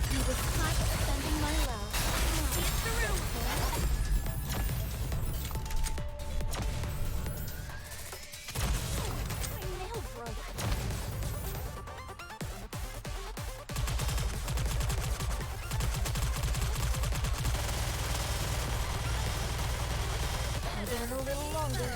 It was time for sending my love. See it through. My nail broke. Been a little longer.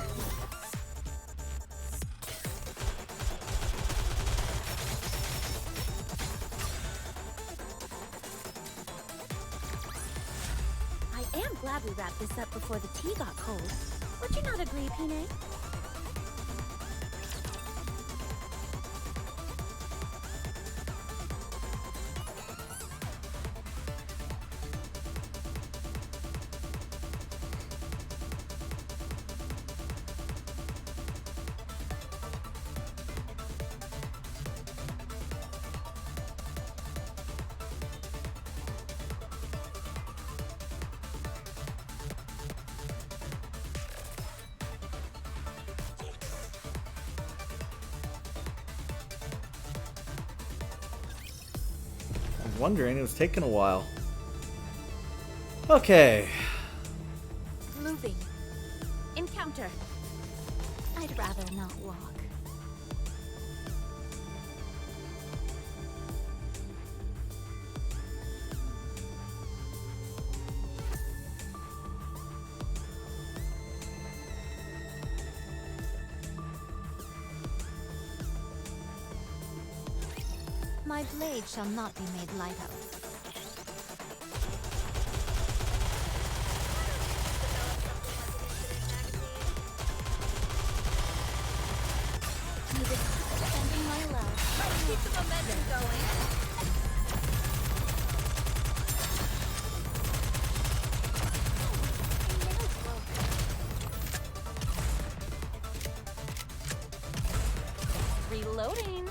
I am glad we wrapped this up before the tea got cold. Would you not agree, Pine? Wondering, it was taking a while. Okay. Moving. Encounter. I'd rather not walk. My blade shall not be made light of. Needed sending my love. Let's keep the momentum going. Reloading.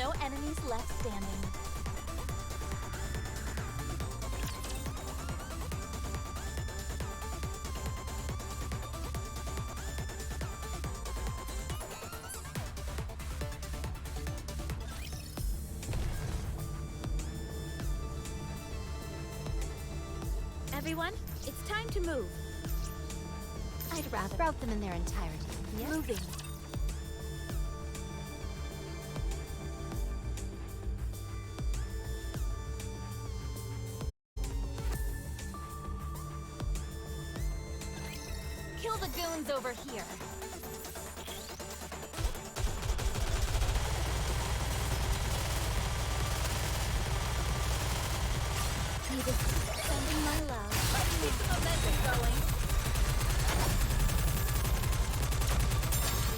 no enemies left standing. Everyone, it's time to move. I'd rather route them in their entirety. Yes? Moving. Kill the goons over here. Sending my love. Let's keep the momentum going.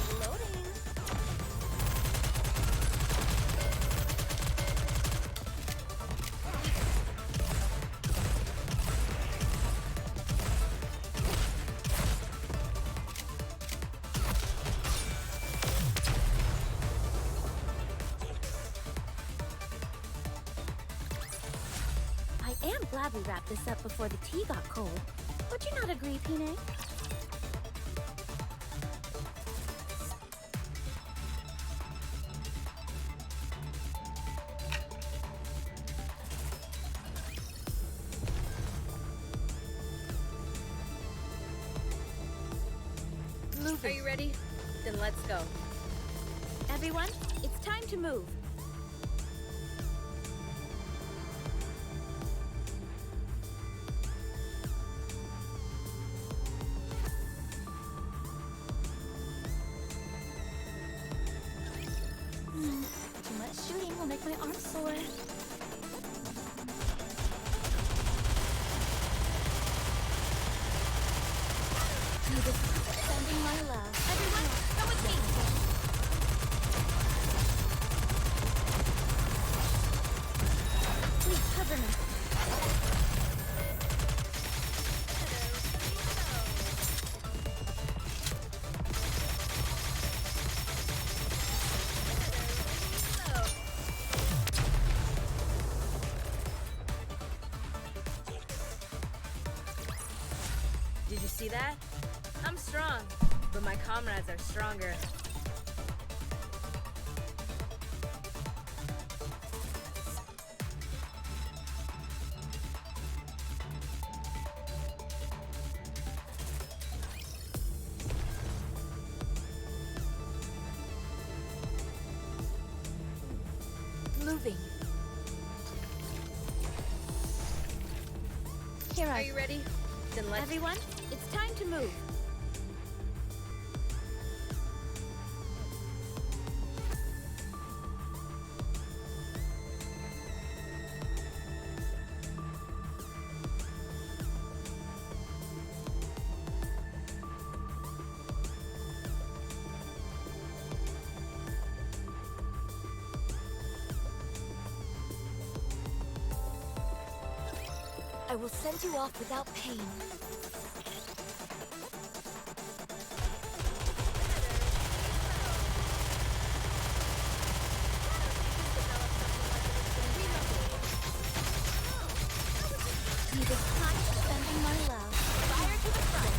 Reloading. I am glad we wrapped this up before the tea got cold. Would you not agree, Pine? Are you ready? Then let's go. Everyone, it's time to move. Too much shooting will make my arms sore. Sending my love. Everyone, come with me. Please cover me. Did you see that? I'm strong, but my comrades are stronger. Moving. Here Are I you ready? Then let's. Everyone, it's time to move. I will send you off without pain. Sending my love. Fire to the front.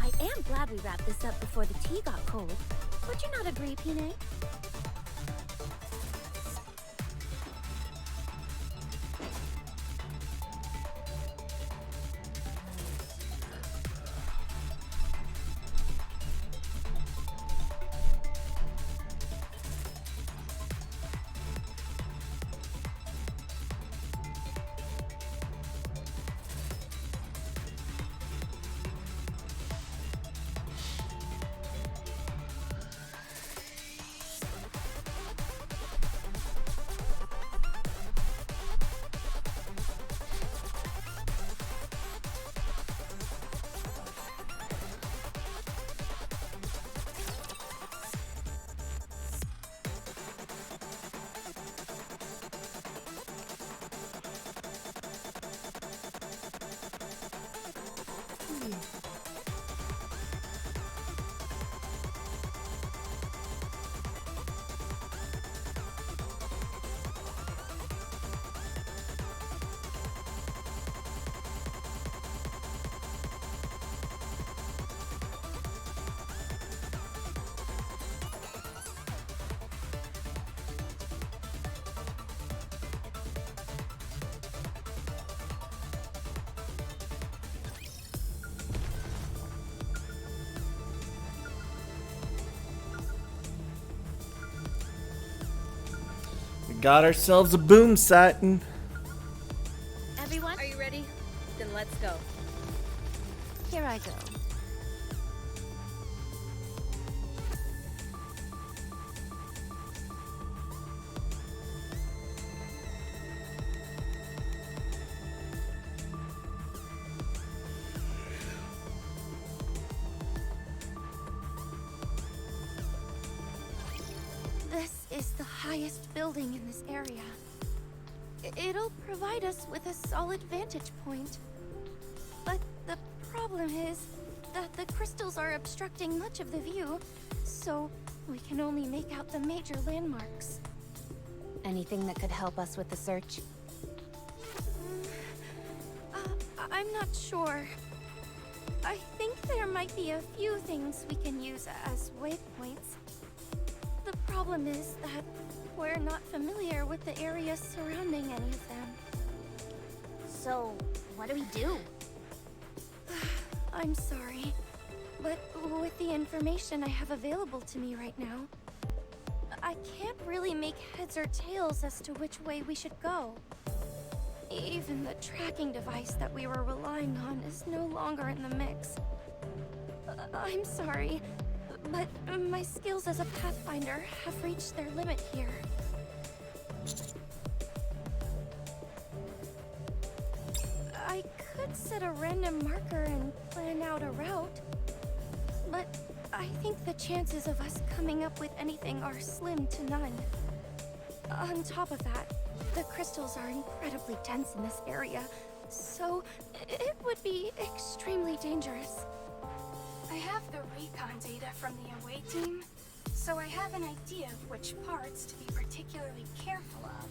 I am glad we wrapped this up before the tea got cold. Would you not agree, Pine? got ourselves a boom sighting. Everyone, Are you ready? Then let's go. here I go. This is the highest building in this area. It'll provide us with a solid vantage point. But the problem is that the crystals are obstructing much of the view, so we can only make out the major landmarks. Anything that could help us with the search? I'm not sure. I think there might be a few things we can use as waypoints. The problem is that we're not familiar with the area surrounding any of them. So, what do we do? I'm sorry, but with the information I have available to me right now, I can't really make heads or tails as to which way we should go. Even the tracking device that we were relying on is no longer in the mix. I'm sorry, but my skills as a pathfinder have reached their limit here. I could set a random marker and plan out a route, but I think the chances of us coming up with anything are slim to none. On top of that, the crystals are incredibly dense in this area, so it would be extremely dangerous. I have the recon data from the away team, so I have an idea of which parts to be particularly careful of.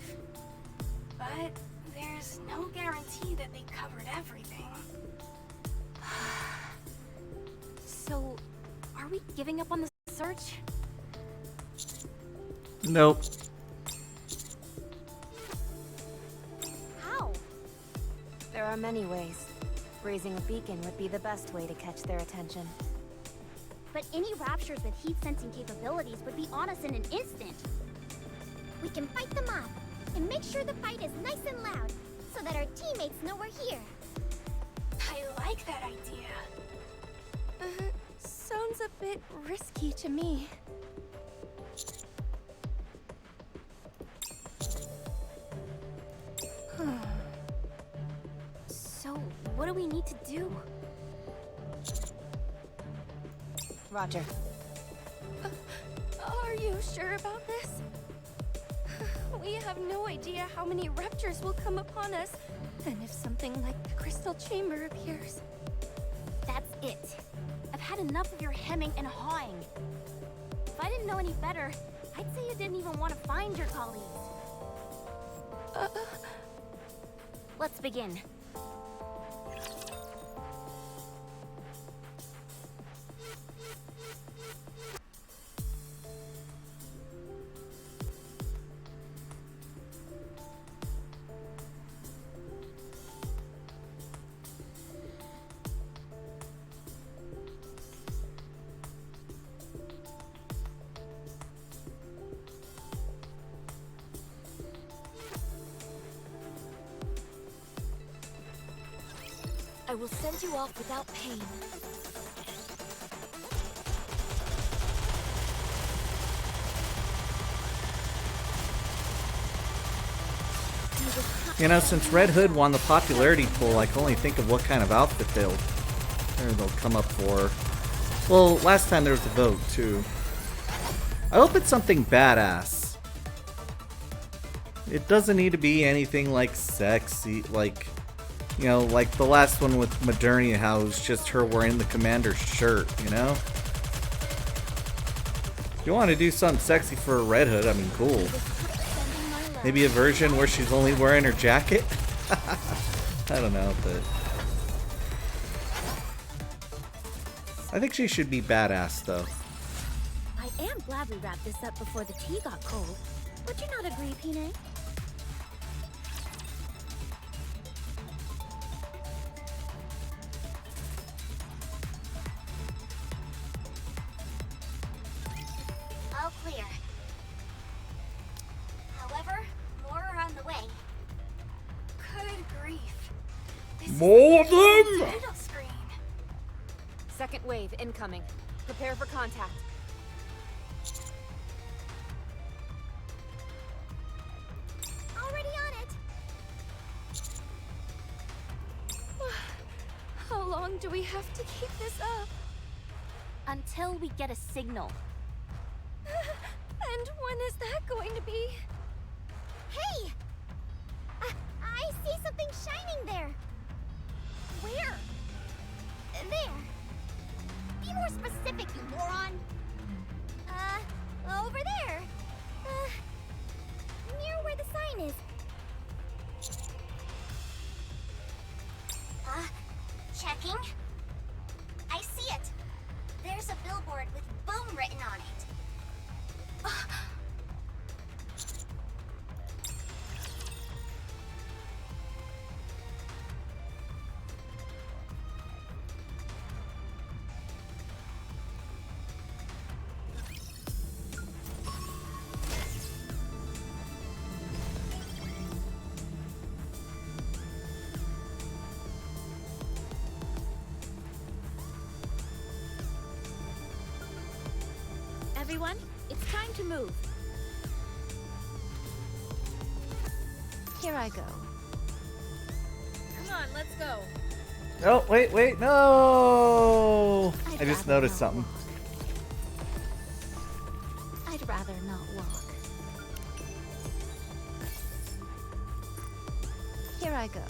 But there's no guarantee that they covered everything. So, are we giving up on the search? Nope. How? There are many ways. Raising a beacon would be the best way to catch their attention. But any raptures with heat-sensing capabilities would be on us in an instant. We can fight them off, and make sure the fight is nice and loud, so that our teammates know we're here. I like that idea. Sounds a bit risky to me. So, what do we need to do? Roger. Are you sure about this? We have no idea how many raptors will come upon us, and if something like the crystal chamber appears. That's it. I've had enough of your hemming and hawing. If I didn't know any better, I'd say you didn't even want to find your colleagues. Let's begin. I will send you off without pain. You know, since Red Hood won the popularity poll, I can only think of what kind of outfit they'll come up for. Well, last time there was a vote, too. I hope it's something badass. It doesn't need to be anything like sexy, like, you know, like the last one with Modernia, how it was just her wearing the commander's shirt, you know? If you want to do something sexy for a Red Hood, I mean, cool. Maybe a version where she's only wearing her jacket? I don't know, but I think she should be badass, though. I am glad we wrapped this up before the tea got cold. Would you not agree, Pine? All clear. However, grief. This More of is them! the title screen. Second wave incoming. Prepare for contact. Already on it. How long do we have to keep this up? Until we get a signal. And when is that going to be? Hey! I see something shining there. Where? There. Be more specific, you moron. Over there. Near where the sign is. Checking. I see it. There's a billboard with boom written on it. Everyone, it's time to move. Here I go. Come on, let's go. Oh, wait, no! I'd I just rather noticed not something. walk. I'd rather not walk. Here I go.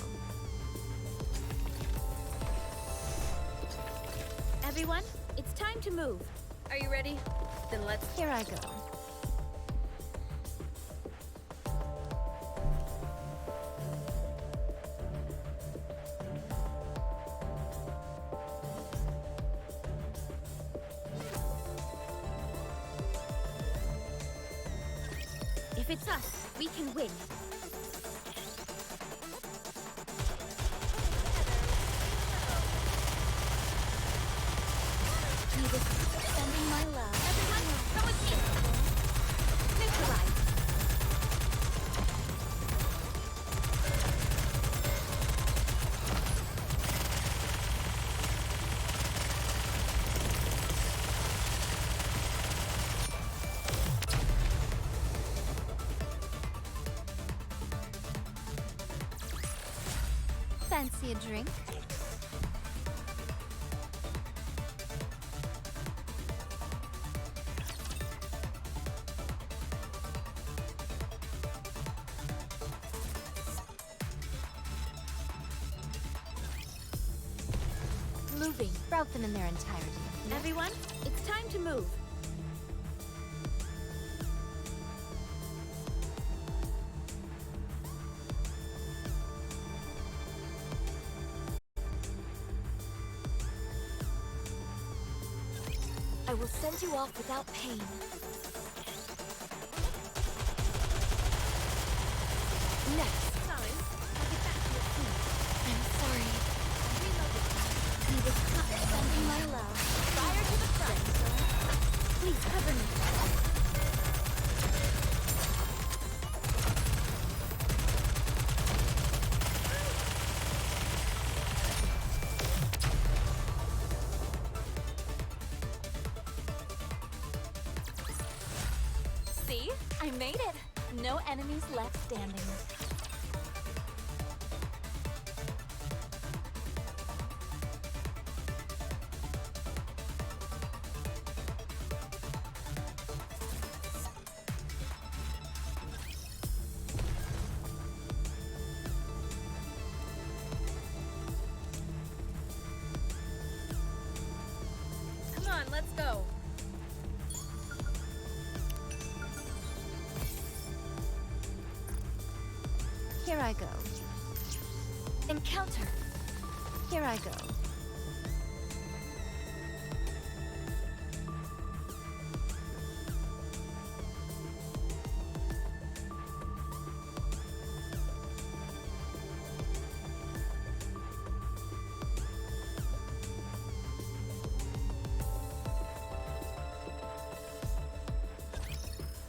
Everyone, it's time to move. Are you ready? Then let's... Here I go. If it's us, we can win. Sending my love. Everyone, come with me. Neutralize. Fancy a drink? Moving. Route them in their entirety. Everyone, it's time to move. I will send you off without pain. Next. Time. I'll get back to your team. I'm sorry. Reloading. He was not sending my love. Fire to the front. Please cover me. See? I made it. No enemies left standing. Come on, let's go. Here I go. Encounter. Here I go.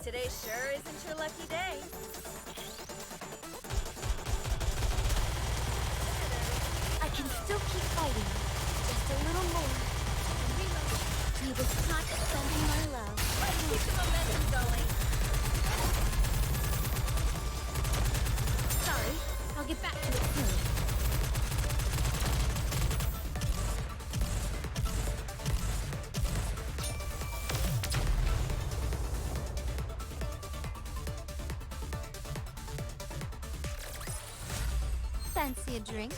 Today sure isn't your lucky day. Fancy a drink?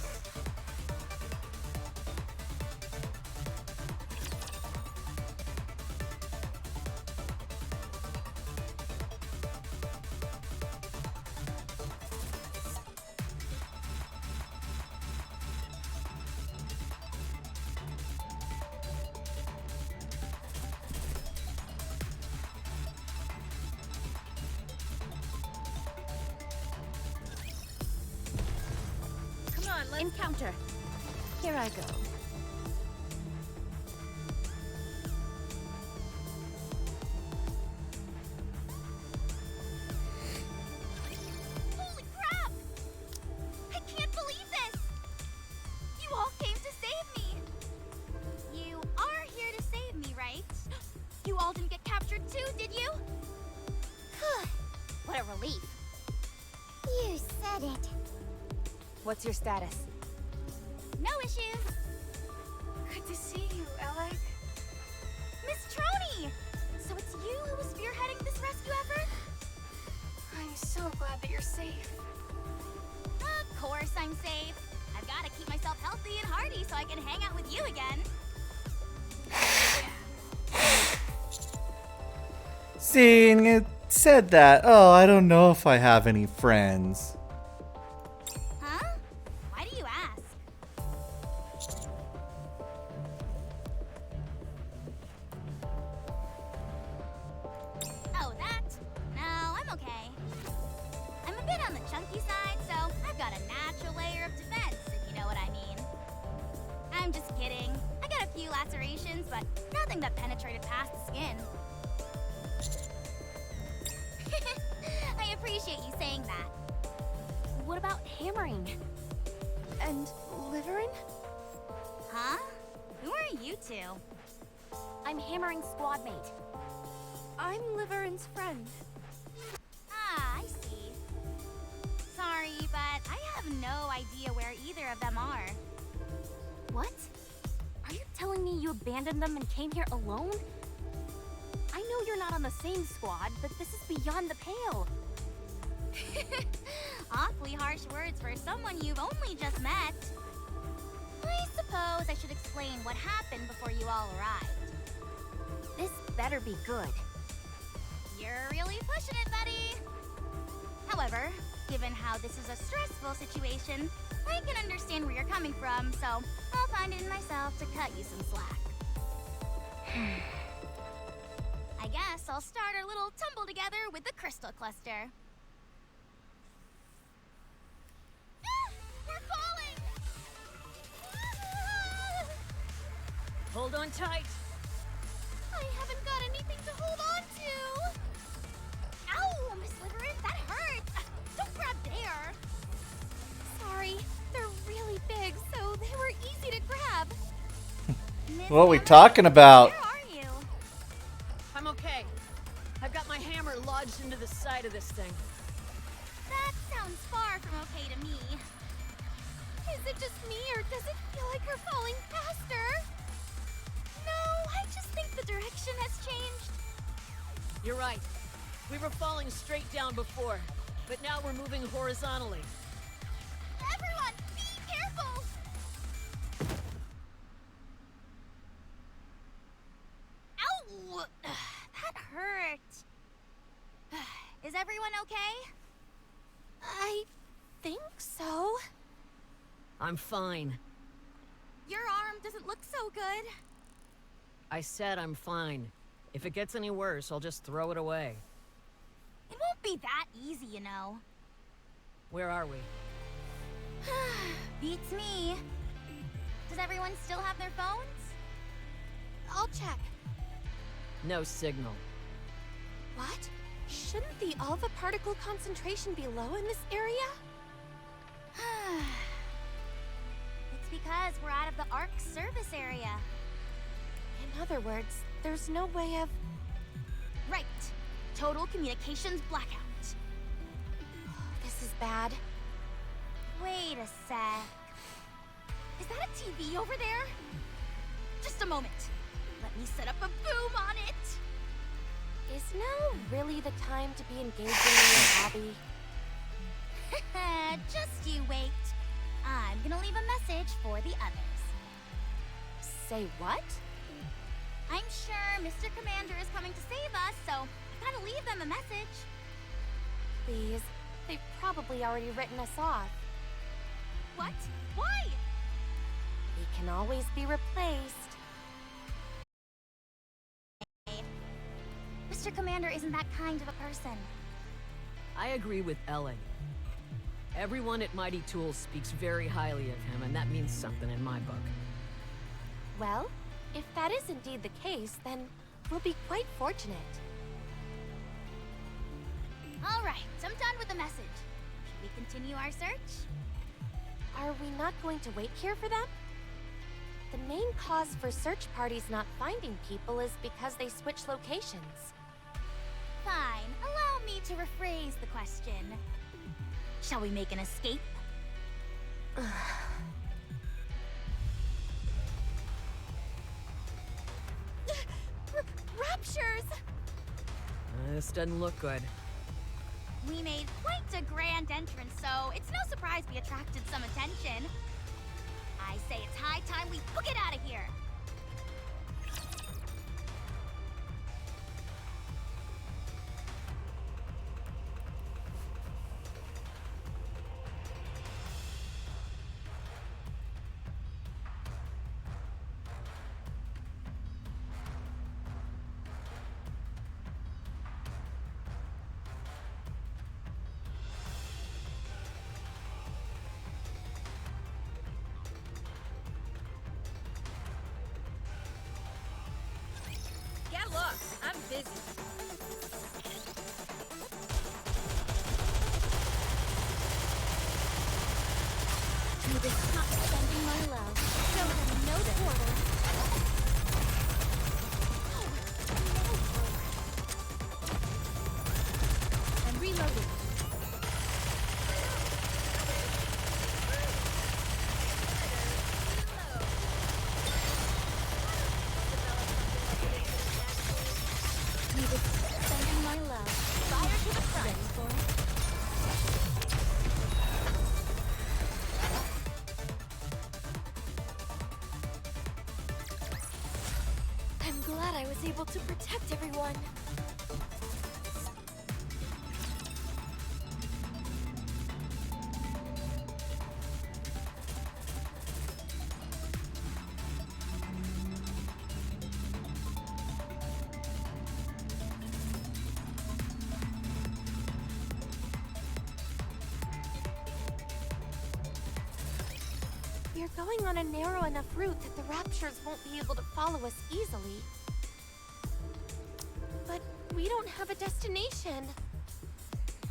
Encounter. Here I go. Holy crap! I can't believe this! You all came to save me! You are here to save me, right? You all didn't get captured too, did you? What a relief. You said it. What's your status? No issues. Good to see you, Alec. Miss Trony! So it's you who was spearheading this rescue effort? I'm so glad that you're safe. Of course I'm safe. I've got to keep myself healthy and hearty so I can hang out with you again. Seeing it said that, oh, I don't know if I have any friends. Huh? Why do you ask? Oh, that? No, I'm okay. I'm a bit on the chunky side, so I've got a natural layer of defense, if you know what I mean. I'm just kidding. I got a few lacerations, but nothing that penetrated past the skin. I appreciate you saying that. What about hammering? And livering? Huh? Who are you two? I'm Hammering's squad mate. I'm Liveren's friend. Ah, I see. Sorry, but I have no idea where either of them are. What? Are you telling me you abandoned them and came here alone? I know you're not on the same squad, but this is beyond the pale. Awfully harsh words for someone you've only just met. I suppose I should explain what happened before you all arrived. This better be good. You're really pushing it, buddy. However, given how this is a stressful situation, I can understand where you're coming from, so I'll find it in myself to cut you some slack. I guess I'll start our little tumble together with the crystal cluster. We're falling! Hold on tight. I haven't got anything to hold on to! Ow, Miss Liveren, that hurts! Don't grab there! Sorry, they're really big, so they were easy to grab. Miss What are we Hammer, talking about? where are you? I'm okay. I've got my hammer lodged into the side of this thing. That sounds far from okay to me. Is it just me, or does it feel like we're falling faster? No, I just think the direction has changed. You're right. We were falling straight down before, but now we're moving horizontally. Everyone, be careful! Ow! That hurt. Is everyone okay? I think so. I'm fine. Your arm doesn't look so good. I said I'm fine. If it gets any worse, I'll just throw it away. It won't be that easy, you know. Where are we? Beats me. Does everyone still have their phones? I'll check. No signal. What? Shouldn't the alpha particle concentration be low in this area? It's because we're out of the ARC service area. In other words, there's no way of... Right. Total communications blackout. This is bad. Wait a sec. Is that a TV over there? Just a moment. Let me set up a boom on it. Is now really the time to be engaging in your hobby? Just you wait. I'm gonna leave a message for the others. Say what? I'm sure Mr. Commander is coming to save us, so I gotta leave them a message. Please. They've probably already written us off. What? Why? We can always be replaced. Mr. Commander isn't that kind of a person. I agree with Ellen. Everyone at Mighty Tools speaks very highly of him, and that means something in my book. Well, if that is indeed the case, then we'll be quite fortunate. All right, I'm done with the message. Should we continue our search? Are we not going to wait here for them? The main cause for search parties not finding people is because they switch locations. Fine, allow me to rephrase the question. Shall we make an escape? Raptures! This doesn't look good. We made quite a grand entrance, so it's no surprise we attracted some attention. I say it's high time we book it out of here. Get lost. I'm busy. You just stop sending my love. Show them no quarter. I'm reloading. You just sending my love. Fire to the front. Ready for it? I'm glad I was able to protect everyone. We're going on a narrow enough route that the Raptures won't be able to follow us easily. But we don't have a destination.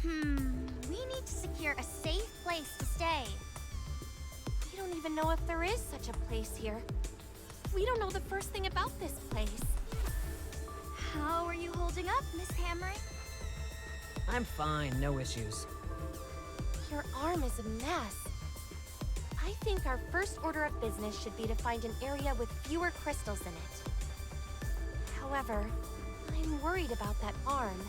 We need to secure a safe place to stay. We don't even know if there is such a place here. We don't know the first thing about this place. How are you holding up, Miss Hammering? I'm fine, no issues. Your arm is a mess. I think our first order of business should be to find an area with fewer crystals in it. However, I'm worried about that arm.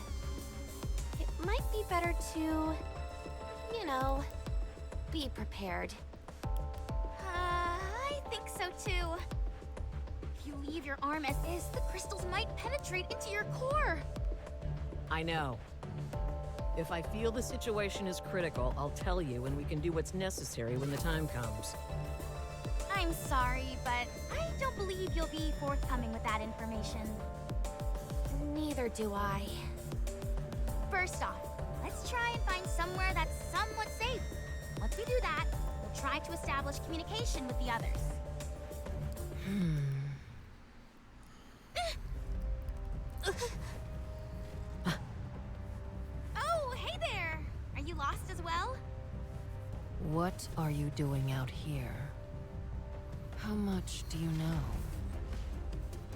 It might be better to, you know, be prepared. I think so too. If you leave your arm as is, the crystals might penetrate into your core. I know. If I feel the situation is critical, I'll tell you and we can do what's necessary when the time comes. I'm sorry, but I don't believe you'll be forthcoming with that information. Neither do I. First off, let's try and find somewhere that's somewhat safe. Once we do that, we'll try to establish communication with the others. Oh, hey there! Are you lost as well? What are you doing out here? How much do you know?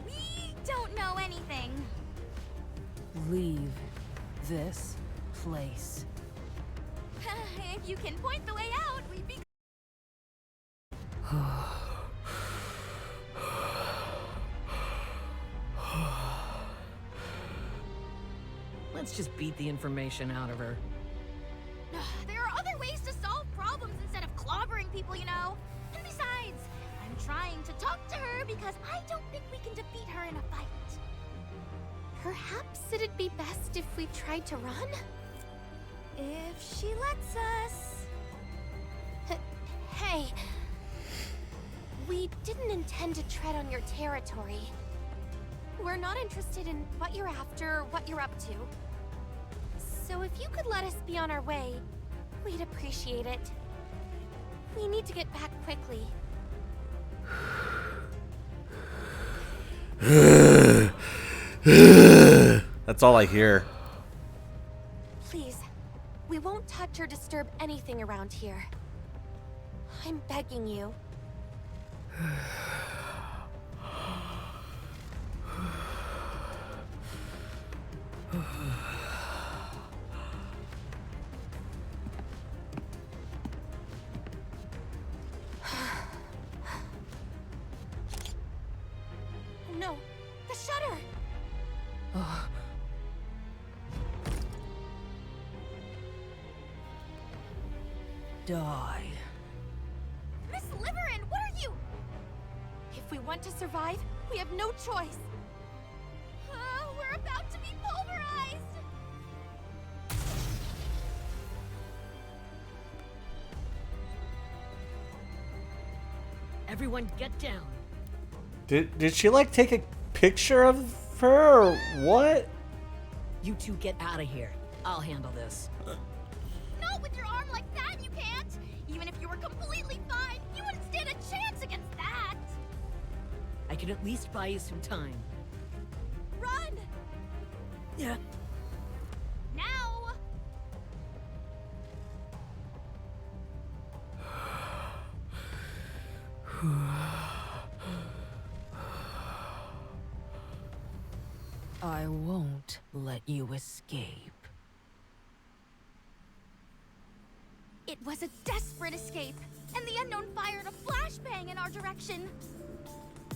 We don't know anything. Leave this place. If you can point the way out, we'd be. Let's just beat the information out of her. There are other ways to solve problems instead of clobbering people, you know. And besides, I'm trying to talk to her because I don't think we can defeat her in a fight. Perhaps it'd be best if we tried to run? If she lets us. Hey. We didn't intend to tread on your territory. We're not interested in what you're after or what you're up to. So if you could let us be on our way, we'd appreciate it. We need to get back quickly. That's all I hear. Please, we won't touch or disturb anything around here. I'm begging you. No, the shutter! Die. Miss Liverin, what are you? If we want to survive, we have no choice. We're about to be pulverized! Everyone get down. Did she like take a picture of her or what? You two get out of here. I'll handle this. Not with your arm like that, you can't! Even if you were completely fine, you wouldn't stand a chance against that! I can at least buy you some time. Run! Yeah. Now! I won't let you escape. It was a desperate escape, and the unknown fired a flashbang in our direction.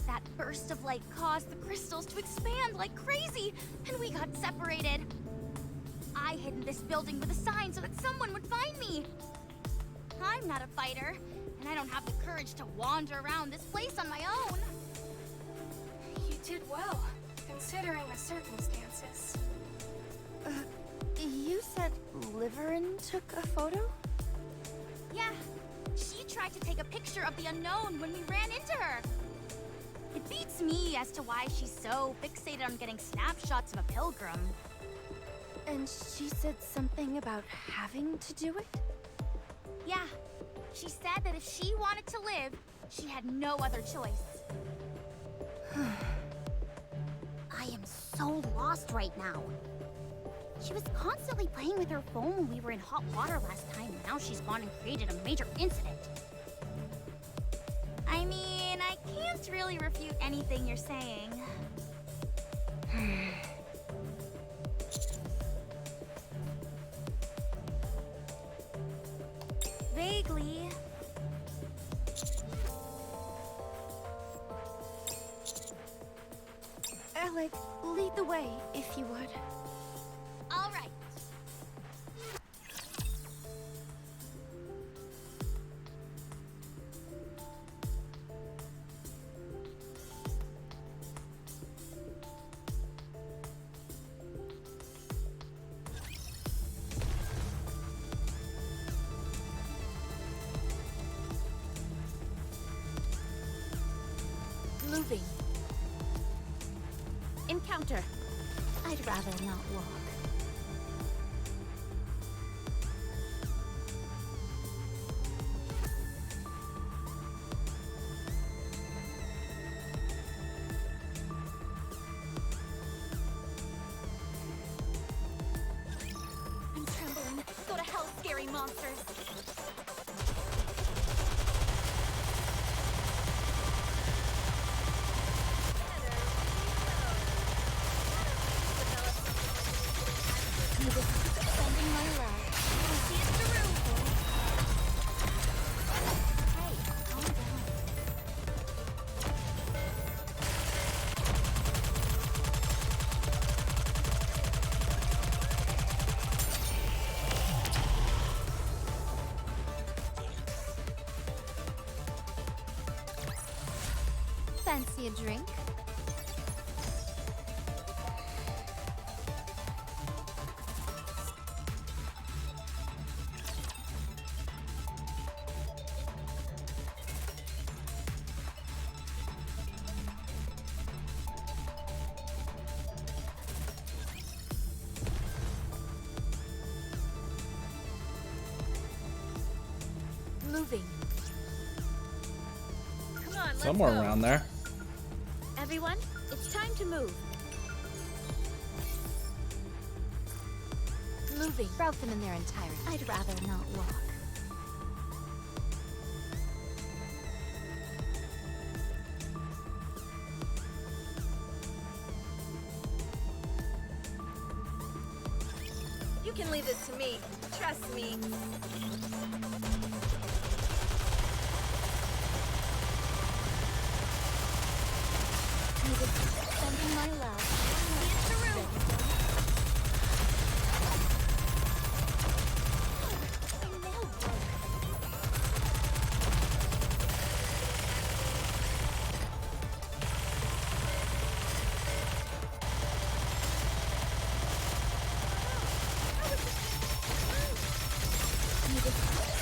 That burst of light caused the crystals to expand like crazy, and we got separated. I hid in this building with a sign so that someone would find me. I'm not a fighter, and I don't have the courage to wander around this place on my own. You did well, considering the circumstances. You said Liverin took a photo? Yeah, she tried to take a picture of the unknown when we ran into her. It beats me as to why she's so fixated on getting snapshots of a pilgrim. And she said something about having to do it? Yeah, she said that if she wanted to live, she had no other choice. I am so lost right now. She was constantly playing with her phone when we were in hot water last time, and now she's gone and created a major incident. I mean, I can't really refute anything you're saying. Vaguely. Alec, lead the way, if you would. All right. Moving. Encounter. I'd rather not walk. I'm trembling. Go to hell, scary monsters. Sending my love. See it through. fancy a drink. Moving. Come on, let's Somewhere go. around there. Everyone, it's time to move. Moving. Route them in their entirety. I'd rather not walk. You can leave this to me. Trust me. Sending my love. It's the room.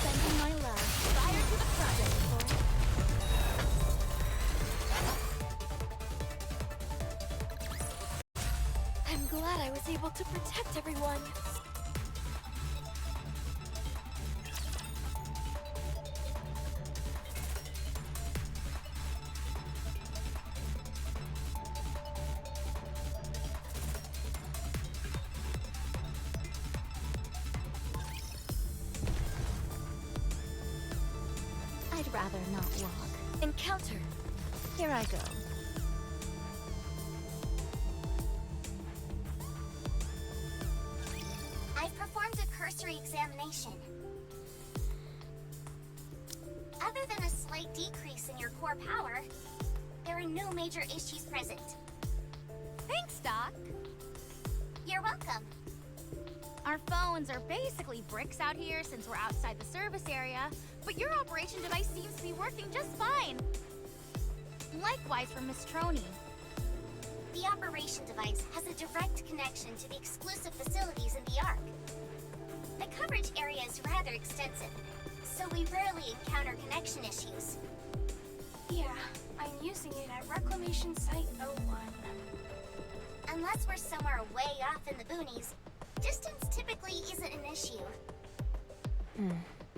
Sending my love. Fire to the project, boy. I'm glad I was able to protect everyone. I'd rather not walk. Encounter. Here I go. I've performed a cursory examination. Other than a slight decrease in your core power, there are no major issues present. Thanks, Doc. You're welcome. Our phones are basically bricks out here since we're outside the service area, but your operation device seems to be working just fine. Likewise for Miss Troney. The operation device has a direct connection to the exclusive facilities in the Ark. The coverage area is rather extensive, so we rarely encounter connection issues. Yeah, I'm using it at Reclamation Site 01. Unless we're somewhere way off in the boonies, distance typically isn't an issue.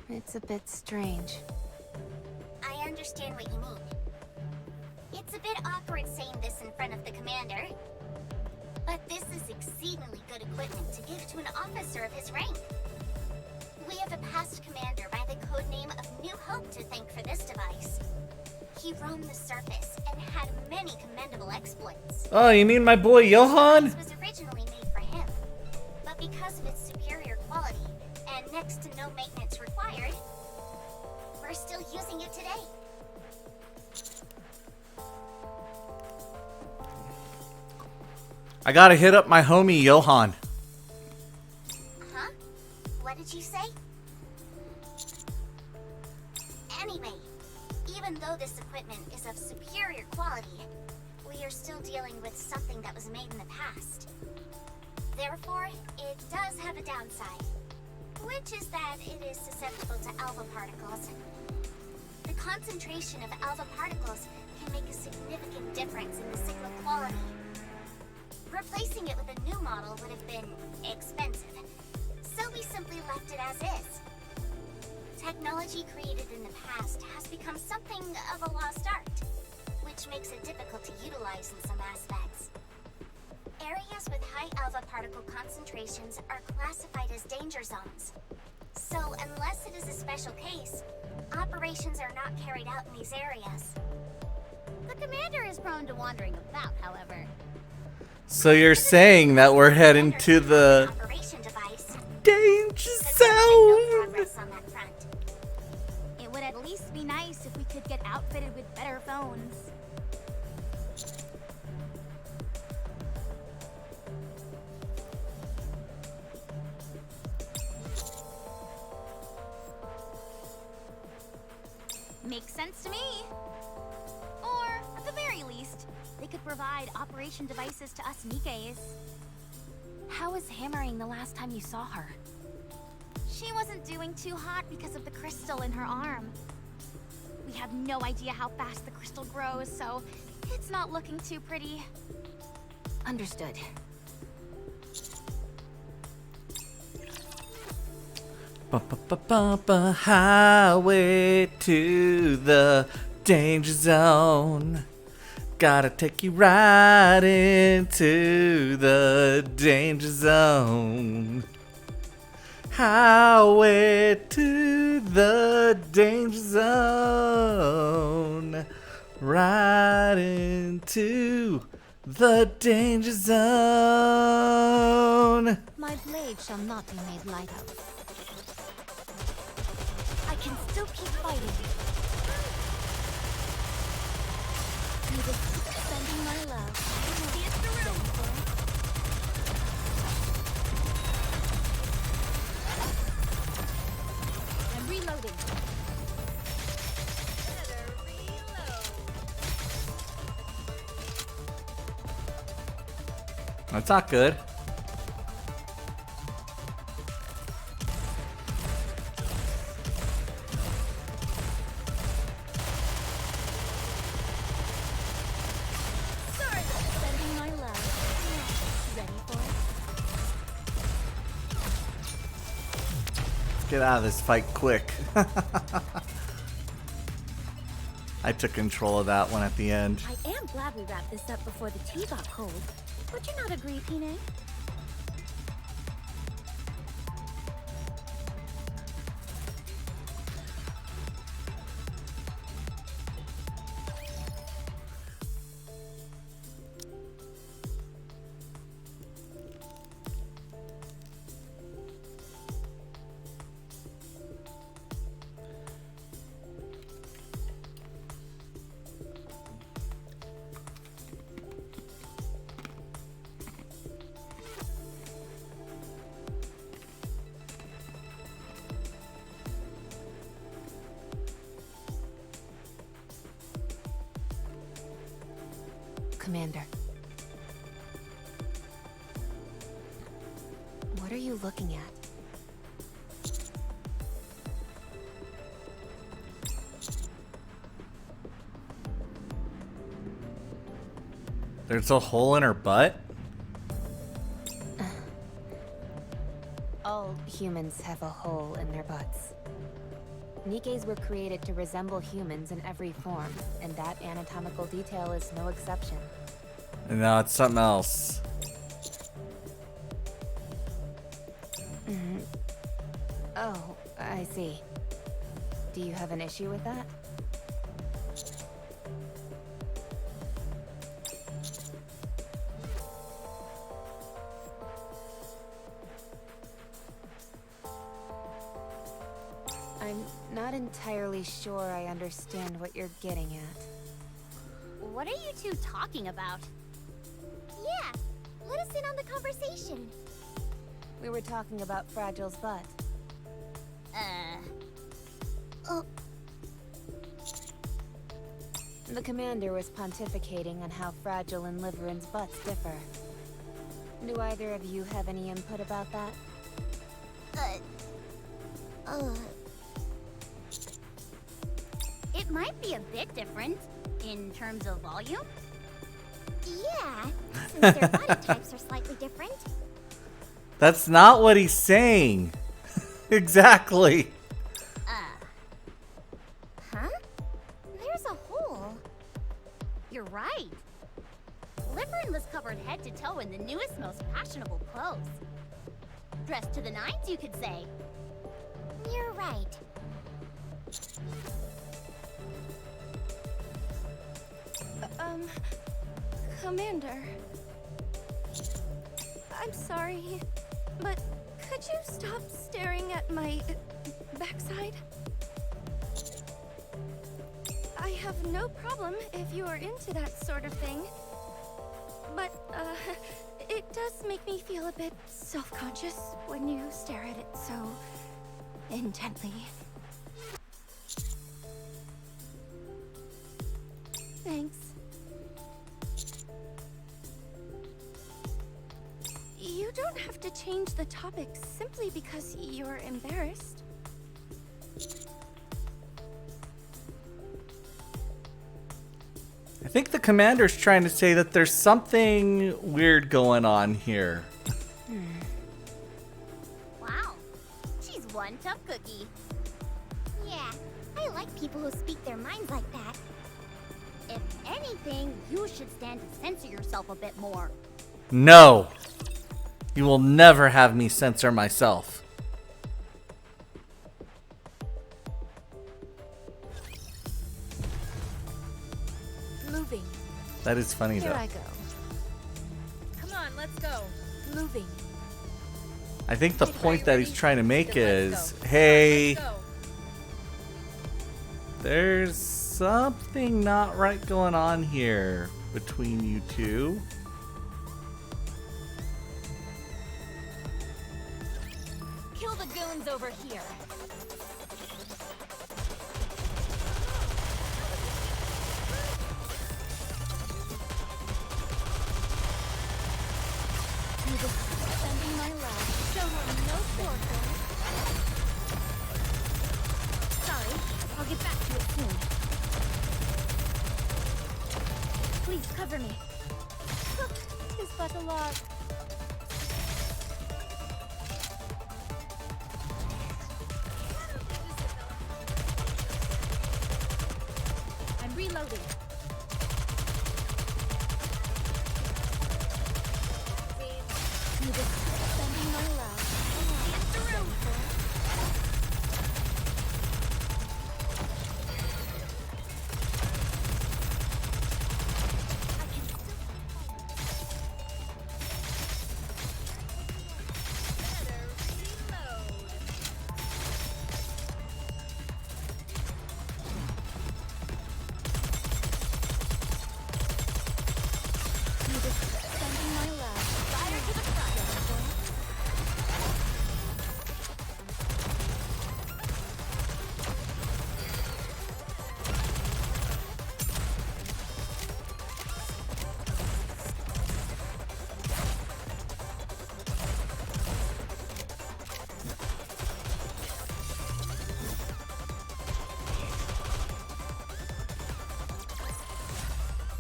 It's a bit strange. I understand what you mean. It's a bit awkward saying this in front of the commander, but this is exceedingly good equipment to give to an officer of his rank. We have a past commander by the codename of New Hope to thank for this device. He roamed the surface and had many commendable exploits. Oh, you mean my boy Johan? This was originally made for him, but because of its superior quality and next to no maintenance required, we're still using it today. I gotta hit up my homie Johan. Huh? What did you say? Anyway, even though this equipment is of superior quality, we are still dealing with something that was made in the past. Therefore, it does have a downside, which is that it is susceptible to alpha particles. The concentration of alpha particles can make a significant difference in the signal quality. Replacing it with a new model would have been expensive, so we simply left it as is. Technology created in the past has become something of a lost art, which makes it difficult to utilize in some aspects. Areas with high alpha particle concentrations are classified as danger zones. So unless it is a special case, operations are not carried out in these areas. The commander is prone to wandering about, however. So you're saying that we're heading to the Operation device. danger No zone? progress on that front. It would at least be nice if we could get outfitted with better phones. Makes sense to me. Or, at the very least, they could provide operation devices to us Nikkes. How was Hammering the last time you saw her? She wasn't doing too hot because of the crystal in her arm. We have no idea how fast the crystal grows, so it's not looking too pretty. Understood. Ba-ba-ba-ba-ba, highway to the danger zone. Gotta take you right into the danger zone. Highway to the danger zone. Right into the danger zone. My blade shall not be made light of. I can still keep fighting. You just keep sending my love. See it through. I'm reloading. That's not good. Sending my love. Ready for it? Let's get out of this fight quick. I took control of that one at the end. I am glad we wrapped this up before the tea got cold. Would you not agree, Pine? Commander. What are you looking at? There's a hole in her butt? All humans have a hole in their butts. Nikkes were created to resemble humans in every form, and that anatomical detail is no exception. No, it's something else. Oh, I see. Do you have an issue with that? I'm not entirely sure I understand what you're getting at. What are you two talking about? Yeah, let us in on the conversation. We were talking about Fragile's butt. The commander was pontificating on how Fragile and Liveran's butts differ. Do either of you have any input about that? It might be a bit different in terms of volume. Yeah, since their body types are slightly different. That's not what he's saying. Exactly. Huh? There's a hole. You're right. Liverin was covered head to toe in the newest, most fashionable clothes. Dressed to the nines, you could say. You're right. Commander. I'm sorry, but could you stop staring at my backside? I have no problem if you are into that sort of thing. But, it does make me feel a bit self-conscious when you stare at it so intently. Thanks. to change the topic simply because you're embarrassed. I think the commander's trying to say that there's something weird going on here. Wow, she's one tough cookie. Yeah, I like people who speak their minds like that. If anything, you should stand to censor yourself a bit more. No. You will never have me censor myself. Moving. That is funny Here though. I go. Come on, let's go. Moving. I think the point that he's trying to make Then let's is, go. hey, Let's go. there's something not right going on here between you two. Kill the goons over here. Spending my life. Show her no quarter. Sorry, I'll get back to it soon. Please cover me. Tis but a log. I'm reloading. Spending my life. Spending my life. Fire to the front.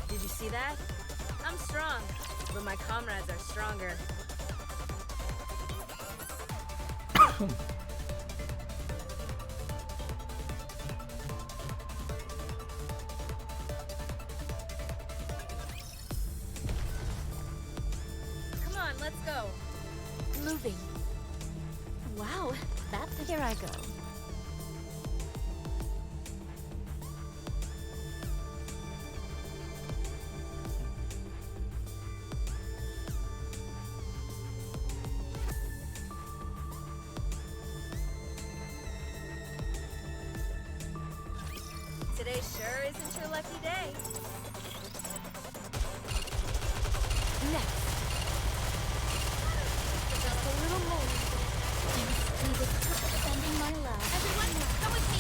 Did you see that? I'm strong, but my comrades are stronger. Come on, let's go. Moving. Wow, that's here I go. Today sure isn't your lucky day. Next. Just a little more. Spending my life. Everyone, come with me.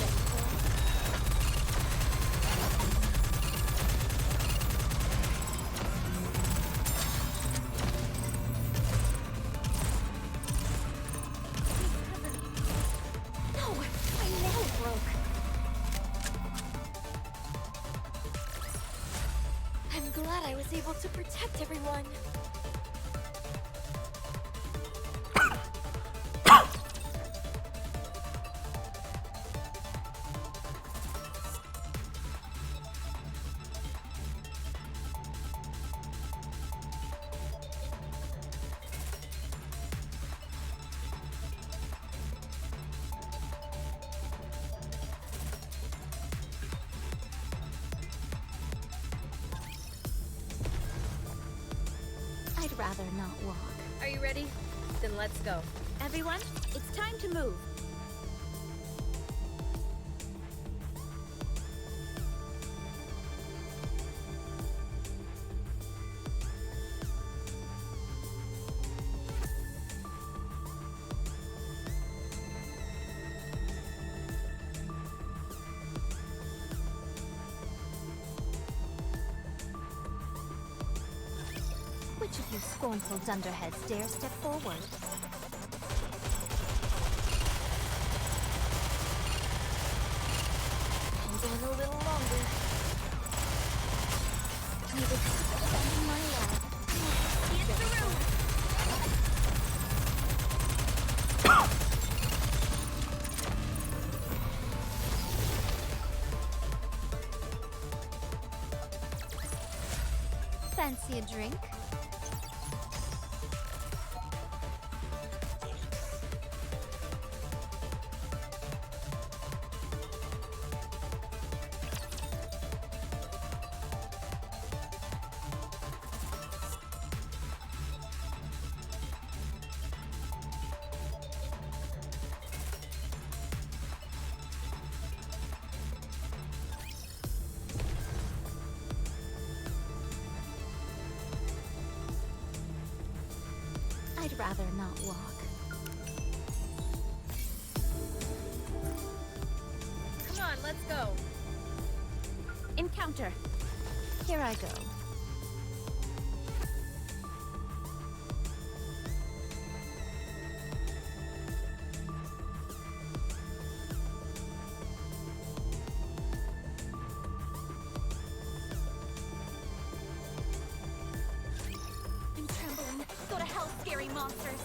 No, my nail broke. I'm glad I was able to protect everyone. I'd rather not walk. Are you ready? Then let's go. Everyone, it's time to move. Which Which of you scornful dunderheads dare step forward? Hold on a little longer. You will keep defending my love. See it through. Fancy a drink? I'd rather not walk. Come on, let's go. Encounter. Here I go. I'm trembling. Go to hell, scary monsters.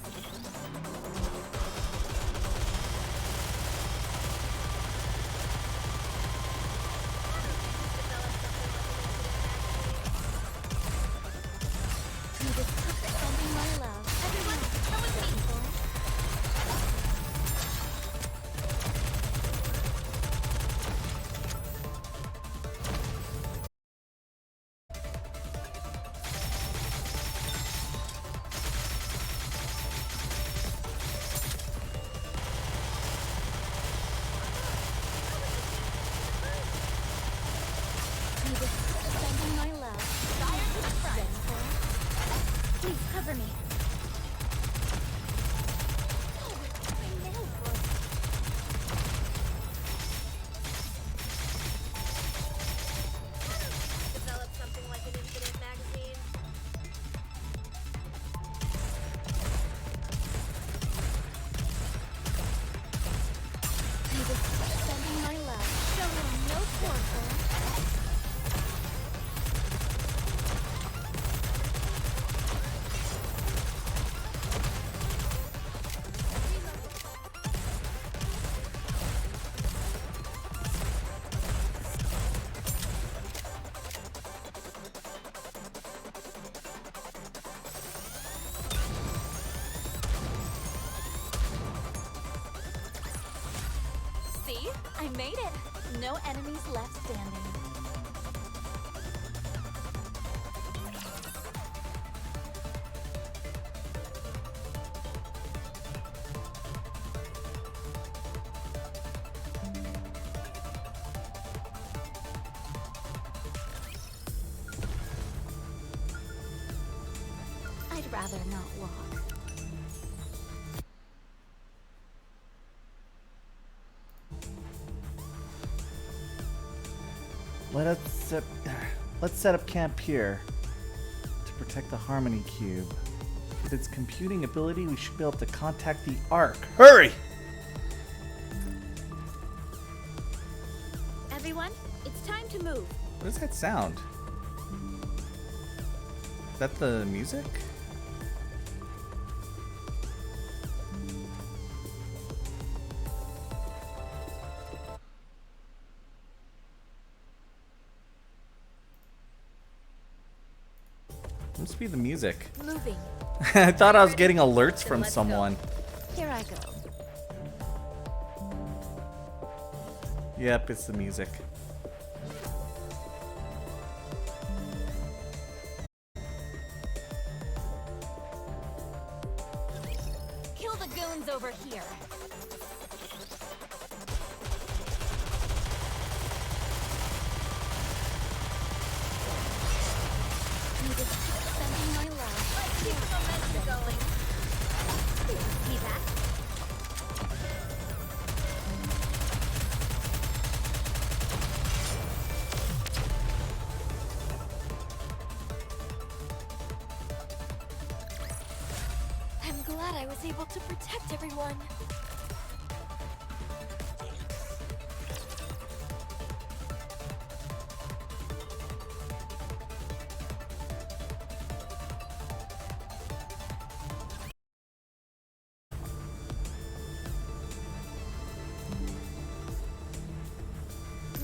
You will keep defending my love. Everyone, come with me. You will keep defending my love. Fire to the front. Please cover me. Develop something like an infinite magazine. You will keep defending my love. Show them no quarter. See? I made it. No enemies left standing. I'd rather not walk. Let's set up camp here to protect the Harmony Cube. With its computing ability, we should be able to contact the Ark. Hurry! Everyone, it's time to move. What does that sound? Is that the music? Must be the music. Moving. I thought I was getting alerts from let's go. someone. Here I go. Yep, it's the music. Kill the goons over here. You will keep defending my love. Let's keep the momentum going. See that? glad I was able to protect everyone.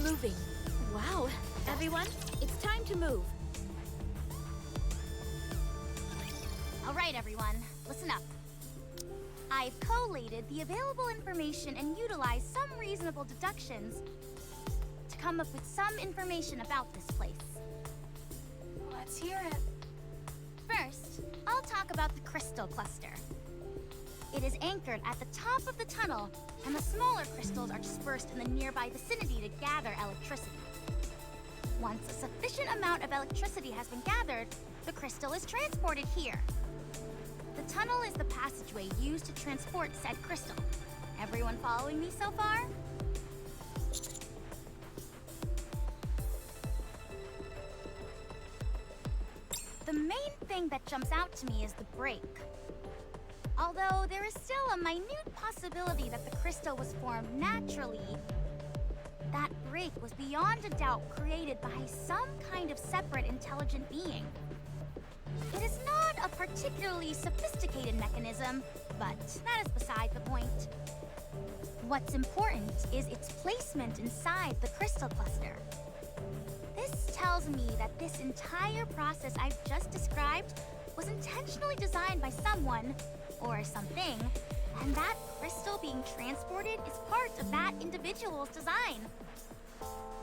Moving. Wow. Everyone, it's time to move. All right, everyone, listen up. I've collated the available information and utilized some reasonable deductions to come up with some information about this place. Let's hear it. First, I'll talk about the crystal cluster. It is anchored at the top of the tunnel, and the smaller crystals are dispersed in the nearby vicinity to gather electricity. Once a sufficient amount of electricity has been gathered, the crystal is transported here. The tunnel is the passageway used to transport said crystal. Everyone following me so far? The main thing that jumps out to me is the break. Although there is still a minute possibility that the crystal was formed naturally, that break was beyond a doubt created by some kind of separate intelligent being. It is not a particularly sophisticated mechanism, but that is beside the point. What's important is its placement inside the crystal cluster. This tells me that this entire process I've just described was intentionally designed by someone, or something, and that crystal being transported is part of that individual's design.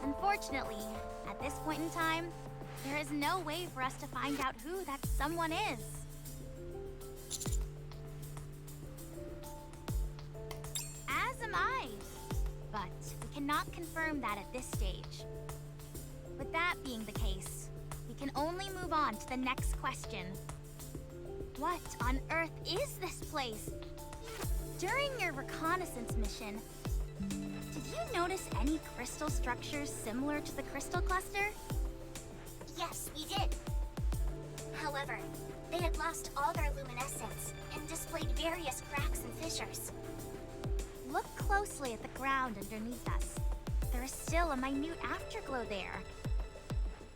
Unfortunately, at this point in time, there is no way for us to find out who that someone is. As am I, but we cannot confirm that at this stage. With that being the case, we can only move on to the next question. What on earth is this place? During your reconnaissance mission, did you notice any crystal structures similar to the crystal cluster? Yes, we did. However, they had lost all their luminescence and displayed various cracks and fissures. Look closely at the ground underneath us. There is still a minute afterglow there.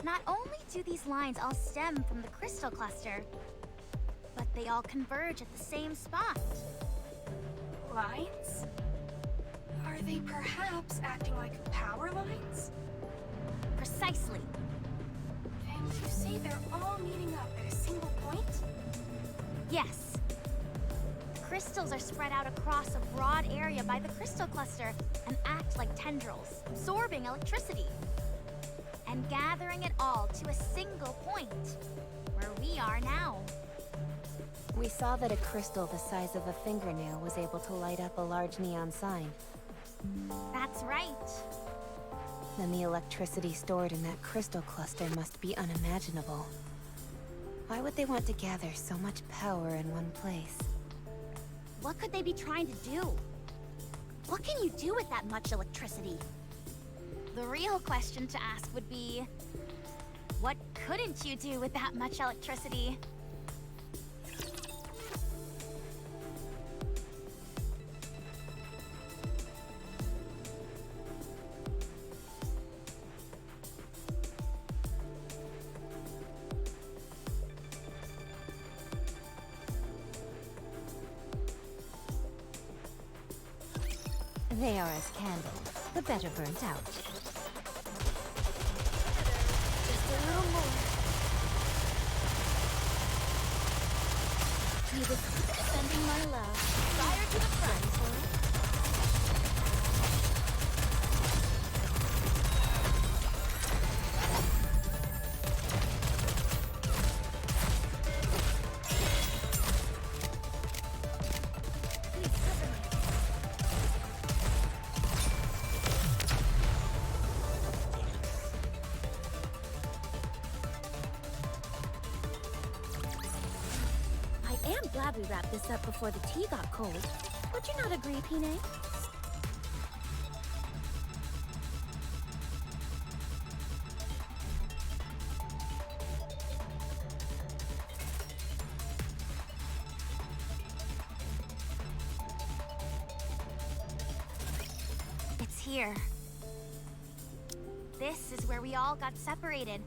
Not only do these lines all stem from the crystal cluster, but they all converge at the same spot. Lines? Are they perhaps acting like power lines? Precisely. And you say they're all meeting up at a single point? Yes. The crystals are spread out across a broad area by the crystal cluster and act like tendrils, absorbing electricity and gathering it all to a single point, where we are now. We saw that a crystal the size of a fingernail was able to light up a large neon sign. That's right. Then the electricity stored in that crystal cluster must be unimaginable. Why would they want to gather so much power in one place? What could they be trying to do? What can you do with that much electricity? The real question to ask would be, what couldn't you do with that much electricity? They are as candle, the better burnt out. Just a little more. You just keep sending my love. Fire to the front, huh? I am glad we wrapped this up before the tea got cold. Would you not agree, Pine? here. This is where we all got separated.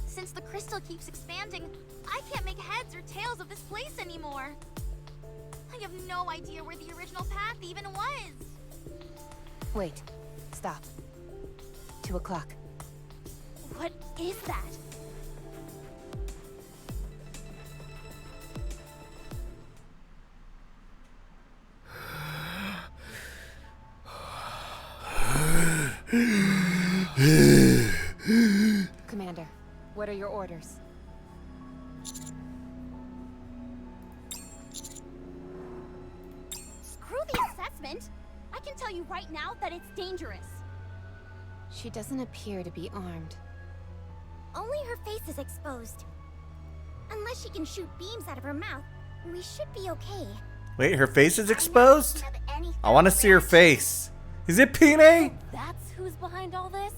Since the crystal keeps expanding, I can't make heads or tails of this place anymore. I have no idea where the original path even was. Wait. Stop. 2 o'clock. What is that? Commander, what are your orders? Screw the assessment! I can tell you right now that it's dangerous. She doesn't appear to be armed. Only her face is exposed. Unless she can shoot beams out of her mouth, we should be okay. Wait, her face is exposed? I want to see her face. Is it Pine? That's who's behind all this?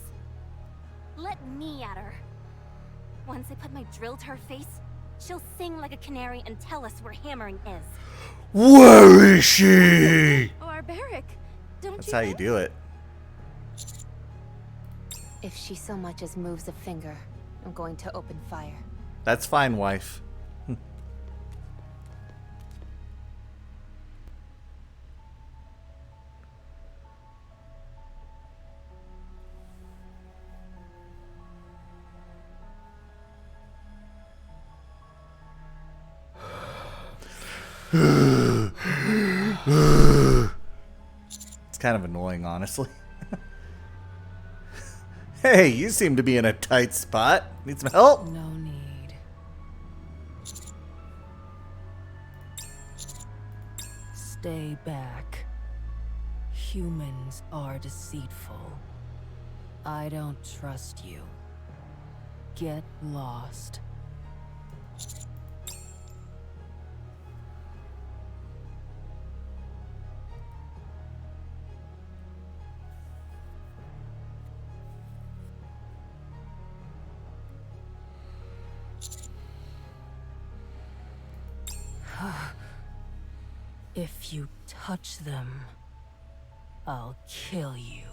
Let me at her. Once I put my drill to her face, she'll sing like a canary and tell us where hammering is. Where is she? Barbaric, don't That's you how think? you do it. If she so much as moves a finger, I'm going to open fire. That's fine, wife. It's kind of annoying, honestly. Hey, you seem to be in a tight spot. Need some help? No need. Stay back. Humans are deceitful. I don't trust you. Get lost. If you touch them, I'll kill you.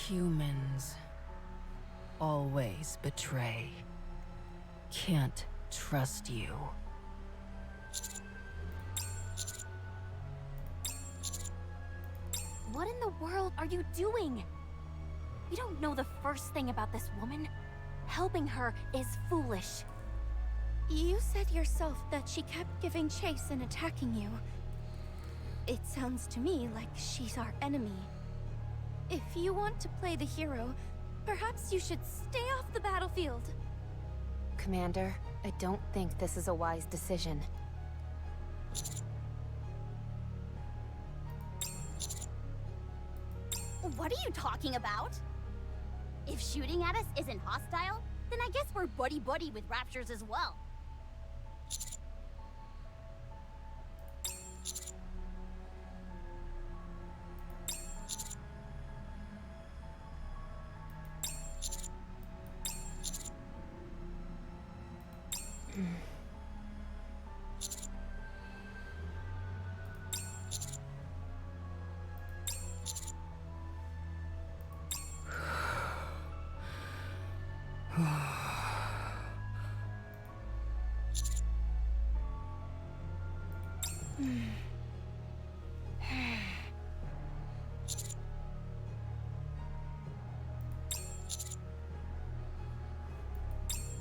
Humans always betray. Can't trust you. What in the world are you doing? You don't know the first thing about this woman. Helping her is foolish. You said yourself that she kept giving chase and attacking you. It sounds to me like she's our enemy. If you want to play the hero, perhaps you should stay off the battlefield. Commander, I don't think this is a wise decision. What are you talking about? If shooting at us isn't hostile, then I guess we're buddy-buddy with raptures as well.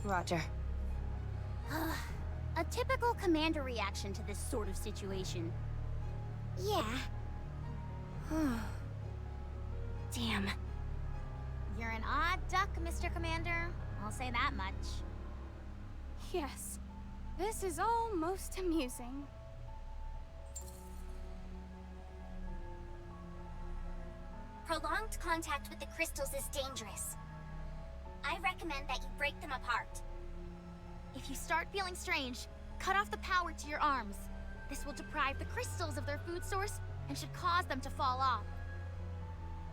Roger. A typical commander reaction to this sort of situation. Yeah. Damn. You're an odd duck, Mr. Commander. I'll say that much. Yes, this is all most amusing. Prolonged contact with the crystals is dangerous. I recommend that you break them apart. If you start feeling strange, cut off the power to your arms. This will deprive the crystals of their food source and should cause them to fall off.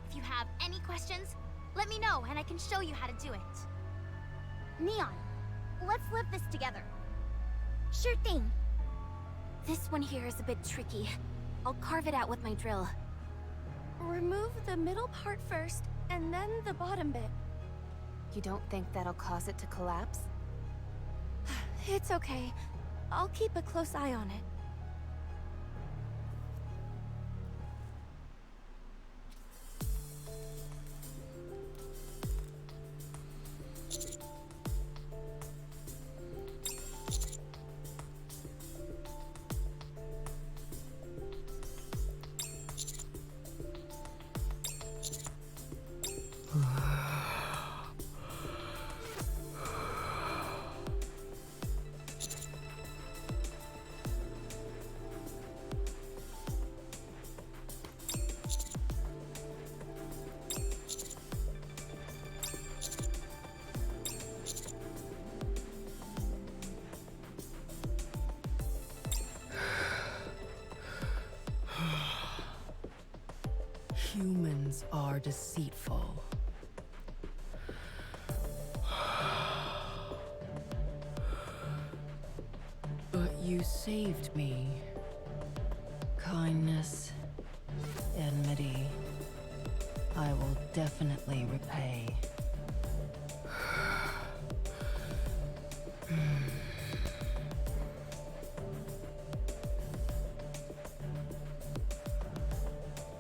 If you have any questions, let me know and I can show you how to do it. Neon, let's live this together. Sure thing. This one here is a bit tricky. I'll carve it out with my drill. Remove the middle part first, and then the bottom bit. You don't think that'll cause it to collapse? It's okay. I'll keep a close eye on it. Humans are deceitful. But you saved me. Kindness, enmity, I will definitely repay.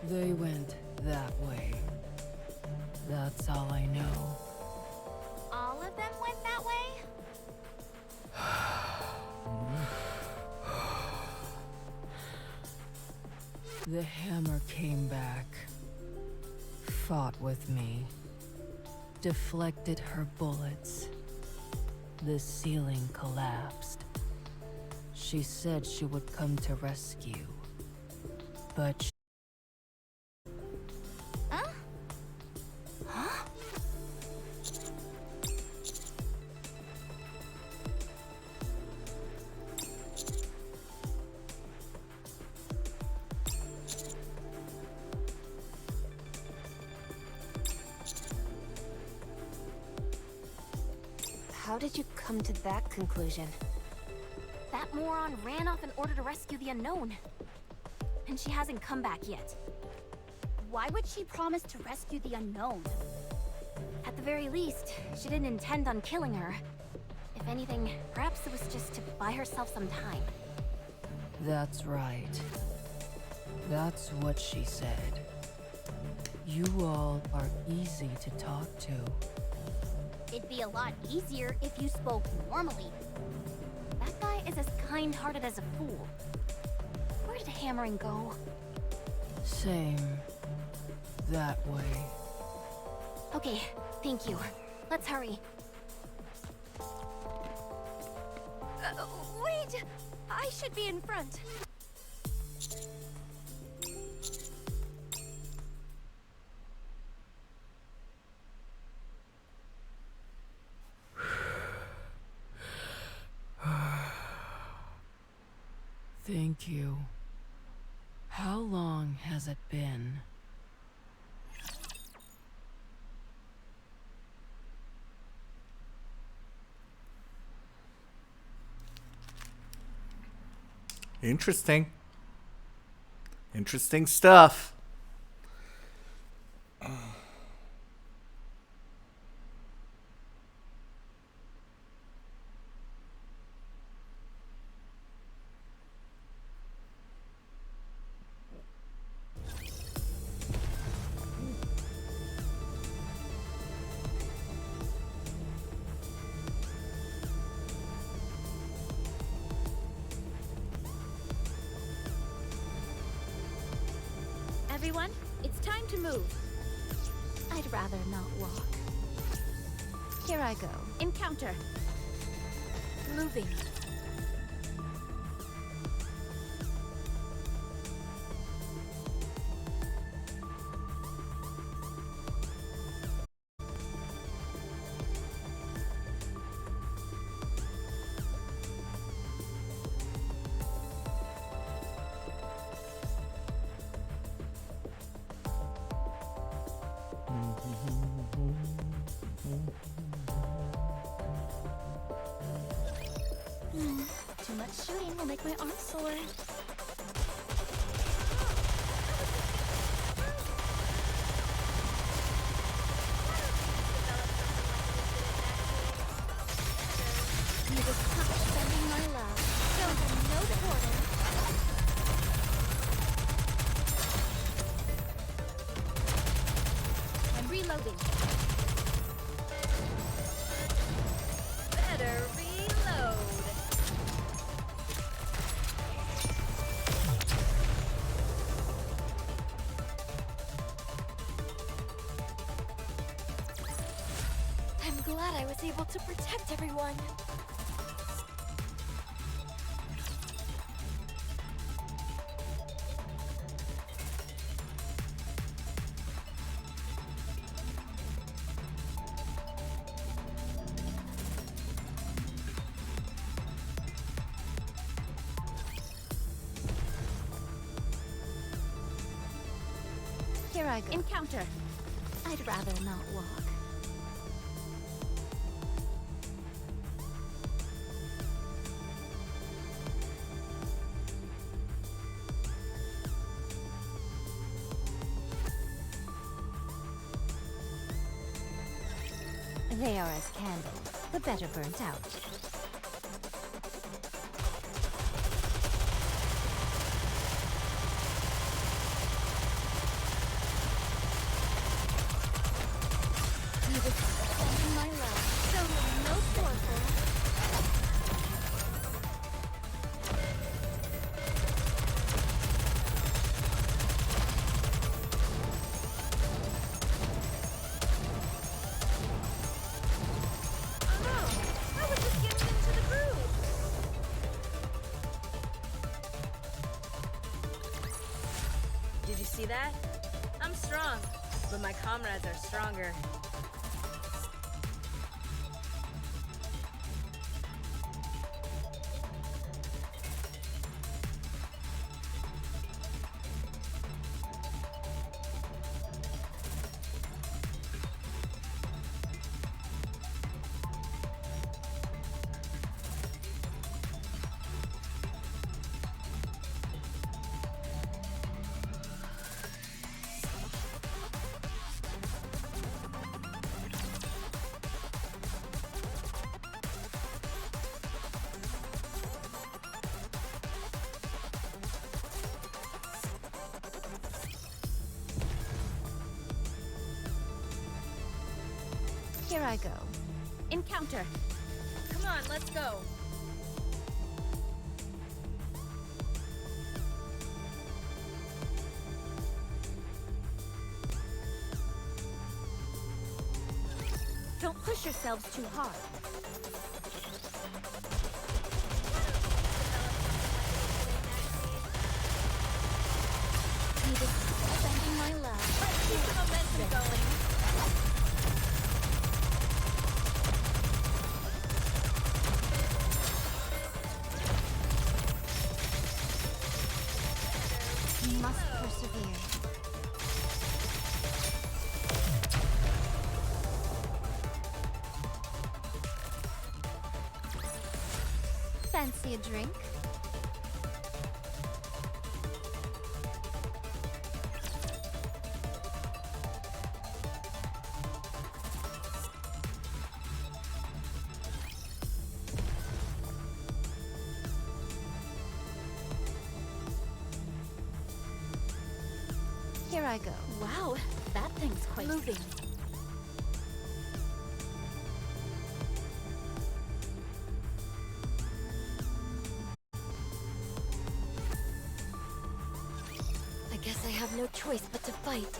They went that way. That's all I know. All of them went that way? The hammer came back, fought with me, deflected her bullets. The ceiling collapsed. She said she would come to rescue, but How did you come to that conclusion? That moron ran off in order to rescue the unknown. And she hasn't come back yet. Why would she promise to rescue the unknown? At the very least, she didn't intend on killing her. If anything, perhaps it was just to buy herself some time. that's right. That's what she said. You all are easy to talk to. It'd be a lot easier if you spoke normally. That guy is as kind-hearted as a fool. Where did hammering go? Same. That way. Okay, thank you. Let's hurry. Wait! I should be in front. Thank you. How long has it been? Interesting. Interesting stuff. Everyone, it's time to move. I'd rather not walk. Here I go. Encounter. Moving. Too much shooting will make my arms sore. You just keep spending my love. Show them no quarter. I'm reloading. Better reload. I'm glad I was able to protect everyone. Here I go. Encounter. I'd rather not walk. They are as candles, the better burnt out. You just spending my love. Show them no quarter. Did you see that? I'm strong, but my comrades are stronger. Here I go. Encounter. Come on, let's go. Don't push yourselves too hard. You just spending my love. Let's keep the momentum going. You must persevere. Fancy a drink? Here I go. Wow, that thing's quite moving. I guess I have no choice but to fight.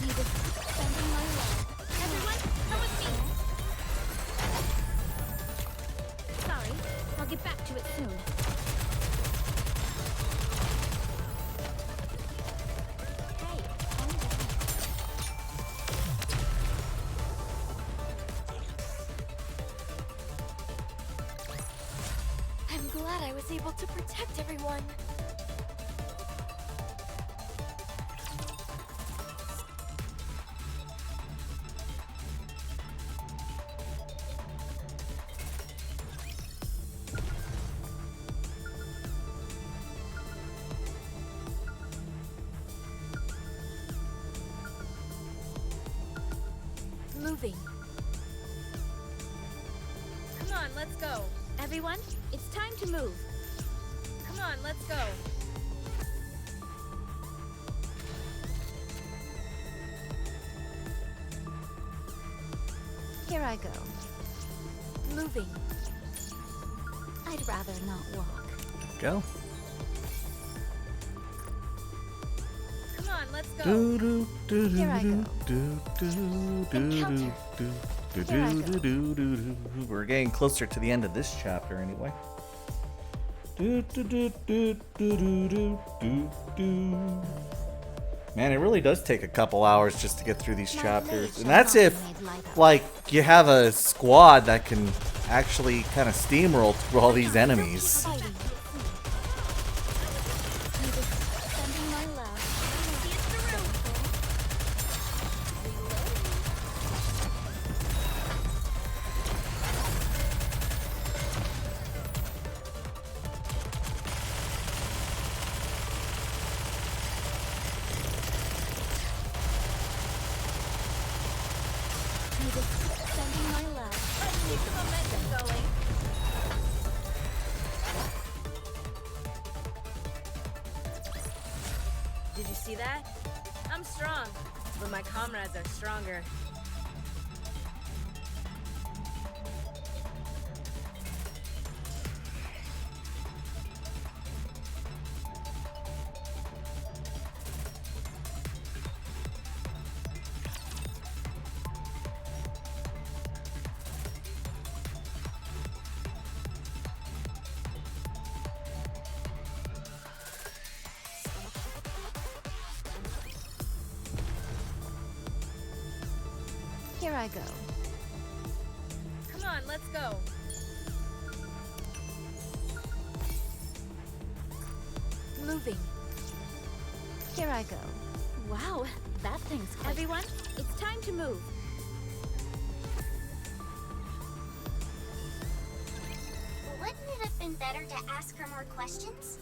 You just spending my love. Everyone, come with me. Sorry, I'll get back to it soon. Hey, calm down. I'm glad I was able to protect everyone. Moving. Come on, let's go. Everyone, it's time to move. Come on, let's go. Here I go. Moving. I'd rather not walk. Go. Come on, let's go. Here I go. Encounter. Here I go. We're getting closer to the end of this chapter anyway. Man, it really does take a couple hours just to get through these chapters. And that's if, like, you have a squad that can actually kind of steamroll through all these enemies. Did you see that? I'm strong, but my comrades are stronger. Here I go. Come on, let's go. Moving. Here I go. Wow, that thing's quick. Everyone, it's time to move. Wouldn't it have been better to ask her more questions?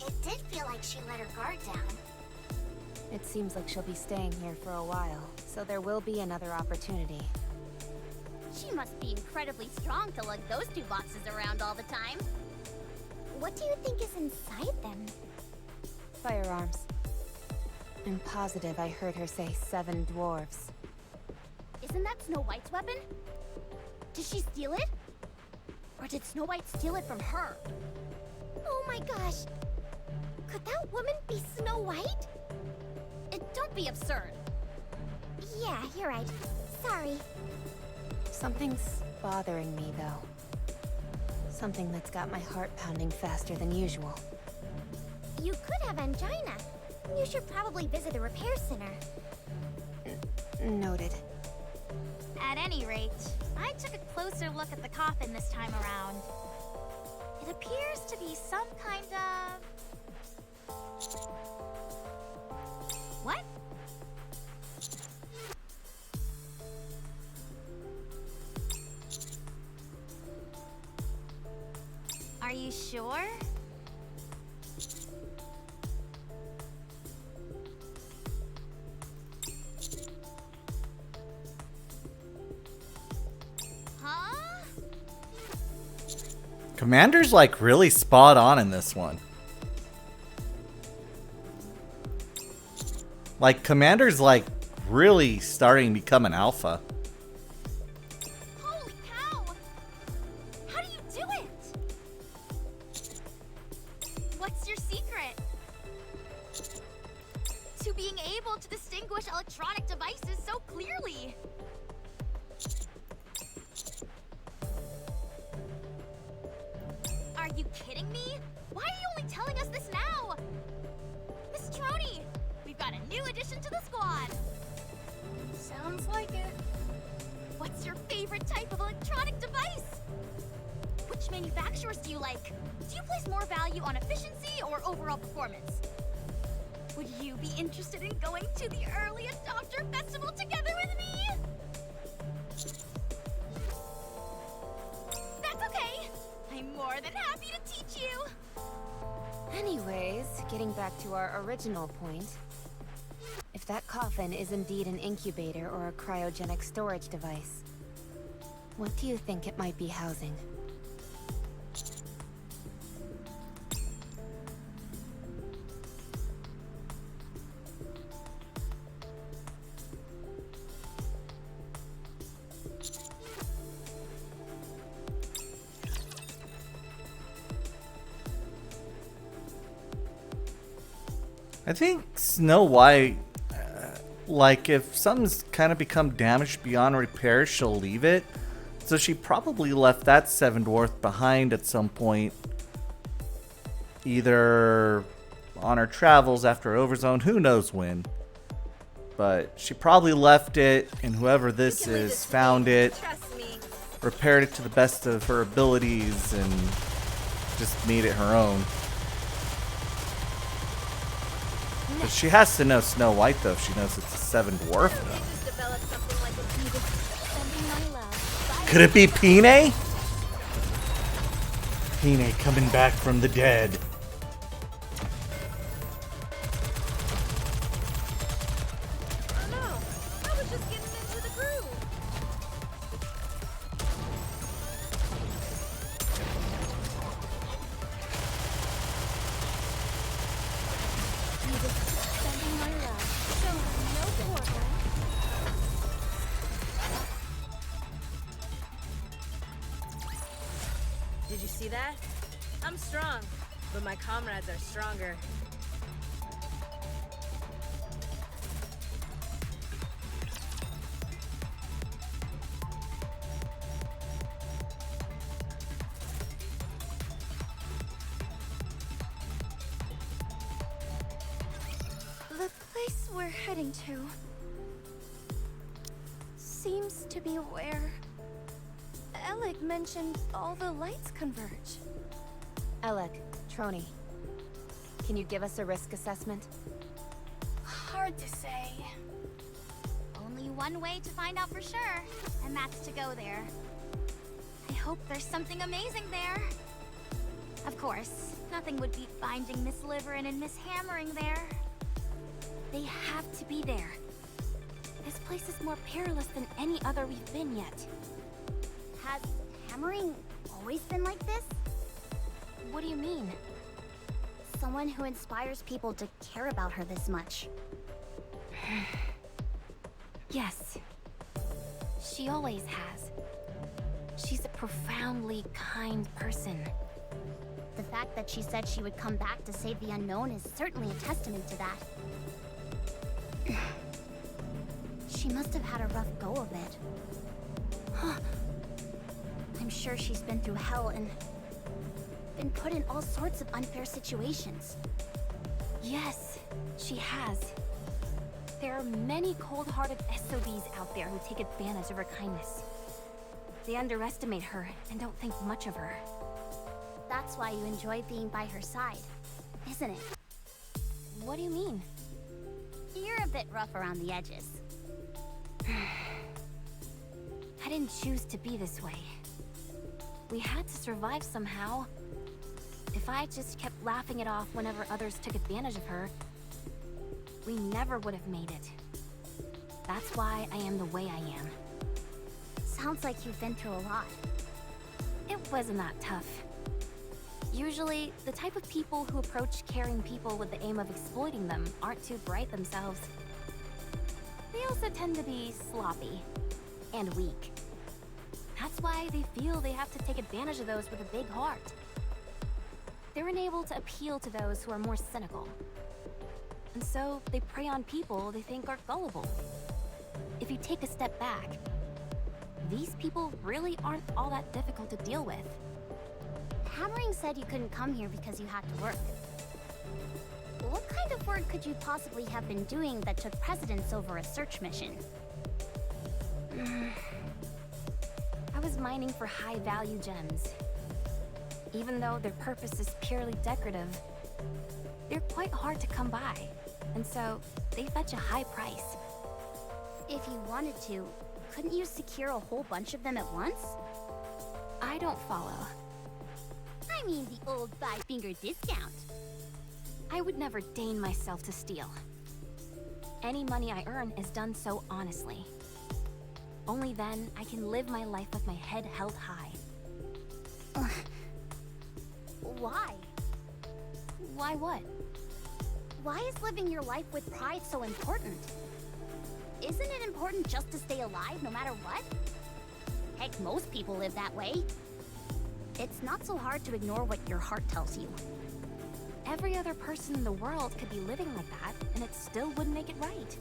It did feel like she let her guard down. It seems like she'll be staying here for a while, so there will be another opportunity. She must be incredibly strong to lug those two boxes around all the time. What do you think is inside them? Firearms. I'm positive I heard her say 7 dwarves. Isn't that Snow White's weapon? Did she steal it? Or did Snow White steal it from her? Oh my gosh! Could that woman be Snow White? Don't be absurd. Yeah, you're right. Sorry. Something's bothering me, though. Something that's got my heart pounding faster than usual. You could have angina. You should probably visit a repair center. Noted. At any rate, I took a closer look at the coffin this time around. It appears to be some kind of... What? Are you sure? Huh? Commander's like really spot on in this one. Like, Commander's like really starting to become an alpha. Holy cow! How do you do it? What's your secret? To being able to distinguish electronic devices so clearly. Are you kidding me? Why are you only telling us this now? Miss Troni, we've got a new addition to the squad. Sounds like it. What's your favorite type of electronic device? Which manufacturers do you like? Do you place more value on efficiency or overall performance? Would you be interested in going to the Early Adopter Festival together with me? That's okay. I'm more than happy to teach you. Anyways, getting back to our original point. If that coffin is indeed an incubator or a cryogenic storage device, what do you think it might be housing? I think Snow White, like if something's kind of become damaged beyond repair, she'll leave it. So she probably left that Seven Dwarf behind at some point. Either on her travels after Overzone, who knows when. But she probably left it, and whoever this is found it, repaired it to the best of her abilities, and just made it her own. But she has to know Snow White, though, if she knows it's a Seven Dwarf, though. Could it be Pine? Pine coming back from the dead. Did you see that? I'm strong, but my comrades are stronger. The place we're heading to seems to be where Alec mentioned all the lights converge. Alec, Trony, can you give us a risk assessment? Hard to say. Only one way to find out for sure, and that's to go there. I hope there's something amazing there. Of course, nothing would beat finding Miss Liverin and Miss Hammering there. They have to be there. This place is more perilous than any other we've been yet. Has Hammering always been like this? What do you mean? Someone who inspires people to care about her this much. Yes. She always has. She's a profoundly kind person. The fact that she said she would come back to save the unknown is certainly a testament to that. She must have had a rough go of it. Huh. I'm sure she's been through hell and been put in all sorts of unfair situations. Yes, she has. There are many cold-hearted SOBs out there who take advantage of her kindness. They underestimate her and don't think much of her. That's why you enjoy being by her side, isn't it? What do you mean? You're a bit rough around the edges. I didn't choose to be this way. We had to survive somehow. If I just kept laughing it off whenever others took advantage of her, we never would have made it. That's why I am the way I am. Sounds like you've been through a lot. It wasn't that tough. Usually, the type of people who approach caring people with the aim of exploiting them aren't too bright themselves. They also tend to be sloppy and weak. That's why they feel they have to take advantage of those with a big heart. They're unable to appeal to those who are more cynical. And so they prey on people they think are gullible. If you take a step back, these people really aren't all that difficult to deal with. Hammering said you couldn't come here because you had to work. What kind of work could you possibly have been doing that took precedence over a search mission? I was mining for high-value gems. Even though their purpose is purely decorative, they're quite hard to come by. and so they fetch a high price. If you wanted to, couldn't you secure a whole bunch of them at once? I don't follow. I mean the old five-finger discount. I would never deign myself to steal. Any money I earn is done so honestly. Only then I can live my life with my head held high. Why? Why what? Why is living your life with pride so important? Isn't it important just to stay alive no matter what? Heck, most people live that way. It's not so hard to ignore what your heart tells you. Every other person in the world could be living like that, and it still wouldn't make it right.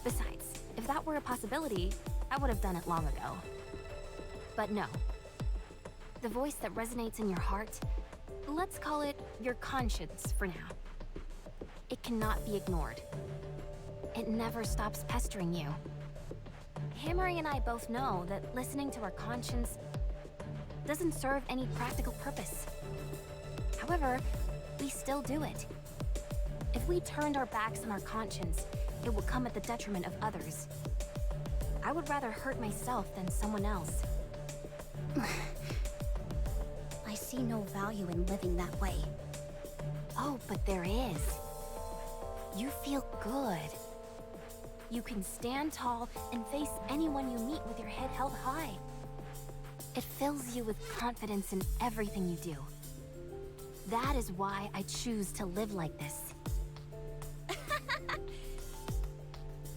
Besides, if that were a possibility, I would have done it long ago. But no. The voice that resonates in your heart, let's call it your conscience for now. It cannot be ignored. It never stops pestering you. Hammery and I both know that listening to our conscience doesn't serve any practical purpose. However, we still do it. If we turned our backs on our conscience, it would come at the detriment of others. I would rather hurt myself than someone else. I see no value in living that way. Oh, but there is. You feel good. You can stand tall and face anyone you meet with your head held high. It fills you with confidence in everything you do. That is why I choose to live like this.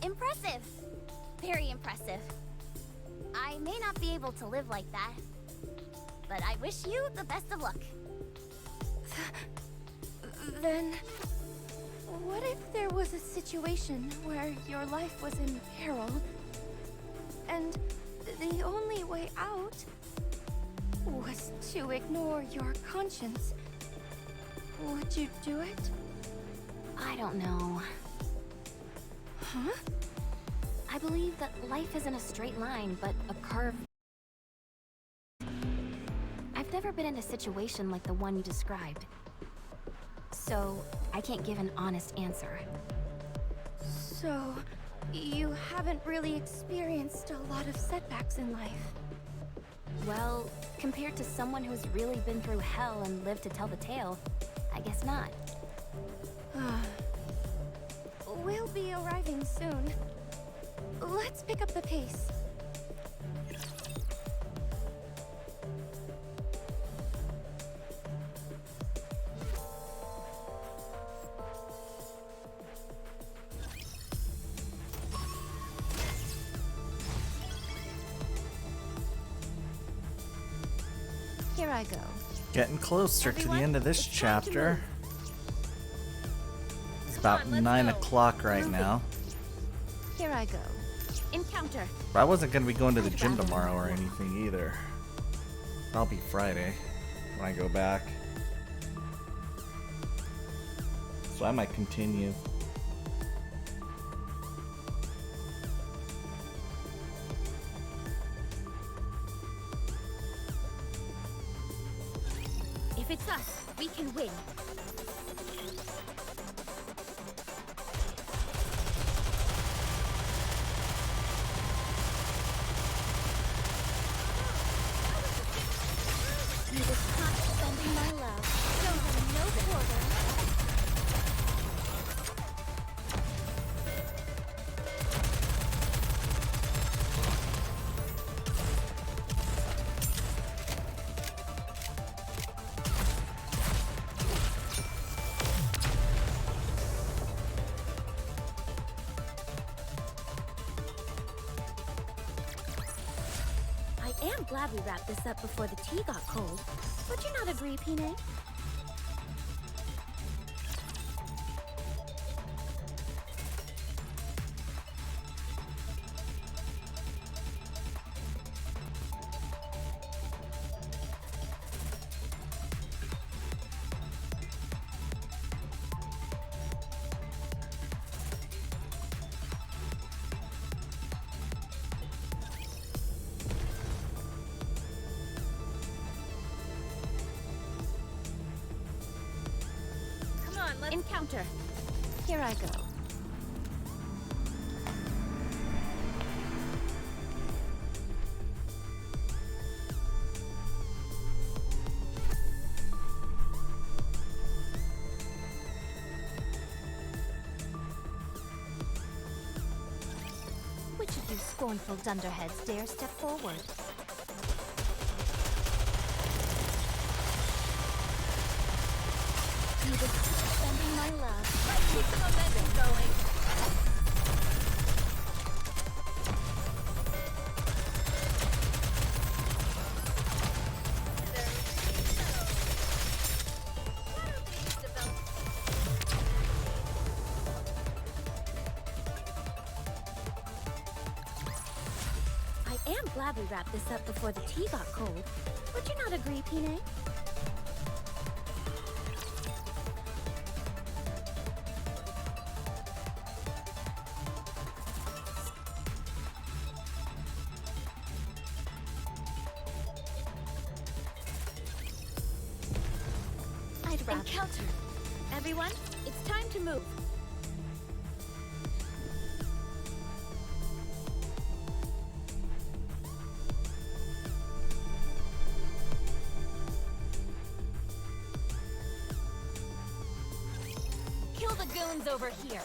Impressive! Very impressive. I may not be able to live like that, but I wish you the best of luck. Then, what if there was a situation where your life was in peril, and the only way out was to ignore your conscience? Would you do it? I don't know. Huh? I believe that life isn't a straight line, but a curve. I've never been in a situation like the one you described. So, I can't give an honest answer. So, you haven't really experienced a lot of setbacks in life. Well, compared to someone who's really been through hell and lived to tell the tale, I guess not. We'll be arriving soon. Let's pick up the pace. Here I go. Getting closer to the end of this chapter. It's about 9 o'clock right now. Here I go. Encounter. But I wasn't going to be going to the gym tomorrow or anything either. I'll be Friday when I go back. So I might continue. If it's us, we can win. You was caught spending my love. Don't have no quarter. I am glad we wrapped this up before the tea got cold. Would you not agree, Pine? Come on, let's Encounter. Here I go. Which of you scornful dunderheads dare step forward? You just keep sending my love. Let's keep the momentum going. I am glad we wrapped this up before the tea got cold. Would you not agree, Pine? I'd rather. Encounter! Everyone, it's time to move. Kill the goons over here.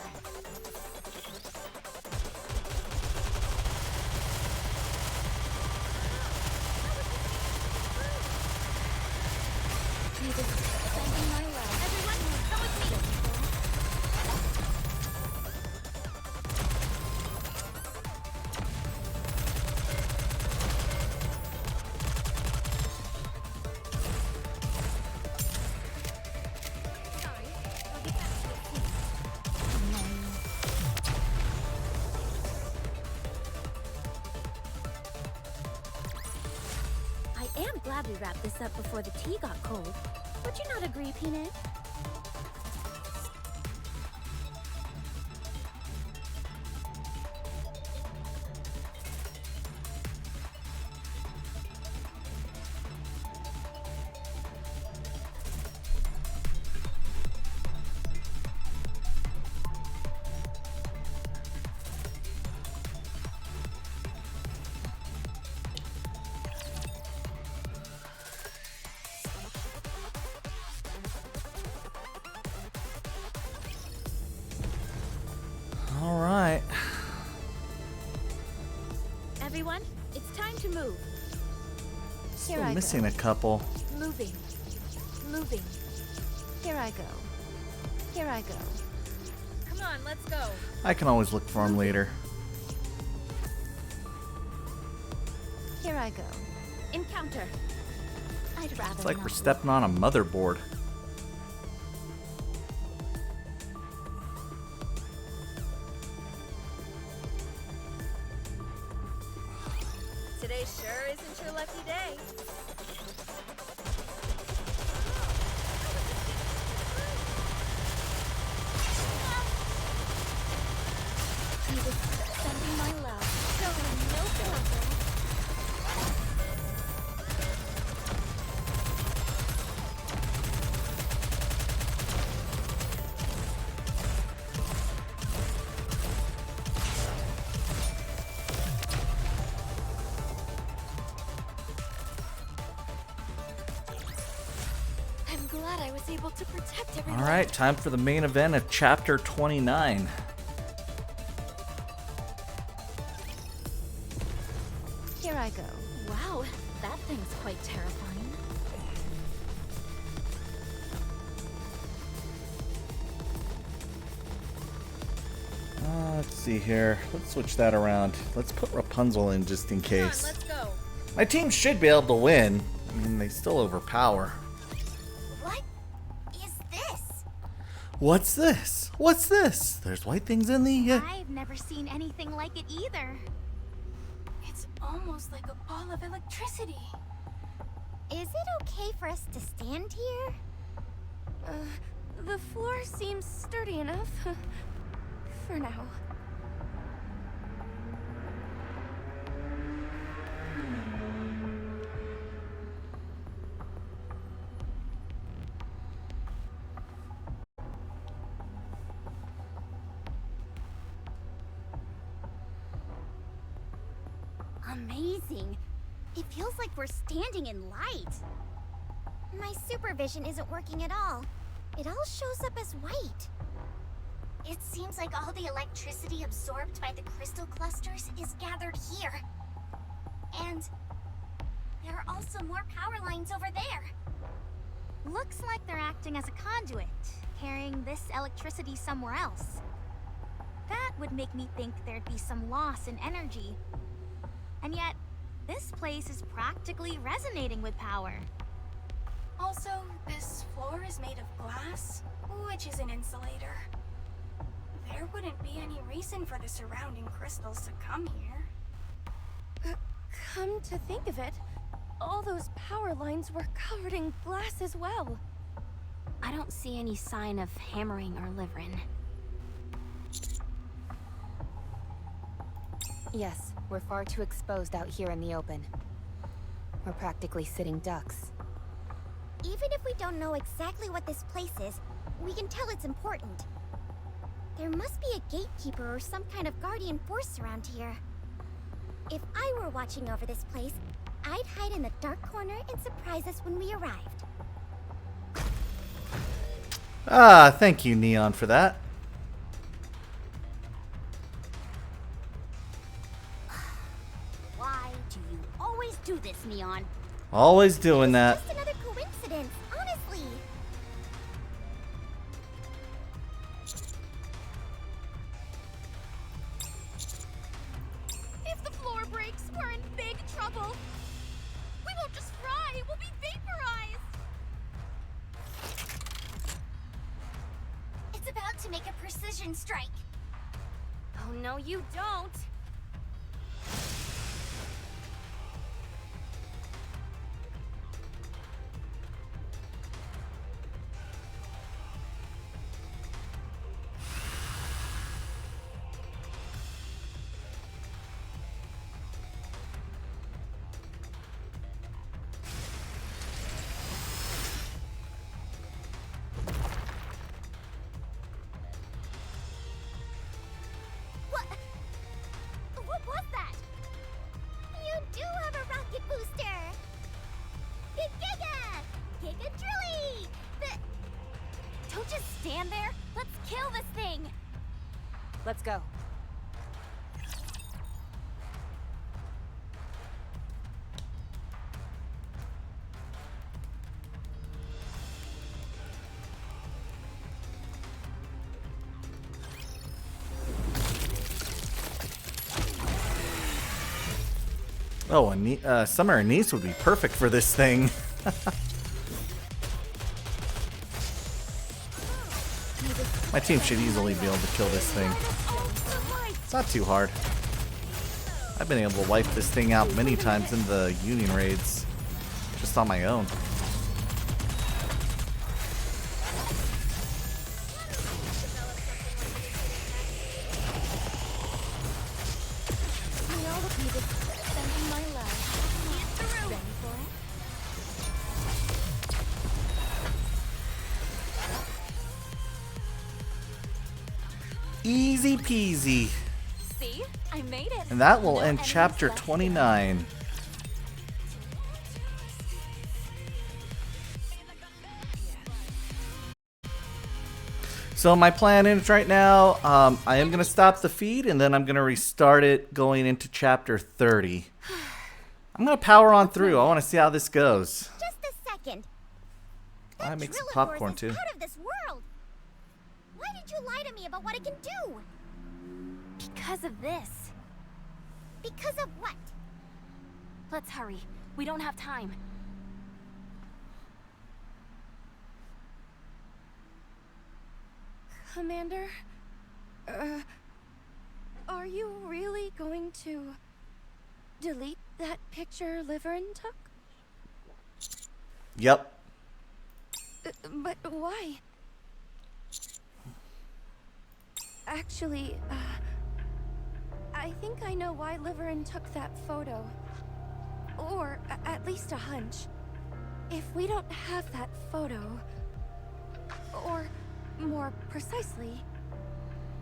You just keep sending my love. Everyone, come with me! Sorry, I'll get back to it soon. I am glad we wrapped this up before the tea got cold. Would you not agree, Pine? All right. Everyone, it's time to move. Still missing a couple. Moving. Moving. Here I go. Here I go. Come on, let's go. I can always look for them later. Here I go. Encounter. I'd rather. It's like not we're stepping on a motherboard. Today sure isn't your lucky day. You just keep sending my love. Showing no filter. I'm glad I was able to protect everyone. All right, time for the main event of chapter 29. Here I go. Wow, that thing's quite terrifying. Let's see here. Let's switch that around. Let's put Rapunzel in just in Come on, case. let's go. My team should be able to win. I mean, they still overpower. What is this? What's this? What's this? There's white things in the... I've never seen anything like it either. It's almost like a ball of electricity. Is it okay for us to stand here? The floor seems sturdy enough. For now. amazing. It feels like we're standing in light. My supervision isn't working at all. It all shows up as white. It seems like all the electricity absorbed by the crystal clusters is gathered here. And there are also more power lines over there. Looks like they're acting as a conduit, carrying this electricity somewhere else. That would make me think there'd be some loss in energy. And yet, this place is practically resonating with power. Also, this floor is made of glass, which is an insulator. There wouldn't be any reason for the surrounding crystals to come here. Come to think of it, all those power lines were covered in glass as well. I don't see any sign of hammering or livering. Yes, we're far too exposed out here in the open. We're practically sitting ducks. Even if we don't know exactly what this place is, we can tell it's important. There must be a gatekeeper or some kind of guardian force around here. If I were watching over this place, I'd hide in the dark corner and surprise us when we arrived. Ah, thank you, Neon, for that. Why do you always do this, Neon? Always doing that. Just another coincidence, honestly. If the floor breaks, we're in big trouble. We won't just fry, we'll be vaporized. It's about to make a precision strike. Oh no, you don't. What was that? You do have a rocket booster! Giga! Giga Drilly! Don't just stand there. Let's kill this thing. Let's go. Oh, Summer and Niece would be perfect for this thing. My team should easily be able to kill this thing. It's not too hard. I've been able to wipe this thing out many times in the Union raids, just on my own. Easy peasy. See? I made it. And that will end chapter 29. So my plan is right now, I am going to stop the feed and then I'm going to restart it going into chapter 30. I'm going to power on through. I want to see how this goes. Just a second. I make some Drill of popcorn yours is too. out of this world. Why did you lie to me about what it can do? Because of this. Because of what? Let's hurry. We don't have time. Commander, are you really going to delete that picture Liverin took? Yep. But why? Actually, I think I know why Liverin took that photo. Or at least a hunch. If we don't have that photo, or more precisely,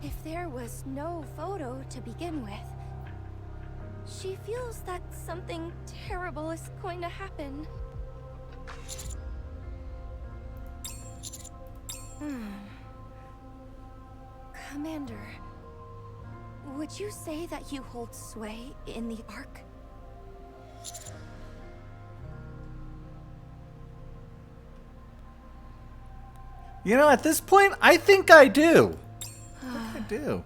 if there was no photo to begin with, She feels that something terrible is going to happen. Commander, would you say that you hold sway in the Ark? You know, at this point, I think I do. I do.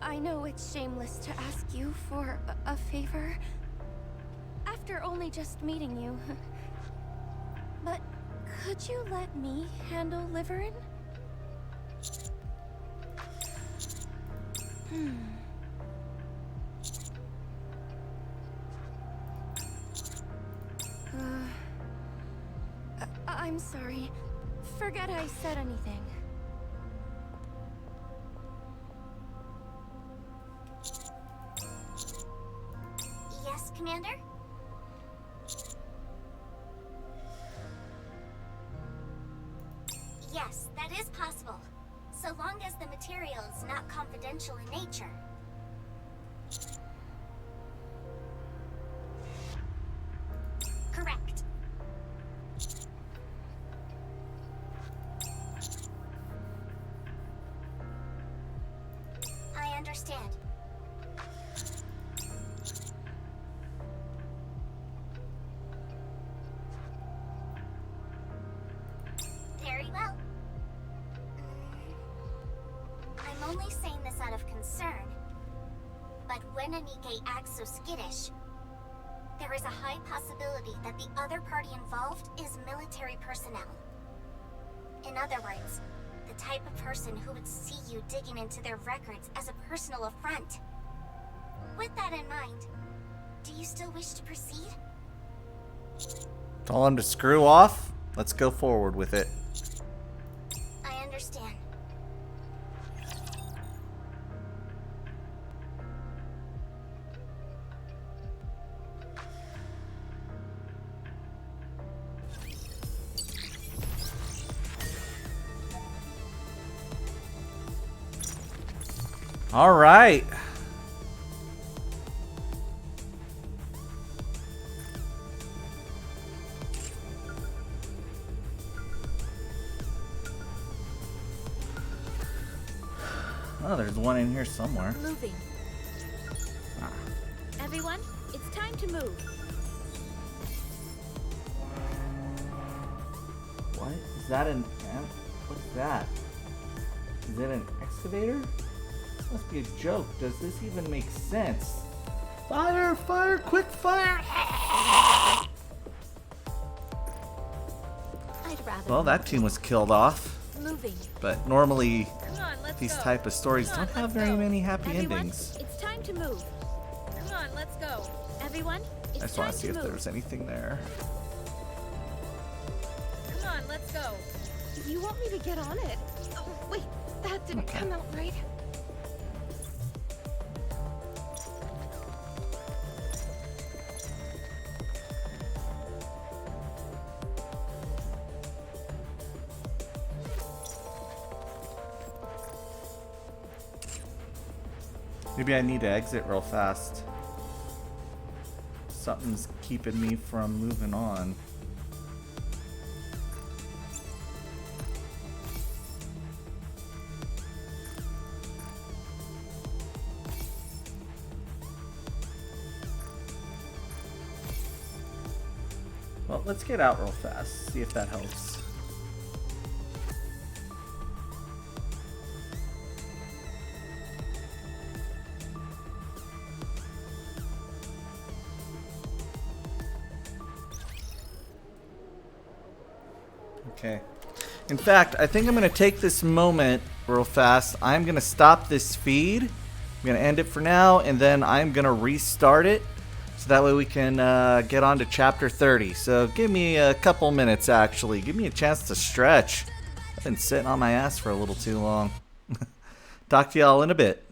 I know it's shameless to ask you for a favor after only just meeting you. But could you let me handle Liverin? I'm sorry. Forget I said anything. Yes, Commander? Yes, that is possible. So long as the material is not confidential in nature. Correct. I understand. Very well. I'm only saying this out of concern. But when a Nikke acts so skittish, there is a high possibility that the other party involved is military personnel. In other words, the type of person who would see you digging into their records as a personal affront. With that in mind, do you still wish to proceed? Tell him to screw off. Let's go forward with it. I understand. All right. Oh, there's one in here somewhere. Moving. Everyone, it's time to move. What? Is that an... What's that? Is it an excavator? This must be a joke. Does this even make sense? Fire! Fire! Quick fire! I'd rather Well, that team was killed off. moving. But normally, Come on, let's these go. type of stories Come on, don't have let's very go. many happy Everyone, endings. it's time to move. Come on, let's go. Everyone, it's I just time want to see if move. there's anything there. Come on, let's go. You want me to get on it? Oh, wait, that didn't come out right. Maybe I need to exit real fast. Something's keeping me from moving on. Well, let's get out real fast, see if that helps. Okay. In fact, I think I'm going to take this moment real fast. I'm going to stop this feed. I'm going to end it for now, and then I'm going to restart it. So that way we can get on to chapter 30. So give me a couple minutes, actually. Give me a chance to stretch. I've been sitting on my ass for a little too long. Talk to y'all in a bit.